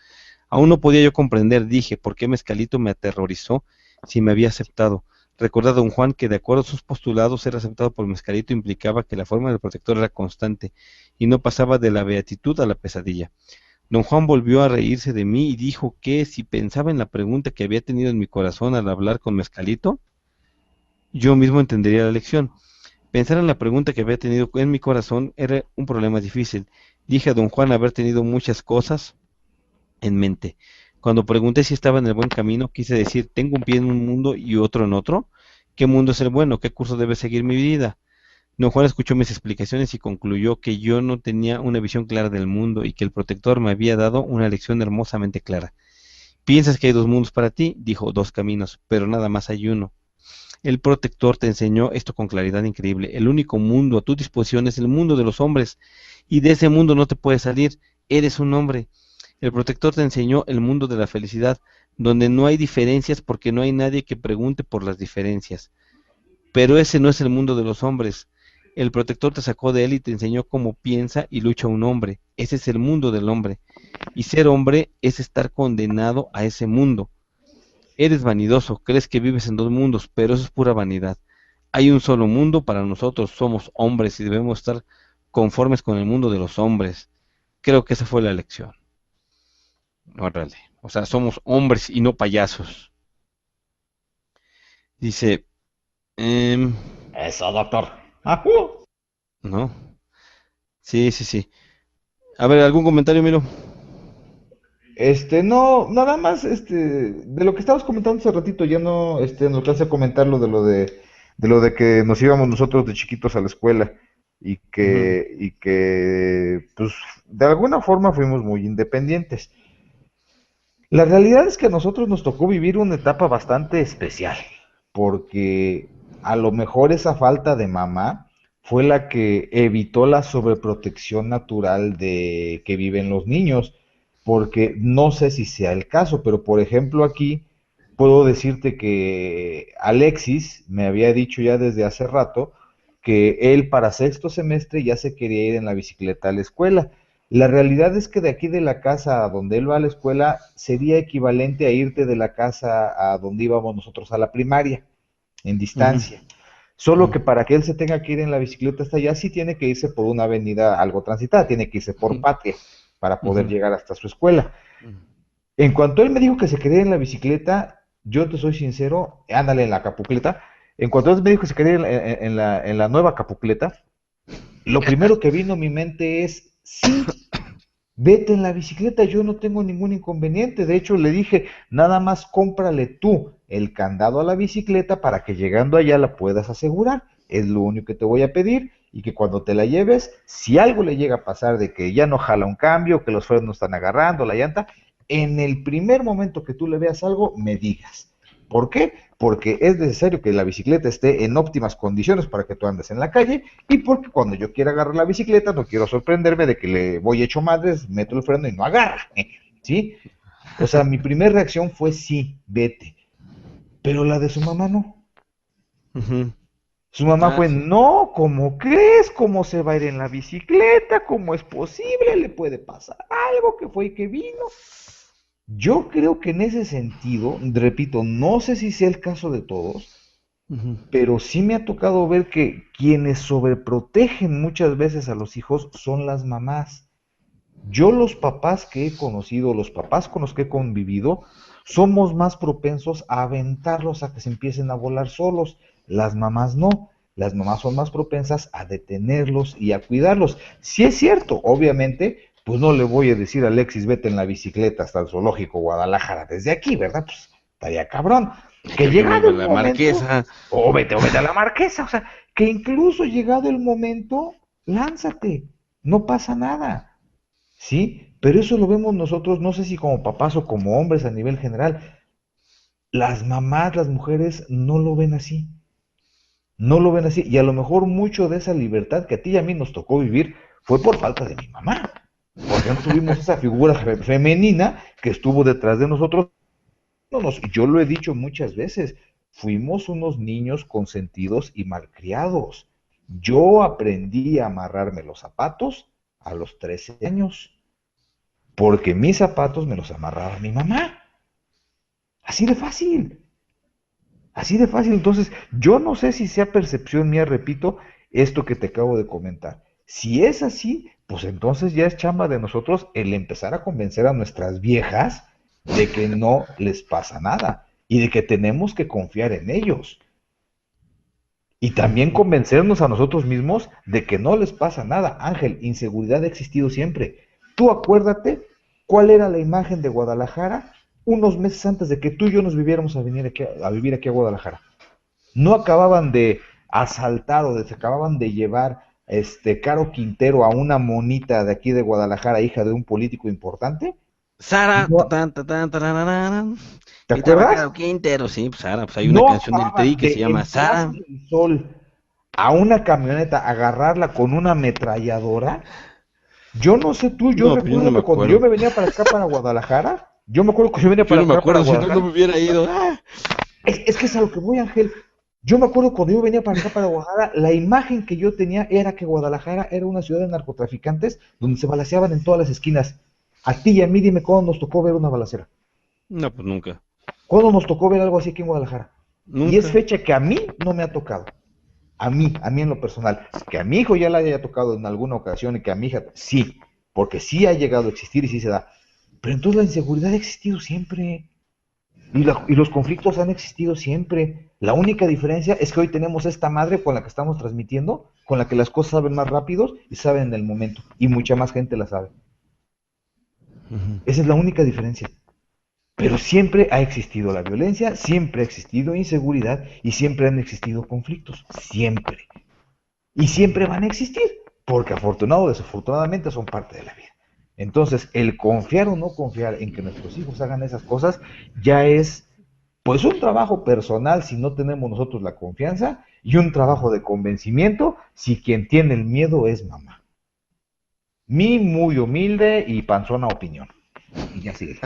Aún no podía yo comprender, dije, por qué Mezcalito me aterrorizó si me había aceptado. Recordé a don Juan que de acuerdo a sus postulados ser aceptado por Mezcalito implicaba que la forma del protector era constante y no pasaba de la beatitud a la pesadilla. Don Juan volvió a reírse de mí y dijo que si pensaba en la pregunta que había tenido en mi corazón al hablar con Mezcalito, yo mismo entendería la lección. Pensar en la pregunta que había tenido en mi corazón era un problema difícil. Dije a don Juan haber tenido muchas cosas en mente. Cuando pregunté si estaba en el buen camino, quise decir, tengo un pie en un mundo y otro en otro. ¿Qué mundo es el bueno? ¿Qué curso debe seguir mi vida? Don Juan escuchó mis explicaciones y concluyó que yo no tenía una visión clara del mundo y que el protector me había dado una lección hermosamente clara. ¿Piensas que hay dos mundos para ti? Dijo, dos caminos, pero nada más hay uno. El protector te enseñó esto con claridad increíble. El único mundo a tu disposición es el mundo de los hombres, y de ese mundo no te puedes salir. Eres un hombre. El protector te enseñó el mundo de la felicidad, donde no hay diferencias porque no hay nadie que pregunte por las diferencias. Pero ese no es el mundo de los hombres. El protector te sacó de él y te enseñó cómo piensa y lucha un hombre. Ese es el mundo del hombre. Y ser hombre es estar condenado a ese mundo. Eres vanidoso, crees que vives en dos mundos, pero eso es pura vanidad. Hay un solo mundo para nosotros, somos hombres y debemos estar conformes con el mundo de los hombres. Creo que esa fue la lección. Órale. O sea, somos hombres y no payasos. Dice, Eso, doctor. ¿no? Sí, sí, sí. A ver, ¿algún comentario, Miro? No, nada más, de lo que estabas comentando hace ratito, ya no, no alcancé a comentar de lo de que nos íbamos nosotros de chiquitos a la escuela Ujú. y que, pues, de alguna forma fuimos muy independientes. La realidad es que a nosotros nos tocó vivir una etapa bastante especial, porque a lo mejor esa falta de mamá fue la que evitó la sobreprotección natural de que viven los niños, porque no sé si sea el caso, pero por ejemplo aquí puedo decirte que Alexis me había dicho ya desde hace rato que él para sexto semestre ya se quería ir en la bicicleta a la escuela. La realidad es que de aquí de la casa a donde él va a la escuela sería equivalente a irte de la casa a donde íbamos nosotros a la primaria, en Ujú. distancia. Solo que para que él se tenga que ir en la bicicleta hasta allá, sí tiene que irse por una avenida algo transitada, tiene que irse por Patria para poder llegar hasta su escuela. En cuanto él me dijo que se quería ir en la bicicleta, yo te soy sincero, ándale en la capucleta, en cuanto él me dijo que se quería ir en la nueva capucleta, lo primero que vino a mi mente es, sí, vete en la bicicleta, yo no tengo ningún inconveniente. De hecho, le dije, nada más cómprale tú el candado a la bicicleta para que llegando allá la puedas asegurar. Es lo único que te voy a pedir y que cuando te la lleves, si algo le llega a pasar de que ya no jala un cambio, que los frenos no están agarrando, la llanta, en el primer momento que tú le veas algo, me digas. ¿Por qué? Porque es necesario que la bicicleta esté en óptimas condiciones para que tú andes en la calle y porque cuando yo quiera agarrar la bicicleta no quiero sorprenderme de que le voy hecho madres, meto el freno y no agarra, ¿sí? O sea, mi primera reacción fue sí, vete, pero la de su mamá no. Su mamá fue, Sí. no, ¿cómo crees? ¿Cómo se va a ir en la bicicleta? ¿Cómo es posible? ¿Le puede pasar algo? ¿Que fue y que vino? Yo creo que en ese sentido, repito, no sé si sea el caso de todos, pero sí me ha tocado ver que quienes sobreprotegen muchas veces a los hijos son las mamás. Yo los papás que he conocido, los papás con los que he convivido, somos más propensos a aventarlos a que se empiecen a volar solos. Las mamás no. Las mamás son más propensas a detenerlos y a cuidarlos. Si es cierto, obviamente, pues no le voy a decir a Alexis, vete en la bicicleta hasta el zoológico Guadalajara desde aquí, ¿verdad? Pues estaría cabrón. Que Creo que me llegado iba a el la momento, marquesa. o vete a la marquesa, o sea, que incluso llegado el momento, lánzate, no pasa nada. ¿Sí? Pero eso lo vemos nosotros, no sé si como papás o como hombres a nivel general. Las mamás, las mujeres no lo ven así. No lo ven así. Y a lo mejor mucho de esa libertad que a ti y a mí nos tocó vivir fue por falta de mi mamá. Porque no tuvimos esa figura femenina que estuvo detrás de nosotros. Y yo lo he dicho muchas veces. Fuimos unos niños consentidos y malcriados. Yo aprendí a amarrarme los zapatos a los 13 años. Porque mis zapatos me los amarraba mi mamá. Así de fácil. Así de fácil. Entonces, yo no sé si sea percepción mía, repito, esto que te acabo de comentar. Si es así, pues entonces ya es chamba de nosotros el empezar a convencer a nuestras viejas de que no les pasa nada y de que tenemos que confiar en ellos. Y también convencernos a nosotros mismos de que no les pasa nada. Ángel, inseguridad ha existido siempre. Tú acuérdate cuál era la imagen de Guadalajara unos meses antes de que tú y yo nos viviéramos a vivir aquí a Guadalajara. No acababan de asaltar o se acababan de llevar Caro Quintero a una monita de aquí de Guadalajara, hija de un político importante. Sara, No, tarararán, ¿te invitaba a acuerdas? Caro Quintero, sí, pues Sara, pues hay una No canción del Tri acababan que se de llama entrar Sara. con el sol a una camioneta, agarrarla con una ametralladora. Yo no sé tú, yo No, pues yo no recuerdo me que cuando yo acuerdo. me venía para acá, para Guadalajara, yo me acuerdo que yo venía Yo para no me acá, para acuerdo, si no, no Guadalajara. me hubiera ido. ¡Ah! Es que es a lo que voy, Ángel. Yo me acuerdo cuando yo venía para acá, para Guadalajara, la imagen que yo tenía era que Guadalajara era una ciudad de narcotraficantes donde se balaceaban en todas las esquinas. A ti y a mí, dime cuándo nos tocó ver una balacera. No, pues nunca. ¿Cuándo nos tocó ver algo así aquí en Guadalajara? Y es Nunca. fecha que a mí no me ha tocado. A mí en lo personal, que a mi hijo ya le haya tocado en alguna ocasión y que a mi hija, sí, porque sí ha llegado a existir y sí se da. Pero entonces la inseguridad ha existido siempre y los conflictos han existido siempre. La única diferencia es que hoy tenemos esta madre con la que estamos transmitiendo, con la que las cosas saben más rápidos y saben en el momento y mucha más gente la sabe. Esa es la única diferencia. Pero siempre ha existido la violencia, siempre ha existido inseguridad y siempre han existido conflictos. Siempre. Y siempre van a existir, porque afortunado o desafortunadamente son parte de la vida. Entonces, el confiar o no confiar en que nuestros hijos hagan esas cosas ya es, pues, un trabajo personal si no tenemos nosotros la confianza y un trabajo de convencimiento si quien tiene el miedo es mamá. Mi muy humilde y panzona opinión. Y ya sigue.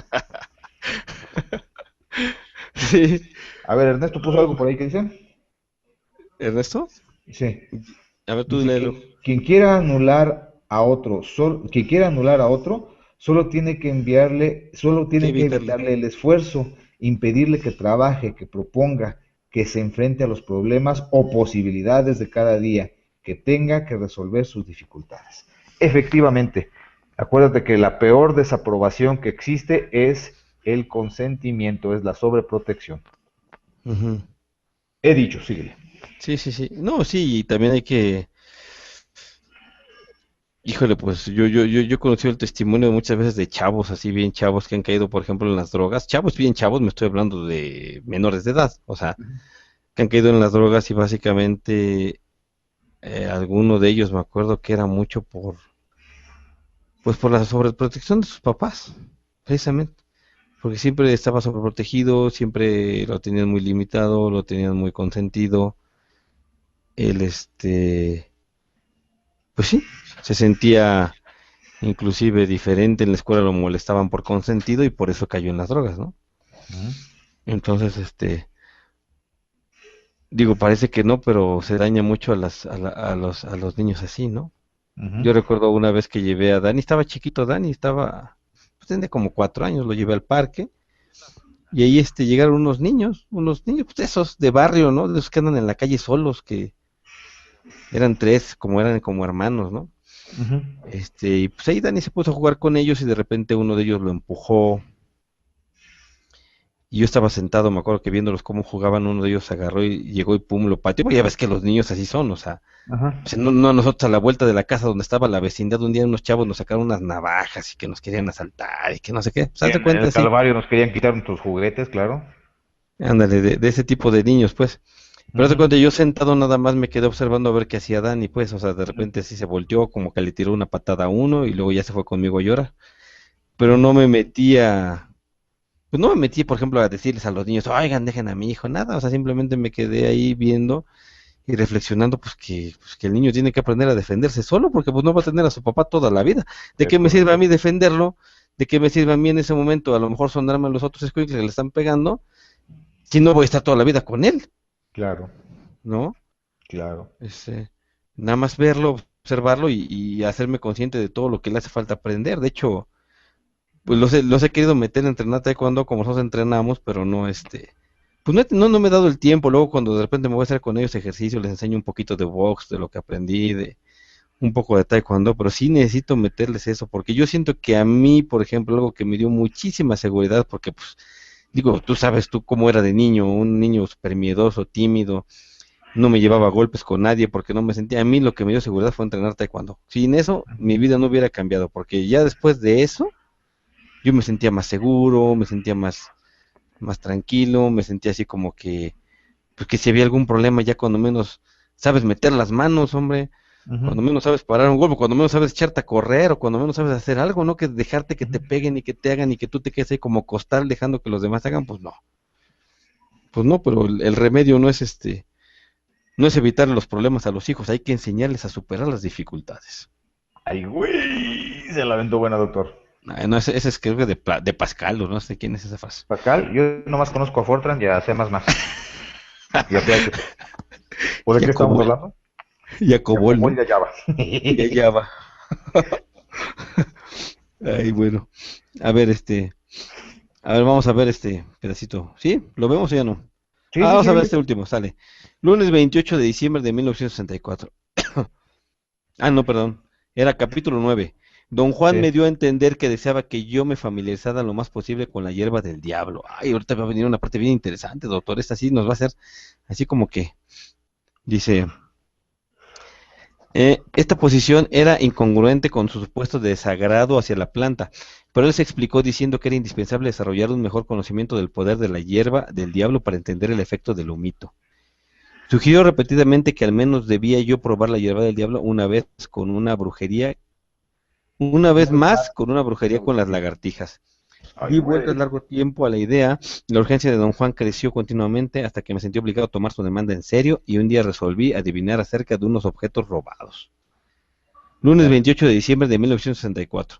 Sí. A ver, Ernesto puso algo por ahí que dice. ¿Ernesto? Sí. A ver, tú Dice léelo. que quien quiera anular a otro, quien quiera anular a otro, solo Que tiene que evitarle. evitarle el esfuerzo, impedirle que trabaje, que proponga. que se enfrente a los problemas o posibilidades de cada día, que tenga que resolver sus dificultades. Efectivamente, acuérdate que la peor desaprobación que existe es el consentimiento, es la sobreprotección. Ujú. He dicho, síguele. Sí, sí, sí. No, sí, y también hay que, híjole, pues yo he conocido el testimonio muchas veces de chavos, así bien chavos que han caído, por ejemplo, en las drogas. Chavos bien chavos, me estoy hablando de menores de edad, o sea, que han caído en las drogas y básicamente alguno de ellos me acuerdo que era mucho pues por la sobreprotección de sus papás, precisamente. Porque siempre estaba sobreprotegido, siempre lo tenían muy limitado, lo tenían muy consentido. Él, pues sí, se sentía inclusive diferente en la escuela, lo molestaban por consentido y por eso cayó en las drogas, ¿no? Ujú, Entonces, digo, parece que no, pero se daña mucho a los niños así, ¿no? ujú. Yo recuerdo una vez que llevé a Dani, estaba chiquito Dani, pues tenía como 4 años, lo llevé al parque y ahí llegaron unos niños pues esos de barrio, ¿no? De esos que andan en la calle solos, que eran tres, eran como hermanos, ¿no? Ujú. Y pues ahí Dani se puso a jugar con ellos y de repente uno de ellos lo empujó. Y yo estaba sentado, me acuerdo que viéndolos cómo jugaban, uno de ellos agarró y llegó y pum, lo pateó. Porque ya ves que los niños así son, o sea, Ajá. pues, no, no nosotros a la vuelta de la casa donde estaba la vecindad, un día unos chavos nos sacaron unas navajas y que nos querían asaltar y que no sé qué. Pues Y haz de en cuenta el así, Calvario nos querían quitar nuestros juguetes, claro. ándale, de ese tipo de niños, pues. Pero haz de Ujú, cuenta, yo sentado nada más me quedé observando a ver qué hacía Dani, pues, o sea, de ujú, repente así se volteó, como que le tiró una patada a uno y luego ya se fue conmigo a llorar. Pero ujú. no me metía. Pues no me metí, por ejemplo, a decirles a los niños, oigan, dejen a mi hijo, nada, o sea, simplemente me quedé ahí viendo y reflexionando, pues que el niño tiene que aprender a defenderse solo, porque pues no va a tener a su papá toda la vida. ¿De Es qué me sirve a correcto. mí defenderlo? ¿De qué me sirve a mí en ese momento a lo mejor sonarme a los otros escuincles que le están pegando si no voy a estar toda la vida con él, Claro, ¿no? claro. Nada más verlo, observarlo y hacerme consciente de todo lo que le hace falta aprender. De hecho, pues los he querido meter a entrenar taekwondo como nosotros entrenamos, pero no, pues no me he dado el tiempo. Luego cuando de repente me voy a hacer con ellos ejercicio, les enseño un poquito de box, de lo que aprendí, de un poco de taekwondo, pero sí necesito meterles eso, porque yo siento que a mí, por ejemplo, algo que me dio muchísima seguridad, porque pues, digo, tú sabes tú cómo era de niño, un niño súper miedoso, tímido, no me llevaba a golpes con nadie porque no me sentía, a mí lo que me dio seguridad fue entrenar taekwondo. Sin eso, mi vida no hubiera cambiado, porque ya después de eso, yo me sentía más seguro, me sentía más tranquilo, me sentía así como que, pues que si había algún problema, ya cuando menos sabes meter las manos, hombre, Ujú. cuando menos sabes parar un golpe, cuando menos sabes echarte a correr, o cuando menos sabes hacer algo, ¿no? Que dejarte que Ujú. te peguen y que te hagan y que tú te quedes ahí como costal dejando que los demás hagan, pues no, pero el remedio no es evitar los problemas a los hijos, hay que enseñarles a superar las dificultades. Ay, güey, se la aventó buena, doctor. Ah, no, ese es creo que de Pascal, o no sé quién es esa frase. Pascal, yo nomás conozco a Fortran y a C++. Y a PHP. ¿O de qué estamos Jacobol, hablando? Y a Jacobol, Cobol ¿no? y a Java. Y allá va. Ay, bueno. A ver, vamos a ver este pedacito. ¿Sí? ¿Lo vemos o ya no? Sí, Ah, sí, vamos sí, a ver oye. este último, sale. Lunes 28 de diciembre de 1964. Ah, no, perdón. Era capítulo 9. Don Juan Sí. me dio a entender que deseaba que yo me familiarizara lo más posible con la hierba del diablo. Ay, ahorita va a venir una parte bien interesante, doctor. Esta sí nos va a hacer así como que, dice, esta posición era incongruente con su supuesto desagrado hacia la planta, pero él se explicó diciendo que era indispensable desarrollar un mejor conocimiento del poder de la hierba del diablo para entender el efecto del humito. Sugirió repetidamente que al menos debía yo probar la hierba del diablo una vez Una vez más más, con una una brujería con las brujería. lagartijas. Ay, Di vueltas güey. largo tiempo a la idea, la urgencia de don Juan creció continuamente hasta que me sentí obligado a tomar su demanda en serio y un día resolví adivinar acerca de unos objetos robados. Lunes Ya. 28 de diciembre de 1964.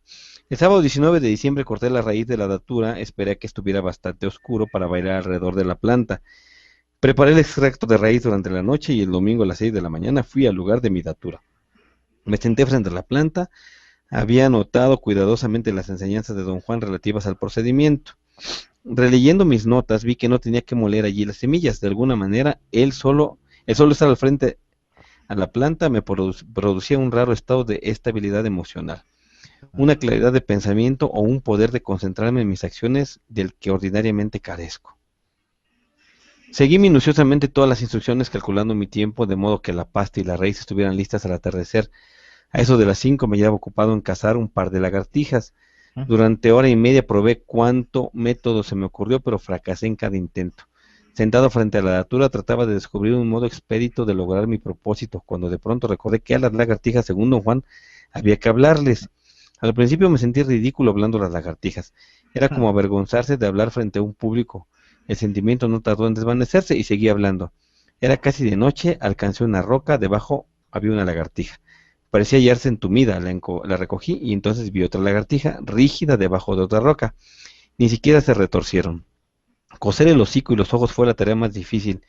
El sábado 19 de diciembre corté la raíz de la datura, esperé a que estuviera bastante oscuro para bailar alrededor de la planta. Preparé el extracto de raíz durante la noche y el domingo a las 6 de la mañana fui al lugar de mi datura. Me senté frente a la planta, había anotado cuidadosamente las enseñanzas de don Juan relativas al procedimiento. Releyendo mis notas, vi que no tenía que moler allí las semillas. De alguna manera, el solo estar al frente a la planta me producía un raro estado de estabilidad emocional, una claridad de pensamiento o un poder de concentrarme en mis acciones del que ordinariamente carezco. Seguí minuciosamente todas las instrucciones calculando mi tiempo de modo que la pasta y la raíz estuvieran listas al atardecer. A eso de las 5 me llevaba ocupado en cazar un par de lagartijas. Durante hora y media probé cuánto método se me ocurrió, pero fracasé en cada intento. Sentado frente a la datura trataba de descubrir un modo expedito de lograr mi propósito, cuando de pronto recordé que a las lagartijas, según don Juan, había que hablarles. Al principio me sentí ridículo hablando a las lagartijas. Era como avergonzarse de hablar frente a un público. El sentimiento no tardó en desvanecerse y seguí hablando. Era casi de noche, alcancé una roca, debajo había una lagartija. Parecía hallarse entumida, la recogí y entonces vi otra lagartija rígida debajo de otra roca. Ni siquiera se retorcieron. Coser el hocico y los ojos fue la tarea más difícil.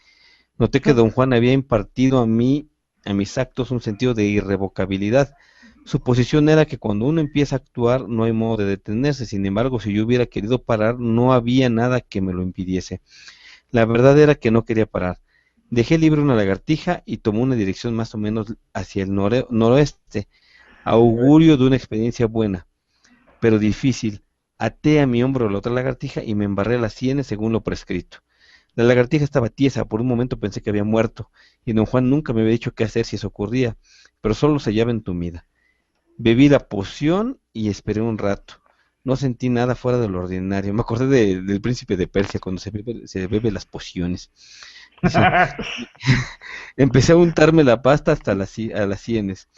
Noté que don Juan había impartido a mis actos, un sentido de irrevocabilidad. Su posición era que cuando uno empieza a actuar no hay modo de detenerse. Sin embargo, si yo hubiera querido parar, no había nada que me lo impidiese. La verdad era que no quería parar. Dejé libre una lagartija y tomó una dirección más o menos hacia el noroeste, augurio de una experiencia buena, pero difícil. Até a mi hombro la otra lagartija y me embarré las sienes según lo prescrito. La lagartija estaba tiesa, por un momento pensé que había muerto, y don Juan nunca me había dicho qué hacer si eso ocurría, pero solo se hallaba entumida. Bebí la poción y esperé un rato. No sentí nada fuera de lo ordinario. Me acordé del príncipe de Persia cuando se bebe las pociones. Dice, empecé a untarme la pasta hasta a las sienes.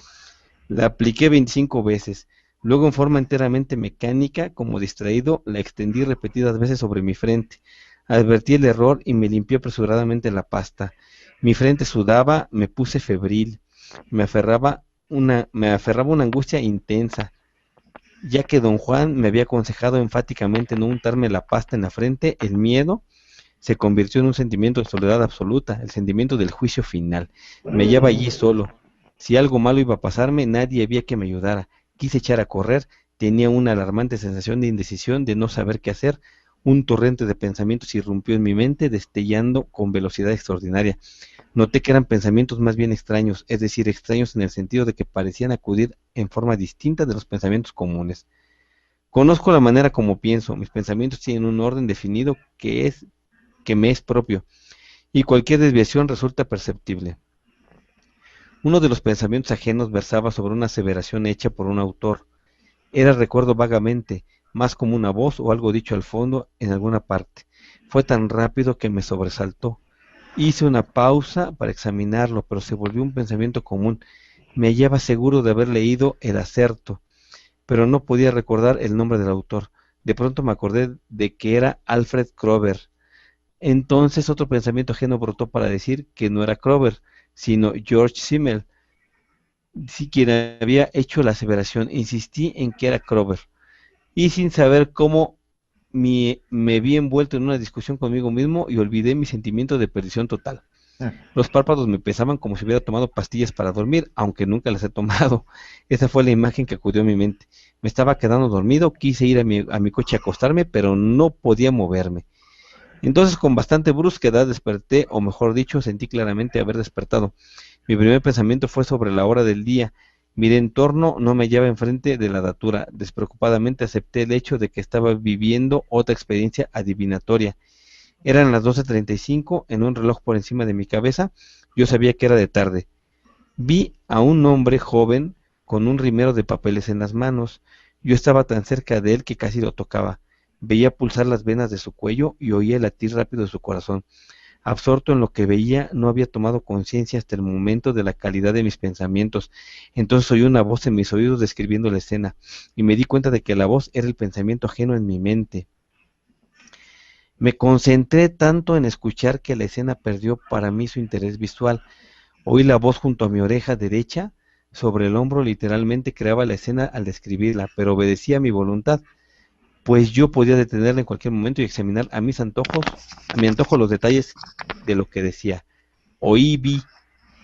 La apliqué 25 veces. Luego, en forma enteramente mecánica, como distraído, la extendí repetidas veces sobre mi frente. Advertí el error y me limpié apresuradamente la pasta. Mi frente sudaba, me puse febril. Me aferraba una angustia intensa, ya que don Juan me había aconsejado enfáticamente no untarme la pasta en la frente. El miedo se convirtió en un sentimiento de soledad absoluta, el sentimiento del juicio final. Me hallaba allí solo. Si algo malo iba a pasarme, nadie había que me ayudara. Quise echar a correr, tenía una alarmante sensación de indecisión, de no saber qué hacer. Un torrente de pensamientos irrumpió en mi mente, destellando con velocidad extraordinaria. Noté que eran pensamientos más bien extraños, es decir, extraños en el sentido de que parecían acudir en forma distinta de los pensamientos comunes. Conozco la manera como pienso, mis pensamientos tienen un orden definido que me es propio, y cualquier desviación resulta perceptible. Uno de los pensamientos ajenos versaba sobre una aseveración hecha por un autor. Era, recuerdo vagamente, más como una voz o algo dicho al fondo en alguna parte. Fue tan rápido que me sobresaltó. Hice una pausa para examinarlo, pero se volvió un pensamiento común. Me hallaba seguro de haber leído el acerto, pero no podía recordar el nombre del autor. De pronto me acordé de que era Alfred Kroeber. Entonces otro pensamiento ajeno brotó para decir que no era Kroeber, sino George Simmel, si quien había hecho la aseveración. Insistí en que era Kroeber, y sin saber cómo me vi envuelto en una discusión conmigo mismo y olvidé mi sentimiento de perdición total. Los párpados me pesaban como si hubiera tomado pastillas para dormir, aunque nunca las he tomado. Esa fue la imagen que acudió a mi mente. Me estaba quedando dormido, quise ir a mi coche a acostarme, pero no podía moverme. Entonces, con bastante brusquedad desperté, o mejor dicho, sentí claramente haber despertado. Mi primer pensamiento fue sobre la hora del día. Miré en torno, no me hallaba enfrente de la datura. Despreocupadamente acepté el hecho de que estaba viviendo otra experiencia adivinatoria. Eran las 12:35, en un reloj por encima de mi cabeza. Yo sabía que era de tarde. Vi a un hombre joven con un rimero de papeles en las manos. Yo estaba tan cerca de él que casi lo tocaba. Veía pulsar las venas de su cuello y oía el latir rápido de su corazón. Absorto en lo que veía, no había tomado conciencia hasta el momento de la calidad de mis pensamientos. Entonces oí una voz en mis oídos describiendo la escena, y me di cuenta de que la voz era el pensamiento ajeno en mi mente. Me concentré tanto en escuchar que la escena perdió para mí su interés visual. Oí la voz junto a mi oreja derecha, sobre el hombro. Literalmente creaba la escena al describirla, pero obedecía a mi voluntad, pues yo podía detenerla en cualquier momento y examinar a mi antojo los detalles de lo que decía. Vi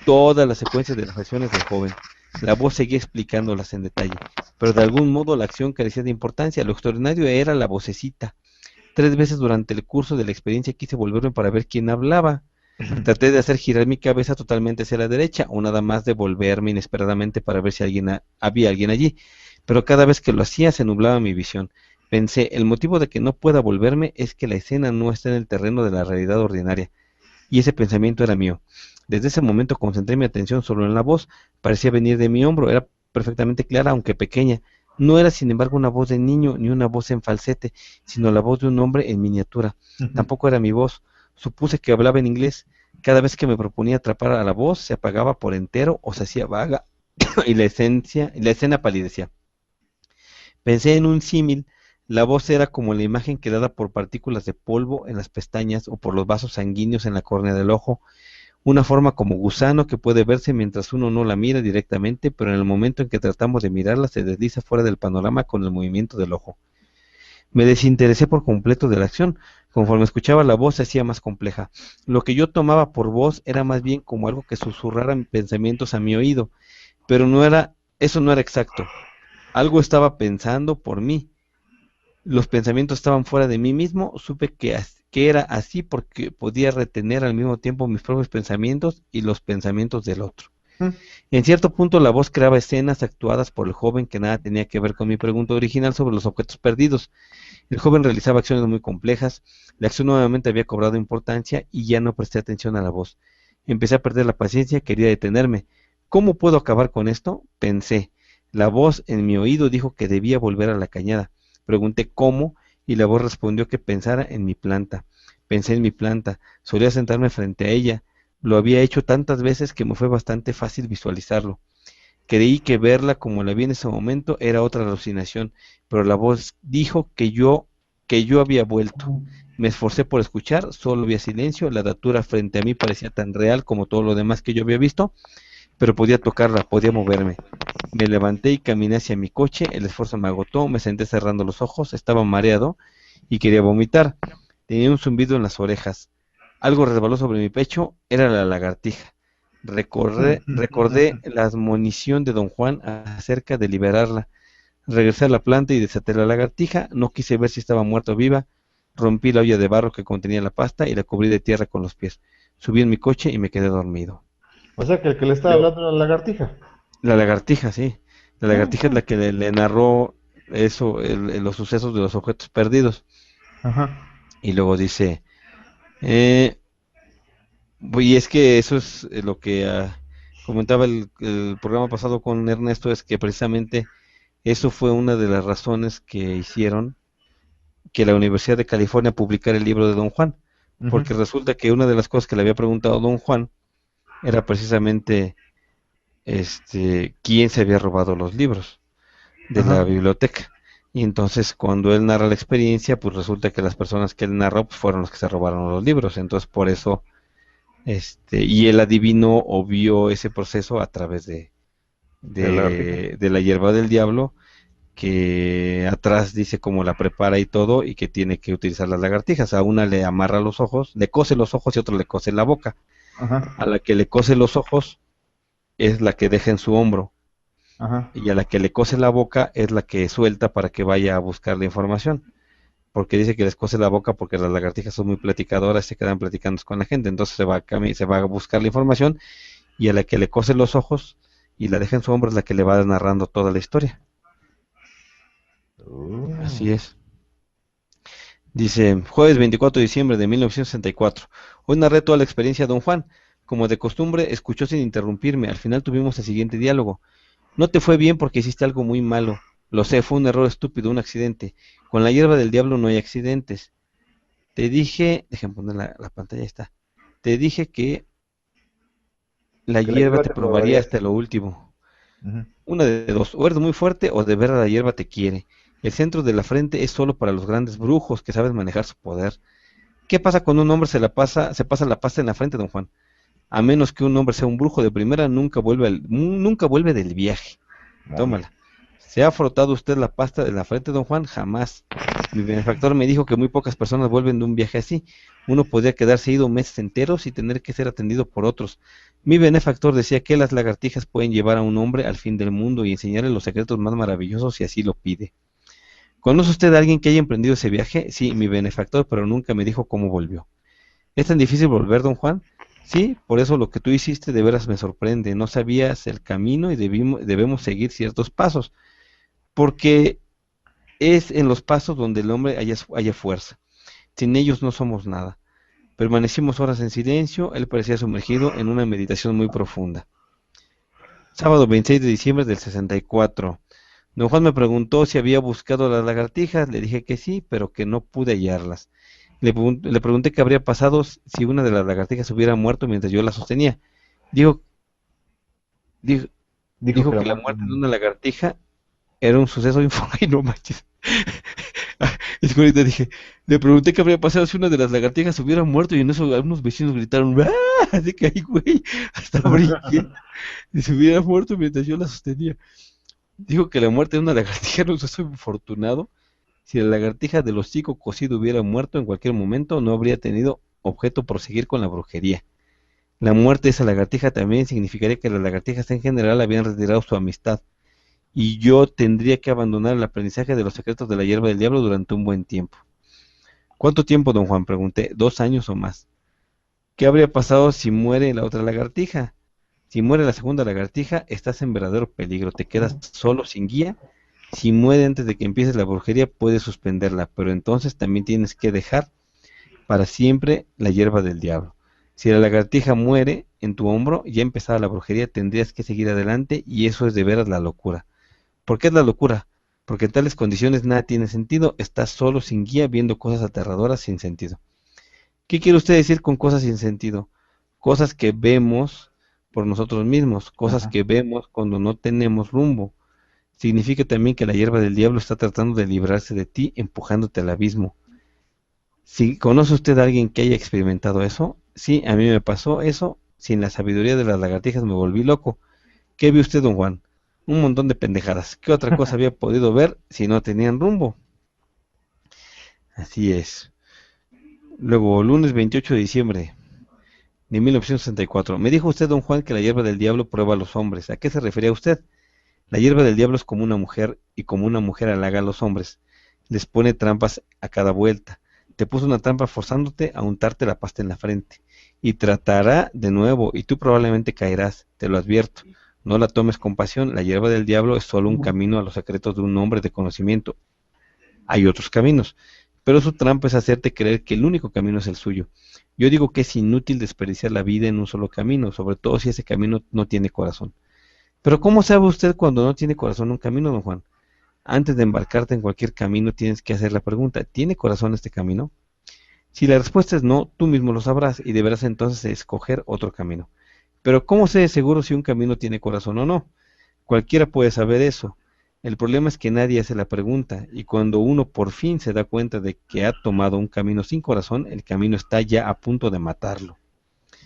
todas las secuencias de las acciones del joven. La voz seguía explicándolas en detalle, pero de algún modo la acción carecía de importancia. Lo extraordinario era la vocecita. 3 veces durante el curso de la experiencia quise volverme para ver quién hablaba. Traté de hacer girar mi cabeza totalmente hacia la derecha, o nada más de volverme inesperadamente para ver si había alguien allí, pero cada vez que lo hacía se nublaba mi visión. Pensé, el motivo de que no pueda volverme es que la escena no está en el terreno de la realidad ordinaria, y ese pensamiento era mío. Desde ese momento concentré mi atención solo en la voz, parecía venir de mi hombro, era perfectamente clara, aunque pequeña. No era, sin embargo, una voz de niño ni una voz en falsete, sino la voz de un hombre en miniatura. Tampoco era mi voz. Supuse que hablaba en inglés. Cada vez que me proponía atrapar a la voz, se apagaba por entero o se hacía vaga y la escena palidecía. Pensé en un símil. La voz era como la imagen creada por partículas de polvo en las pestañas o por los vasos sanguíneos en la córnea del ojo, una forma como gusano que puede verse mientras uno no la mira directamente, pero en el momento en que tratamos de mirarla se desliza fuera del panorama con el movimiento del ojo. Me desinteresé por completo de la acción. Conforme escuchaba la voz se hacía más compleja. Lo que yo tomaba por voz era más bien como algo que susurrara pensamientos a mi oído, pero eso no era exacto. Algo estaba pensando por mí. Los pensamientos estaban fuera de mí mismo. Supe que era así porque podía retener al mismo tiempo mis propios pensamientos y los pensamientos del otro. En cierto punto la voz creaba escenas actuadas por el joven que nada tenía que ver con mi pregunta original sobre los objetos perdidos. El joven realizaba acciones muy complejas, la acción nuevamente había cobrado importancia y ya no presté atención a la voz. Empecé a perder la paciencia, quería detenerme. ¿Cómo puedo acabar con esto? Pensé. La voz en mi oído dijo que debía volver a la cañada. Pregunté cómo y la voz respondió que pensara en mi planta. Pensé en mi planta, solía sentarme frente a ella. Lo había hecho tantas veces que me fue bastante fácil visualizarlo. Creí que verla como la vi en ese momento era otra alucinación, pero la voz dijo que yo había vuelto. Me esforcé por escuchar, solo había silencio, la datura frente a mí parecía tan real como todo lo demás que yo había visto, pero podía tocarla, podía moverme. Me levanté y caminé hacia mi coche, el esfuerzo me agotó, me senté cerrando los ojos, estaba mareado y quería vomitar. Tenía un zumbido en las orejas. Algo resbaló sobre mi pecho, era la lagartija. Recordé la admonición de don Juan acerca de liberarla. Regresé a la planta y desaté la lagartija. No quise ver si estaba muerta o viva. Rompí la olla de barro que contenía la pasta y la cubrí de tierra con los pies. Subí en mi coche y me quedé dormido. O sea que el que le estaba hablando era la lagartija. La lagartija, sí. La lagartija es la que le narró eso, los sucesos de los objetos perdidos. Ajá. Y luego dice, eh, y es que eso es lo que comentaba el programa pasado con Ernesto, es que precisamente eso fue una de las razones que hicieron que la Universidad de California publicara el libro de Don Juan, porque resulta que una de las cosas que le había preguntado Don Juan era precisamente quién se había robado los libros de la biblioteca. Y entonces cuando él narra la experiencia, pues resulta que las personas que él narró pues, fueron los que se robaron los libros. Entonces por eso, y él adivinó o vio ese proceso a través de la hierba del diablo, que atrás dice cómo la prepara y todo, y que tiene que utilizar las lagartijas. A una le amarra los ojos, le cose los ojos y a otra le cose la boca. A la que le cose los ojos es la que deja en su hombro. Y a la que le cose la boca es la que suelta para que vaya a buscar la información. Porque dice que les cose la boca porque las lagartijas son muy platicadoras y se quedan platicando con la gente. Entonces se va a buscar la información, y a la que le cose los ojos y la deja en su hombro es la que le va narrando toda la historia. Así es. Dice, jueves 24 de diciembre de 1964. Hoy narré toda la experiencia a don Juan. Como de costumbre, escuchó sin interrumpirme. Al final tuvimos el siguiente diálogo. No te fue bien porque hiciste algo muy malo. Lo sé, fue un error estúpido, un accidente. Con la hierba del diablo no hay accidentes. Te dije, déjenme poner la pantalla, está. Te dije que la hierba te probaría hasta lo último. Una de dos, o eres muy fuerte o de ver a la hierba te quiere. El centro de la frente es solo para los grandes brujos que saben manejar su poder. ¿Qué pasa cuando un hombre se pasa la pasta en la frente, don Juan? A menos que un hombre sea un brujo de primera, nunca vuelve del viaje. Tómala. ¿Se ha frotado usted la pasta de la frente, don Juan? Jamás. Mi benefactor me dijo que muy pocas personas vuelven de un viaje así. Uno podría quedarse ido meses enteros y tener que ser atendido por otros. Mi benefactor decía que las lagartijas pueden llevar a un hombre al fin del mundo y enseñarle los secretos más maravillosos si así lo pide. ¿Conoce usted a alguien que haya emprendido ese viaje? Sí, mi benefactor, pero nunca me dijo cómo volvió. ¿Es tan difícil volver, don Juan? Sí, por eso lo que tú hiciste de veras me sorprende. No sabías el camino y debemos seguir ciertos pasos, porque es en los pasos donde el hombre haya fuerza. Sin ellos no somos nada. Permanecimos horas en silencio, él parecía sumergido en una meditación muy profunda. Sábado 26 de diciembre del 64. Don Juan me preguntó si había buscado las lagartijas, le dije que sí, pero que no pude hallarlas. Le pregunté qué habría pasado si una de las lagartijas hubiera muerto mientras yo la sostenía. Dijo, dijo, Dijo dijo que la que la muerte... muerte de una lagartija era un suceso Ay, no manches. Es que ahorita dije, le pregunté qué habría pasado si una de las lagartijas hubiera muerto y en eso algunos vecinos gritaron, ¡ah! Así que ahí, güey, hasta brinqué. Y se hubiera muerto mientras yo la sostenía. Dijo que la muerte de una lagartija era un suceso infortunado. Si la lagartija del hocico cocido hubiera muerto en cualquier momento, no habría tenido objeto por seguir con la brujería. La muerte de esa lagartija también significaría que las lagartijas en general habían retirado su amistad, y yo tendría que abandonar el aprendizaje de los secretos de la hierba del diablo durante un buen tiempo. ¿Cuánto tiempo, don Juan? Pregunté. 2 años o más. ¿Qué habría pasado si muere la otra lagartija? Si muere la segunda lagartija, estás en verdadero peligro. Te quedas solo, sin guía. Si muere antes de que empieces la brujería, puedes suspenderla, pero entonces también tienes que dejar para siempre la hierba del diablo. Si la lagartija muere en tu hombro, ya empezada la brujería, tendrías que seguir adelante y eso es de veras la locura. ¿Por qué es la locura? Porque en tales condiciones nada tiene sentido, estás solo sin guía viendo cosas aterradoras sin sentido. ¿Qué quiere usted decir con cosas sin sentido? Cosas que vemos por nosotros mismos, cosas Ajá. que vemos cuando no tenemos rumbo. Significa también que la hierba del diablo está tratando de librarse de ti, empujándote al abismo. Si conoce usted a alguien que haya experimentado eso, sí, a mí me pasó eso, sin la sabiduría de las lagartijas me volví loco. ¿Qué vio usted, don Juan? Un montón de pendejadas. ¿Qué otra cosa había podido ver si no tenían rumbo? Así es. Luego, lunes 28 de diciembre de 1964. Me dijo usted, don Juan, que la hierba del diablo prueba a los hombres. ¿A qué se refería usted? La hierba del diablo es como una mujer y como una mujer halaga a los hombres. Les pone trampas a cada vuelta. Te puso una trampa forzándote a untarte la pasta en la frente. Y tratará de nuevo y tú probablemente caerás, te lo advierto. No la tomes con pasión, la hierba del diablo es solo un camino a los secretos de un hombre de conocimiento. Hay otros caminos, pero su trampa es hacerte creer que el único camino es el suyo. Yo digo que es inútil desperdiciar la vida en un solo camino, sobre todo si ese camino no tiene corazón. Pero ¿cómo sabe usted cuando no tiene corazón un camino, don Juan? Antes de embarcarte en cualquier camino tienes que hacer la pregunta, ¿tiene corazón este camino? Si la respuesta es no, tú mismo lo sabrás y deberás entonces escoger otro camino. Pero ¿cómo sé de seguro si un camino tiene corazón o no? Cualquiera puede saber eso. El problema es que nadie hace la pregunta y cuando uno por fin se da cuenta de que ha tomado un camino sin corazón, el camino está ya a punto de matarlo.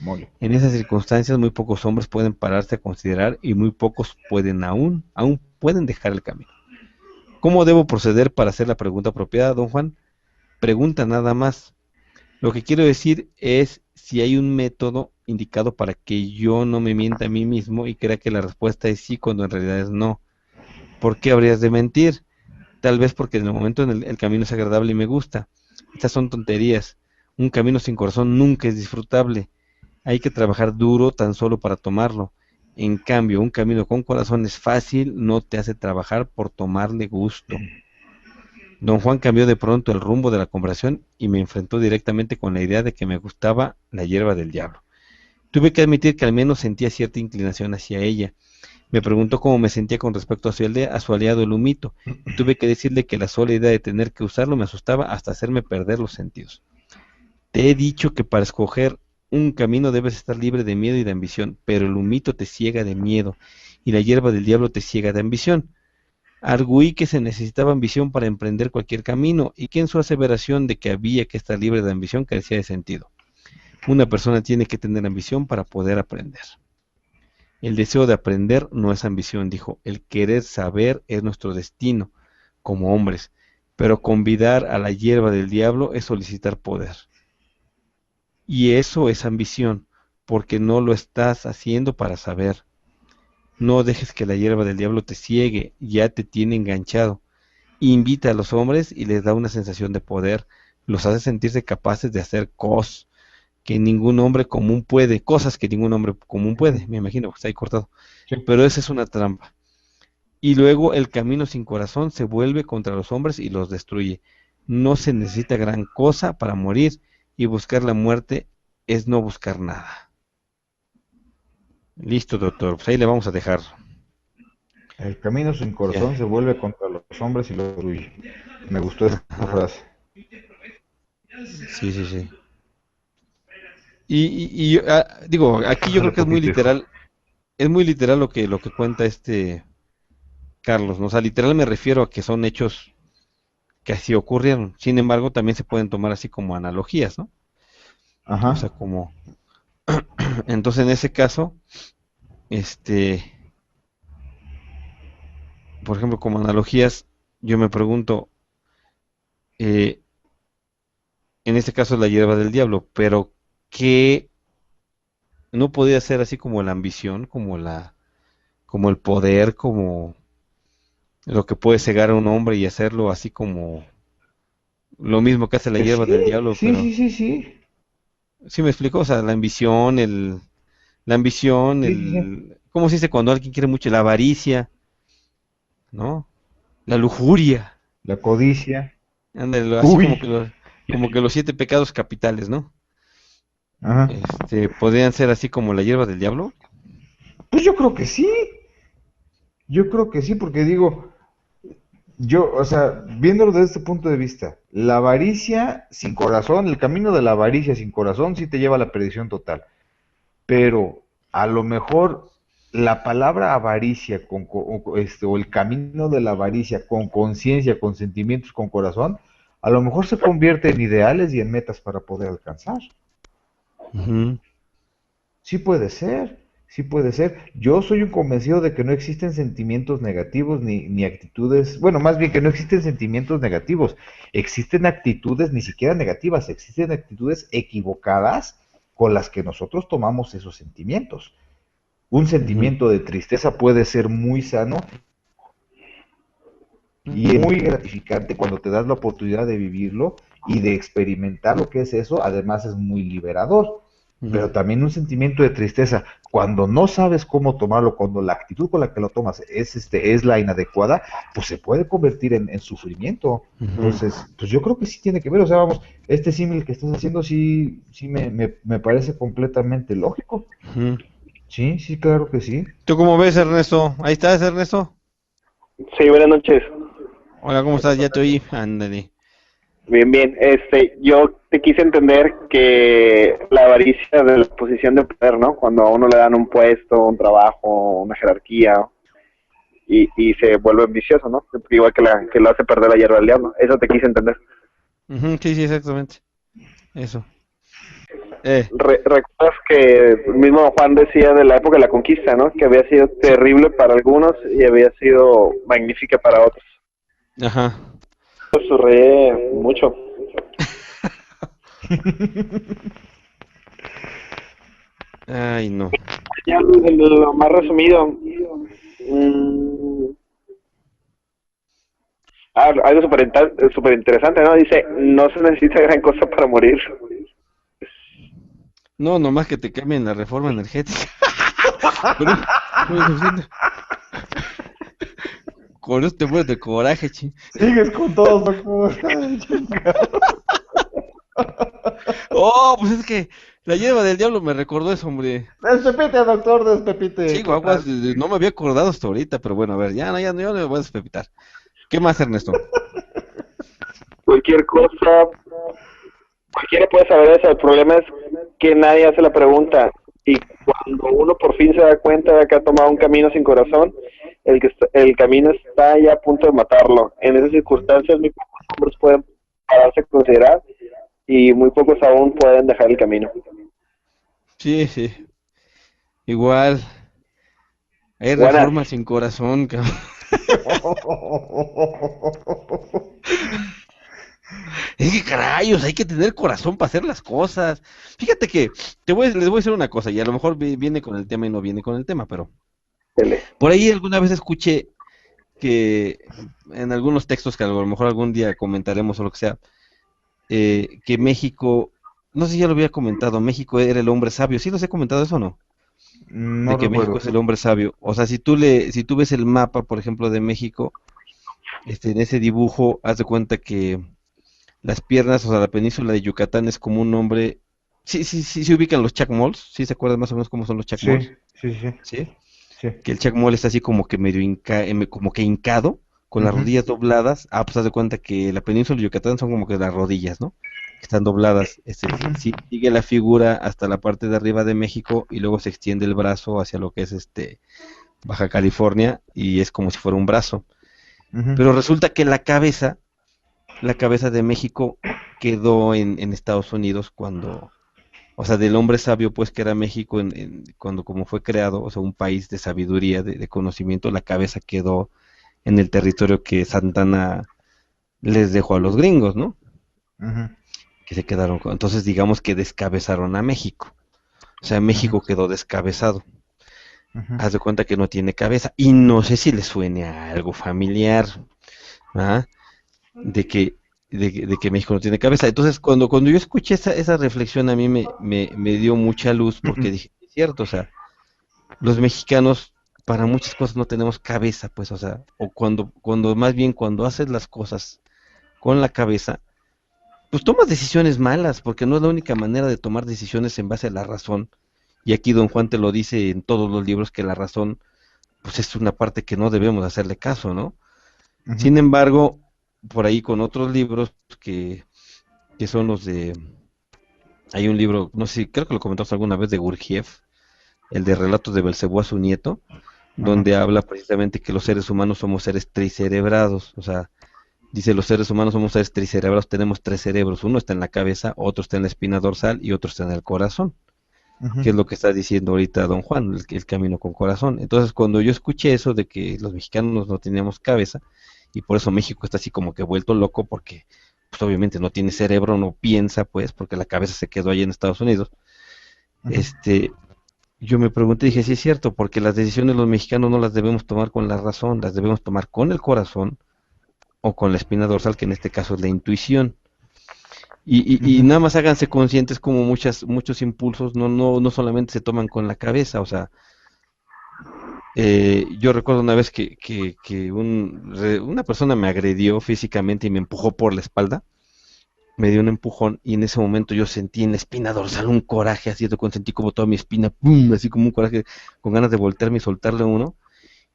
Mole. En esas circunstancias muy pocos hombres pueden pararse a considerar y muy pocos pueden aún pueden dejar el camino. ¿Cómo debo proceder para hacer la pregunta apropiada, don Juan? Pregunta nada más. Lo que quiero decir es si hay un método indicado para que yo no me mienta a mí mismo y crea que la respuesta es sí cuando en realidad es no. ¿Por qué habrías de mentir? Tal vez porque en el momento el camino es agradable y me gusta. Estas son tonterías. Un camino sin corazón nunca es disfrutable. Hay que trabajar duro tan solo para tomarlo. En cambio, un camino con corazón es fácil, no te hace trabajar por tomarle gusto. Don Juan cambió de pronto el rumbo de la conversación y me enfrentó directamente con la idea de que me gustaba la hierba del diablo. Tuve que admitir que al menos sentía cierta inclinación hacia ella. Me preguntó cómo me sentía con respecto a su aliado el humito, y tuve que decirle que la sola idea de tener que usarlo me asustaba hasta hacerme perder los sentidos. Te he dicho que para escoger un camino debes estar libre de miedo y de ambición, pero el humito te ciega de miedo y la hierba del diablo te ciega de ambición. Arguí que se necesitaba ambición para emprender cualquier camino y que en su aseveración de que había que estar libre de ambición carecía de sentido. Una persona tiene que tener ambición para poder aprender. El deseo de aprender no es ambición, dijo. El querer saber es nuestro destino como hombres, pero convidar a la hierba del diablo es solicitar poder. Y eso es ambición, porque no lo estás haciendo para saber. No dejes que la hierba del diablo te ciegue, ya te tiene enganchado. invita a los hombres y les da una sensación de poder, los hace sentirse capaces de hacer cosas que ningún hombre común puede, cosas que ningún hombre común puede, me imagino, porque está ahí cortado. Sí. Pero esa es una trampa. Y luego el camino sin corazón se vuelve contra los hombres y los destruye. No se necesita gran cosa para morir, y buscar la muerte es no buscar nada. Listo, doctor, pues ahí le vamos a dejar. El camino sin Ya. corazón se vuelve contra los hombres y los destruye. Me gustó esa Ajá. frase. Sí, sí, sí. Digo, aquí yo Ándale, creo que poquito, hijo. es muy literal lo que cuenta este Carlos, ¿no? O sea, literal me refiero a que son hechos que así ocurrieron. Sin embargo, también se pueden tomar así como analogías, ¿no? O sea, Ajá. como, entonces en ese caso, este, por ejemplo, como analogías, yo me pregunto, eh, en este caso la hierba del diablo, pero ¿qué no podía ser así como la ambición, como el poder, como lo que puede cegar a un hombre y hacerlo así como lo mismo que hace la hierba del Sí, diablo, sí, pero sí, sí, sí. ¿sí me explico? O sea, la ambición, Sí, sí, sí. ¿cómo se dice cuando alguien quiere mucho? La avaricia, ¿no? La lujuria, La codicia. ándale, así Uy. como que los siete pecados capitales, ¿no? Ajá. Podrían ser así como la hierba del diablo. Pues yo creo que sí. Yo creo que sí, porque digo, yo, o sea, viéndolo desde este punto de vista, la avaricia sin corazón, el camino de la avaricia sin corazón sí te lleva a la perdición total. Pero a lo mejor la palabra avaricia o el camino de la avaricia con conciencia, con sentimientos, con corazón, a lo mejor se convierte en ideales y en metas para poder alcanzar. Ujú, Sí puede ser, sí puede ser. Yo soy un convencido de que no existen sentimientos negativos ni actitudes, bueno, más bien que no existen sentimientos negativos, existen actitudes ni siquiera negativas, existen actitudes equivocadas con las que nosotros tomamos esos sentimientos. Un ujú, sentimiento de tristeza puede ser muy sano y es muy gratificante cuando te das la oportunidad de vivirlo y de experimentar lo que es eso, además es muy liberador. ujú, Pero también un sentimiento de tristeza, cuando no sabes cómo tomarlo, cuando la actitud con la que lo tomas es la inadecuada, pues se puede convertir en sufrimiento. ujú, Entonces, pues yo creo que sí tiene que ver, o sea, vamos, este símil que estás haciendo sí me parece completamente lógico. ujú. Sí, sí, claro que sí. ¿Tú cómo ves, Ernesto? Ahí estás, Ernesto. Sí, buenas noches. Hola, ¿cómo estás? Ya te oí. Ándale. Bien, bien. Yo te quise entender que la avaricia de la posición de poder, ¿no? Cuando a uno le dan un puesto, un trabajo, una jerarquía y se vuelve ambicioso, ¿no? Igual que lo hace perder la hierba al diablo. Eso te quise entender. Ujú, sí, sí, exactamente. Eso. ¿Recuerdas que el mismo Juan decía de la época de la conquista, ¿no? Que había sido terrible para algunos y había sido magnífica para otros. Ajá. Susurré mucho. Ay, no. Ya, en lo más resumido, mm, algo súper interesante, ¿no? Dice, no se necesita gran cosa para morir. No, nomás que te cambien la reforma energética. Con eso, con eso es suficiente. Con eso te mueres de coraje, chi. Sigues con todos, doctor. Ay, chingado. Oh, pues es que la hierba del diablo me recordó eso, hombre. Despepite, doctor, despepite. Sí, ¿Qué guaguas, más? no me había acordado hasta ahorita, pero bueno, a ver, ya no me voy a despepitar. ¿Qué más, Ernesto? Cualquier cosa, cualquiera puede saber eso. El problema es que nadie hace la pregunta. Y cuando uno por fin se da cuenta de que ha tomado un camino sin corazón, el camino está ya a punto de matarlo. En esas circunstancias, muy pocos hombres pueden pararse a considerar y muy pocos aún pueden dejar el camino. Sí, sí, igual, hay Buenas. reformas sin corazón, cabrón. Es que carayos, hay que tener corazón para hacer las cosas. Fíjate que les voy a decir una cosa, y a lo mejor viene con el tema y no viene con el tema, pero Tele. por ahí alguna vez escuché que en algunos textos que a lo mejor algún día comentaremos o lo que sea, que México, no sé si ya lo había comentado, México era el hombre sabio. ¿Sí los he comentado eso o no? No De que México recuerdo. es el hombre sabio. O sea, si tú ves el mapa, por ejemplo, de México, en ese dibujo, haz de cuenta que las piernas, o sea, la península de Yucatán es como un hombre. Sí, sí, sí, se ubican los chacmols. ¿Sí se acuerdan más o menos cómo son los Sí, chacmols? sí, sí, ¿Sí? sí. Que el chacmol está así como que medio como que hincado, con las Ujú. rodillas dobladas. Ah, pues haz de cuenta que la península de Yucatán son como que las rodillas, ¿no? Que están dobladas. Sigue la figura hasta la parte de arriba de México y luego se extiende el brazo hacia lo que es Baja California y es como si fuera un brazo. Ujú. Pero resulta que la cabeza de México quedó en Estados Unidos cuando, o sea, del hombre sabio pues que era México cuando como fue creado, o sea, un país de sabiduría, de conocimiento, la cabeza quedó en el territorio que Santana les dejó a los gringos, ¿no? Ujú. Que se quedaron entonces digamos que descabezaron a México. O sea, Ujú. México quedó descabezado. Ujú. Haz de cuenta que no tiene cabeza. Y no sé si le suene a algo familiar, ¿ah? De que México no tiene cabeza. Entonces, cuando yo escuché esa reflexión, a mí me dio mucha luz porque Ujú. dije, es cierto, o sea, los mexicanos para muchas cosas no tenemos cabeza, pues, o sea, o cuando más bien cuando haces las cosas con la cabeza, pues tomas decisiones malas, porque no es la única manera de tomar decisiones en base a la razón. Y aquí don Juan te lo dice en todos los libros que la razón, pues es una parte que no debemos hacerle caso, ¿no? Ujú. Sin embargo, por ahí con otros libros que son los de, hay un libro, no sé, creo que lo comentamos alguna vez de Gurdjieff, el de Relatos de Belcebú a su nieto, Ajá. donde habla precisamente que los seres humanos somos seres tricerebrados, o sea, dice los seres humanos somos seres tricerebrados, tenemos tres cerebros, uno está en la cabeza, otro está en la espina dorsal y otro está en el corazón, Ujú. que es lo que está diciendo ahorita don Juan, el camino con corazón. Entonces, cuando yo escuché eso de que los mexicanos no teníamos cabeza, y por eso México está así como que vuelto loco, porque pues obviamente no tiene cerebro, no piensa, pues, porque la cabeza se quedó ahí en Estados Unidos, Ujú. este, yo me pregunté, dije, sí es cierto, porque las decisiones los mexicanos no las debemos tomar con la razón, las debemos tomar con el corazón o con la espina dorsal, que en este caso es la intuición. Y Ujú. nada más háganse conscientes como muchos impulsos no solamente se toman con la cabeza, o sea, yo recuerdo una vez que una persona me agredió físicamente y me empujó por la espalda, me dio un empujón y en ese momento yo sentí en la espina dorsal un coraje, así de cuando sentí como toda mi espina, ¡pum! Así como un coraje, con ganas de voltearme y soltarle a uno.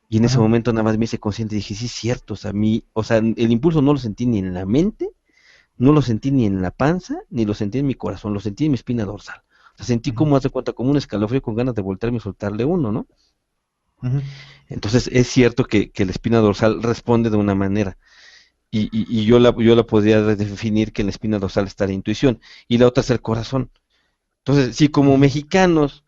Y en ese Ajá. momento nada más me hice consciente y dije, sí es cierto, o sea, o sea, el impulso no lo sentí ni en la mente, no lo sentí ni en la panza, ni lo sentí en mi corazón, lo sentí en mi espina dorsal. O sea, sentí Ujú. como, hace cuenta, como un escalofrío con ganas de voltearme y soltarle uno, ¿no? Ujú. Entonces es cierto que la espina dorsal responde de una manera. Y yo la podría definir que en la espina dorsal está la intuición y la otra es el corazón. Entonces, si como Ujú. mexicanos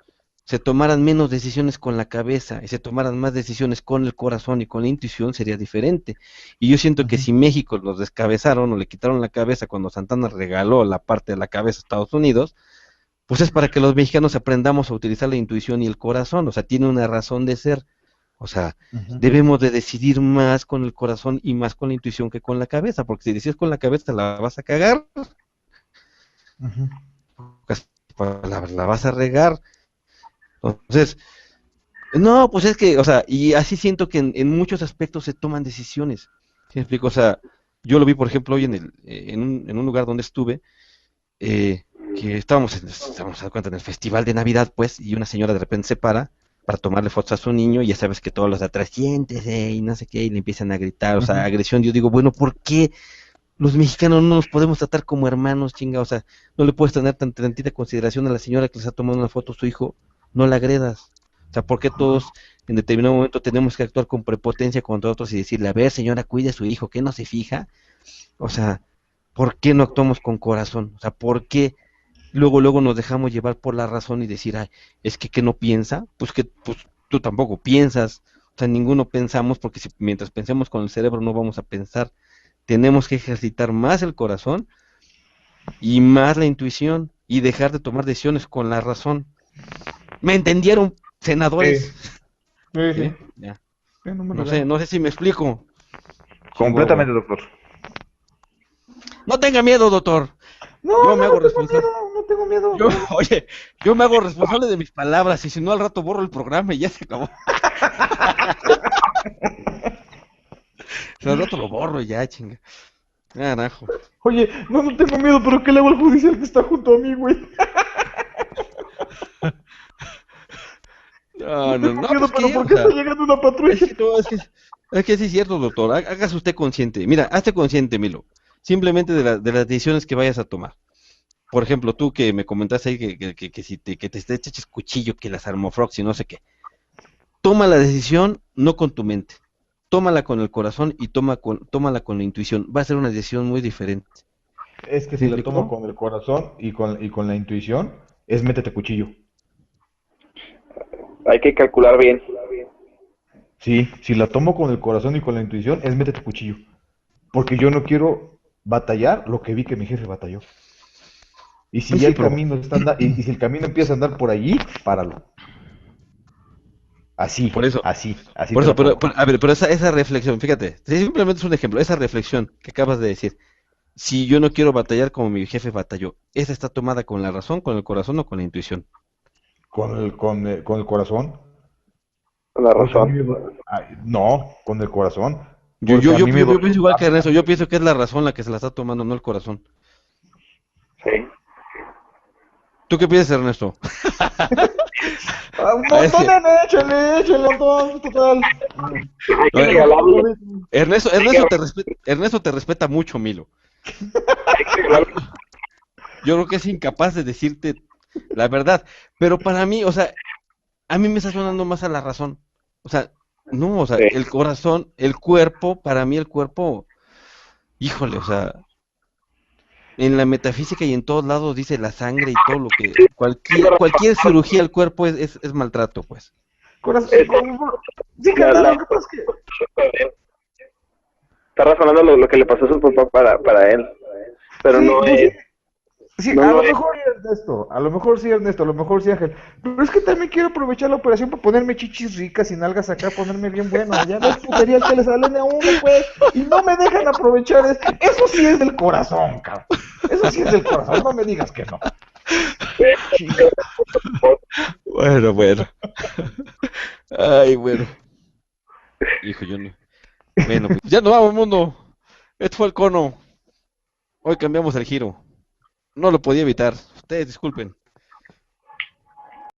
se tomaran menos decisiones con la cabeza y se tomaran más decisiones con el corazón y con la intuición, sería diferente. Y yo siento que Ujú. si México los descabezaron o le quitaron la cabeza cuando Santana regaló la parte de la cabeza a Estados Unidos, pues es para que los mexicanos aprendamos a utilizar la intuición y el corazón. O sea, tiene una razón de ser. O sea, Ujú. debemos de decidir más con el corazón y más con la intuición que con la cabeza, porque si decides con la cabeza la vas a cagar, Ujú. la vas a regar. Entonces, no, pues es que, o sea, y así siento que en muchos aspectos se toman decisiones. ¿Sí me explico? O sea, yo lo vi, por ejemplo, hoy en un lugar donde estuve, que estábamos a cuenta en el festival de Navidad, pues, y una señora de repente se para tomarle fotos a su niño, y ya sabes que todos los de atrás, siéntese, y no sé qué, y le empiezan a gritar, o sea, Ujú. agresión. Yo digo, bueno, ¿por qué los mexicanos no nos podemos tratar como hermanos, chinga? O sea, no le puedes tener tantita consideración a la señora que le está tomando una foto a su hijo, no la agredas. O sea, ¿por qué todos en determinado momento tenemos que actuar con prepotencia contra otros y decirle, a ver, señora, cuide a su hijo, que no se fija? O sea, ¿por qué no actuamos con corazón? O sea, ¿por qué luego nos dejamos llevar por la razón y decir, ay, es que no piensa? Pues que pues, tú tampoco piensas. O sea, ninguno pensamos porque mientras pensemos con el cerebro no vamos a pensar. Tenemos que ejercitar más el corazón y más la intuición y dejar de tomar decisiones con la razón. ¿Me entendieron, Sí, senadores? sí, sí. ¿Sí? Ya. No me No sé, regañe. no sé si me explico. Completamente, doctor. No tenga miedo, doctor. No, Yo me no, hago no tengo responsable. miedo, no tengo miedo. Yo, oye, yo me hago responsable de mis palabras y si no al rato borro el programa y ya se acabó. O sea, al rato lo borro y ya, chinga. Carajo. Oye, no, no tengo miedo, pero ¿qué le hago al judicial que está junto a mí, güey? No, No no, tengo no, miedo, pues pero qué, ¿por o qué está sea, llegando una es patrulla? que no, es que sí es cierto, doctor. Hágase usted consciente. Mira, hazte consciente, Milo. Simplemente de las decisiones que vayas a tomar. Por ejemplo, tú que me comentaste ahí que si te, que te eches cuchillo, que las armofrox y no sé qué. Toma la decisión no con tu mente. Tómala con el corazón y tómala con la intuición. Va a ser una decisión muy diferente. Es que ¿Me si la tomo explicó? con el corazón y con la intuición, es métete cuchillo. Hay que calcular bien. Sí, si la tomo con el corazón y con la intuición, es métete cuchillo. Porque yo no quiero batallar lo que vi que mi jefe batalló. Y si Pues ya sí, el pero camino está y si el camino empieza a andar por allí, páralo. por eso, Así te la pongo. a ver, pero esa reflexión, fíjate, simplemente es un ejemplo, esa reflexión que acabas de decir, si yo no quiero batallar como mi jefe batalló, ¿esa está tomada con la razón, con el corazón o con la intuición? Con el corazón, La porque a mí razón. no, con el corazón, Yo, yo, porque a yo, mí me yo, yo dolió. pienso igual que Ernesto, yo pienso que es la razón la que se la está tomando, no el corazón. Sí. ¿Tú qué piensas, Ernesto? Un Ah, es montón que, échale, entonces, total. Hay no, que regalarle. Ernesto te respeta mucho, Milo. Hay que Yo, regalarle. yo creo que es incapaz de decirte la verdad, pero para mí, o sea, a mí me está sonando más a la razón. O sea, no, o sea, Sí. el corazón, el cuerpo, para mí el cuerpo, híjole, o sea, en la metafísica y en todos lados dice la sangre y todo lo que, Tiene cualquier cirugía al cuerpo es maltrato, pues. Corazón, razón. sí, La, carnal, la- lo que pasa es que está razonando lo que le pasó a su papá para él. Pero sí, no pues sí, es. sí, No, a no lo es. mejor sí Ernesto, a lo mejor sí Ernesto, a lo mejor sí Ángel, pero es que también quiero aprovechar la operación para ponerme chichis ricas y nalgas acá, ponerme bien bueno, ya ves puterías que le salen a uno, pues, y no me dejan aprovechar, eso sí es del corazón, cabrón, eso sí es del corazón, no me digas que no. Chinga. Bueno, bueno. Ay, bueno. Hijo, yo no. Bueno, pues ya nos vamos, mundo. Esto fue el cono. Hoy cambiamos el giro. No lo podía evitar. Ustedes disculpen.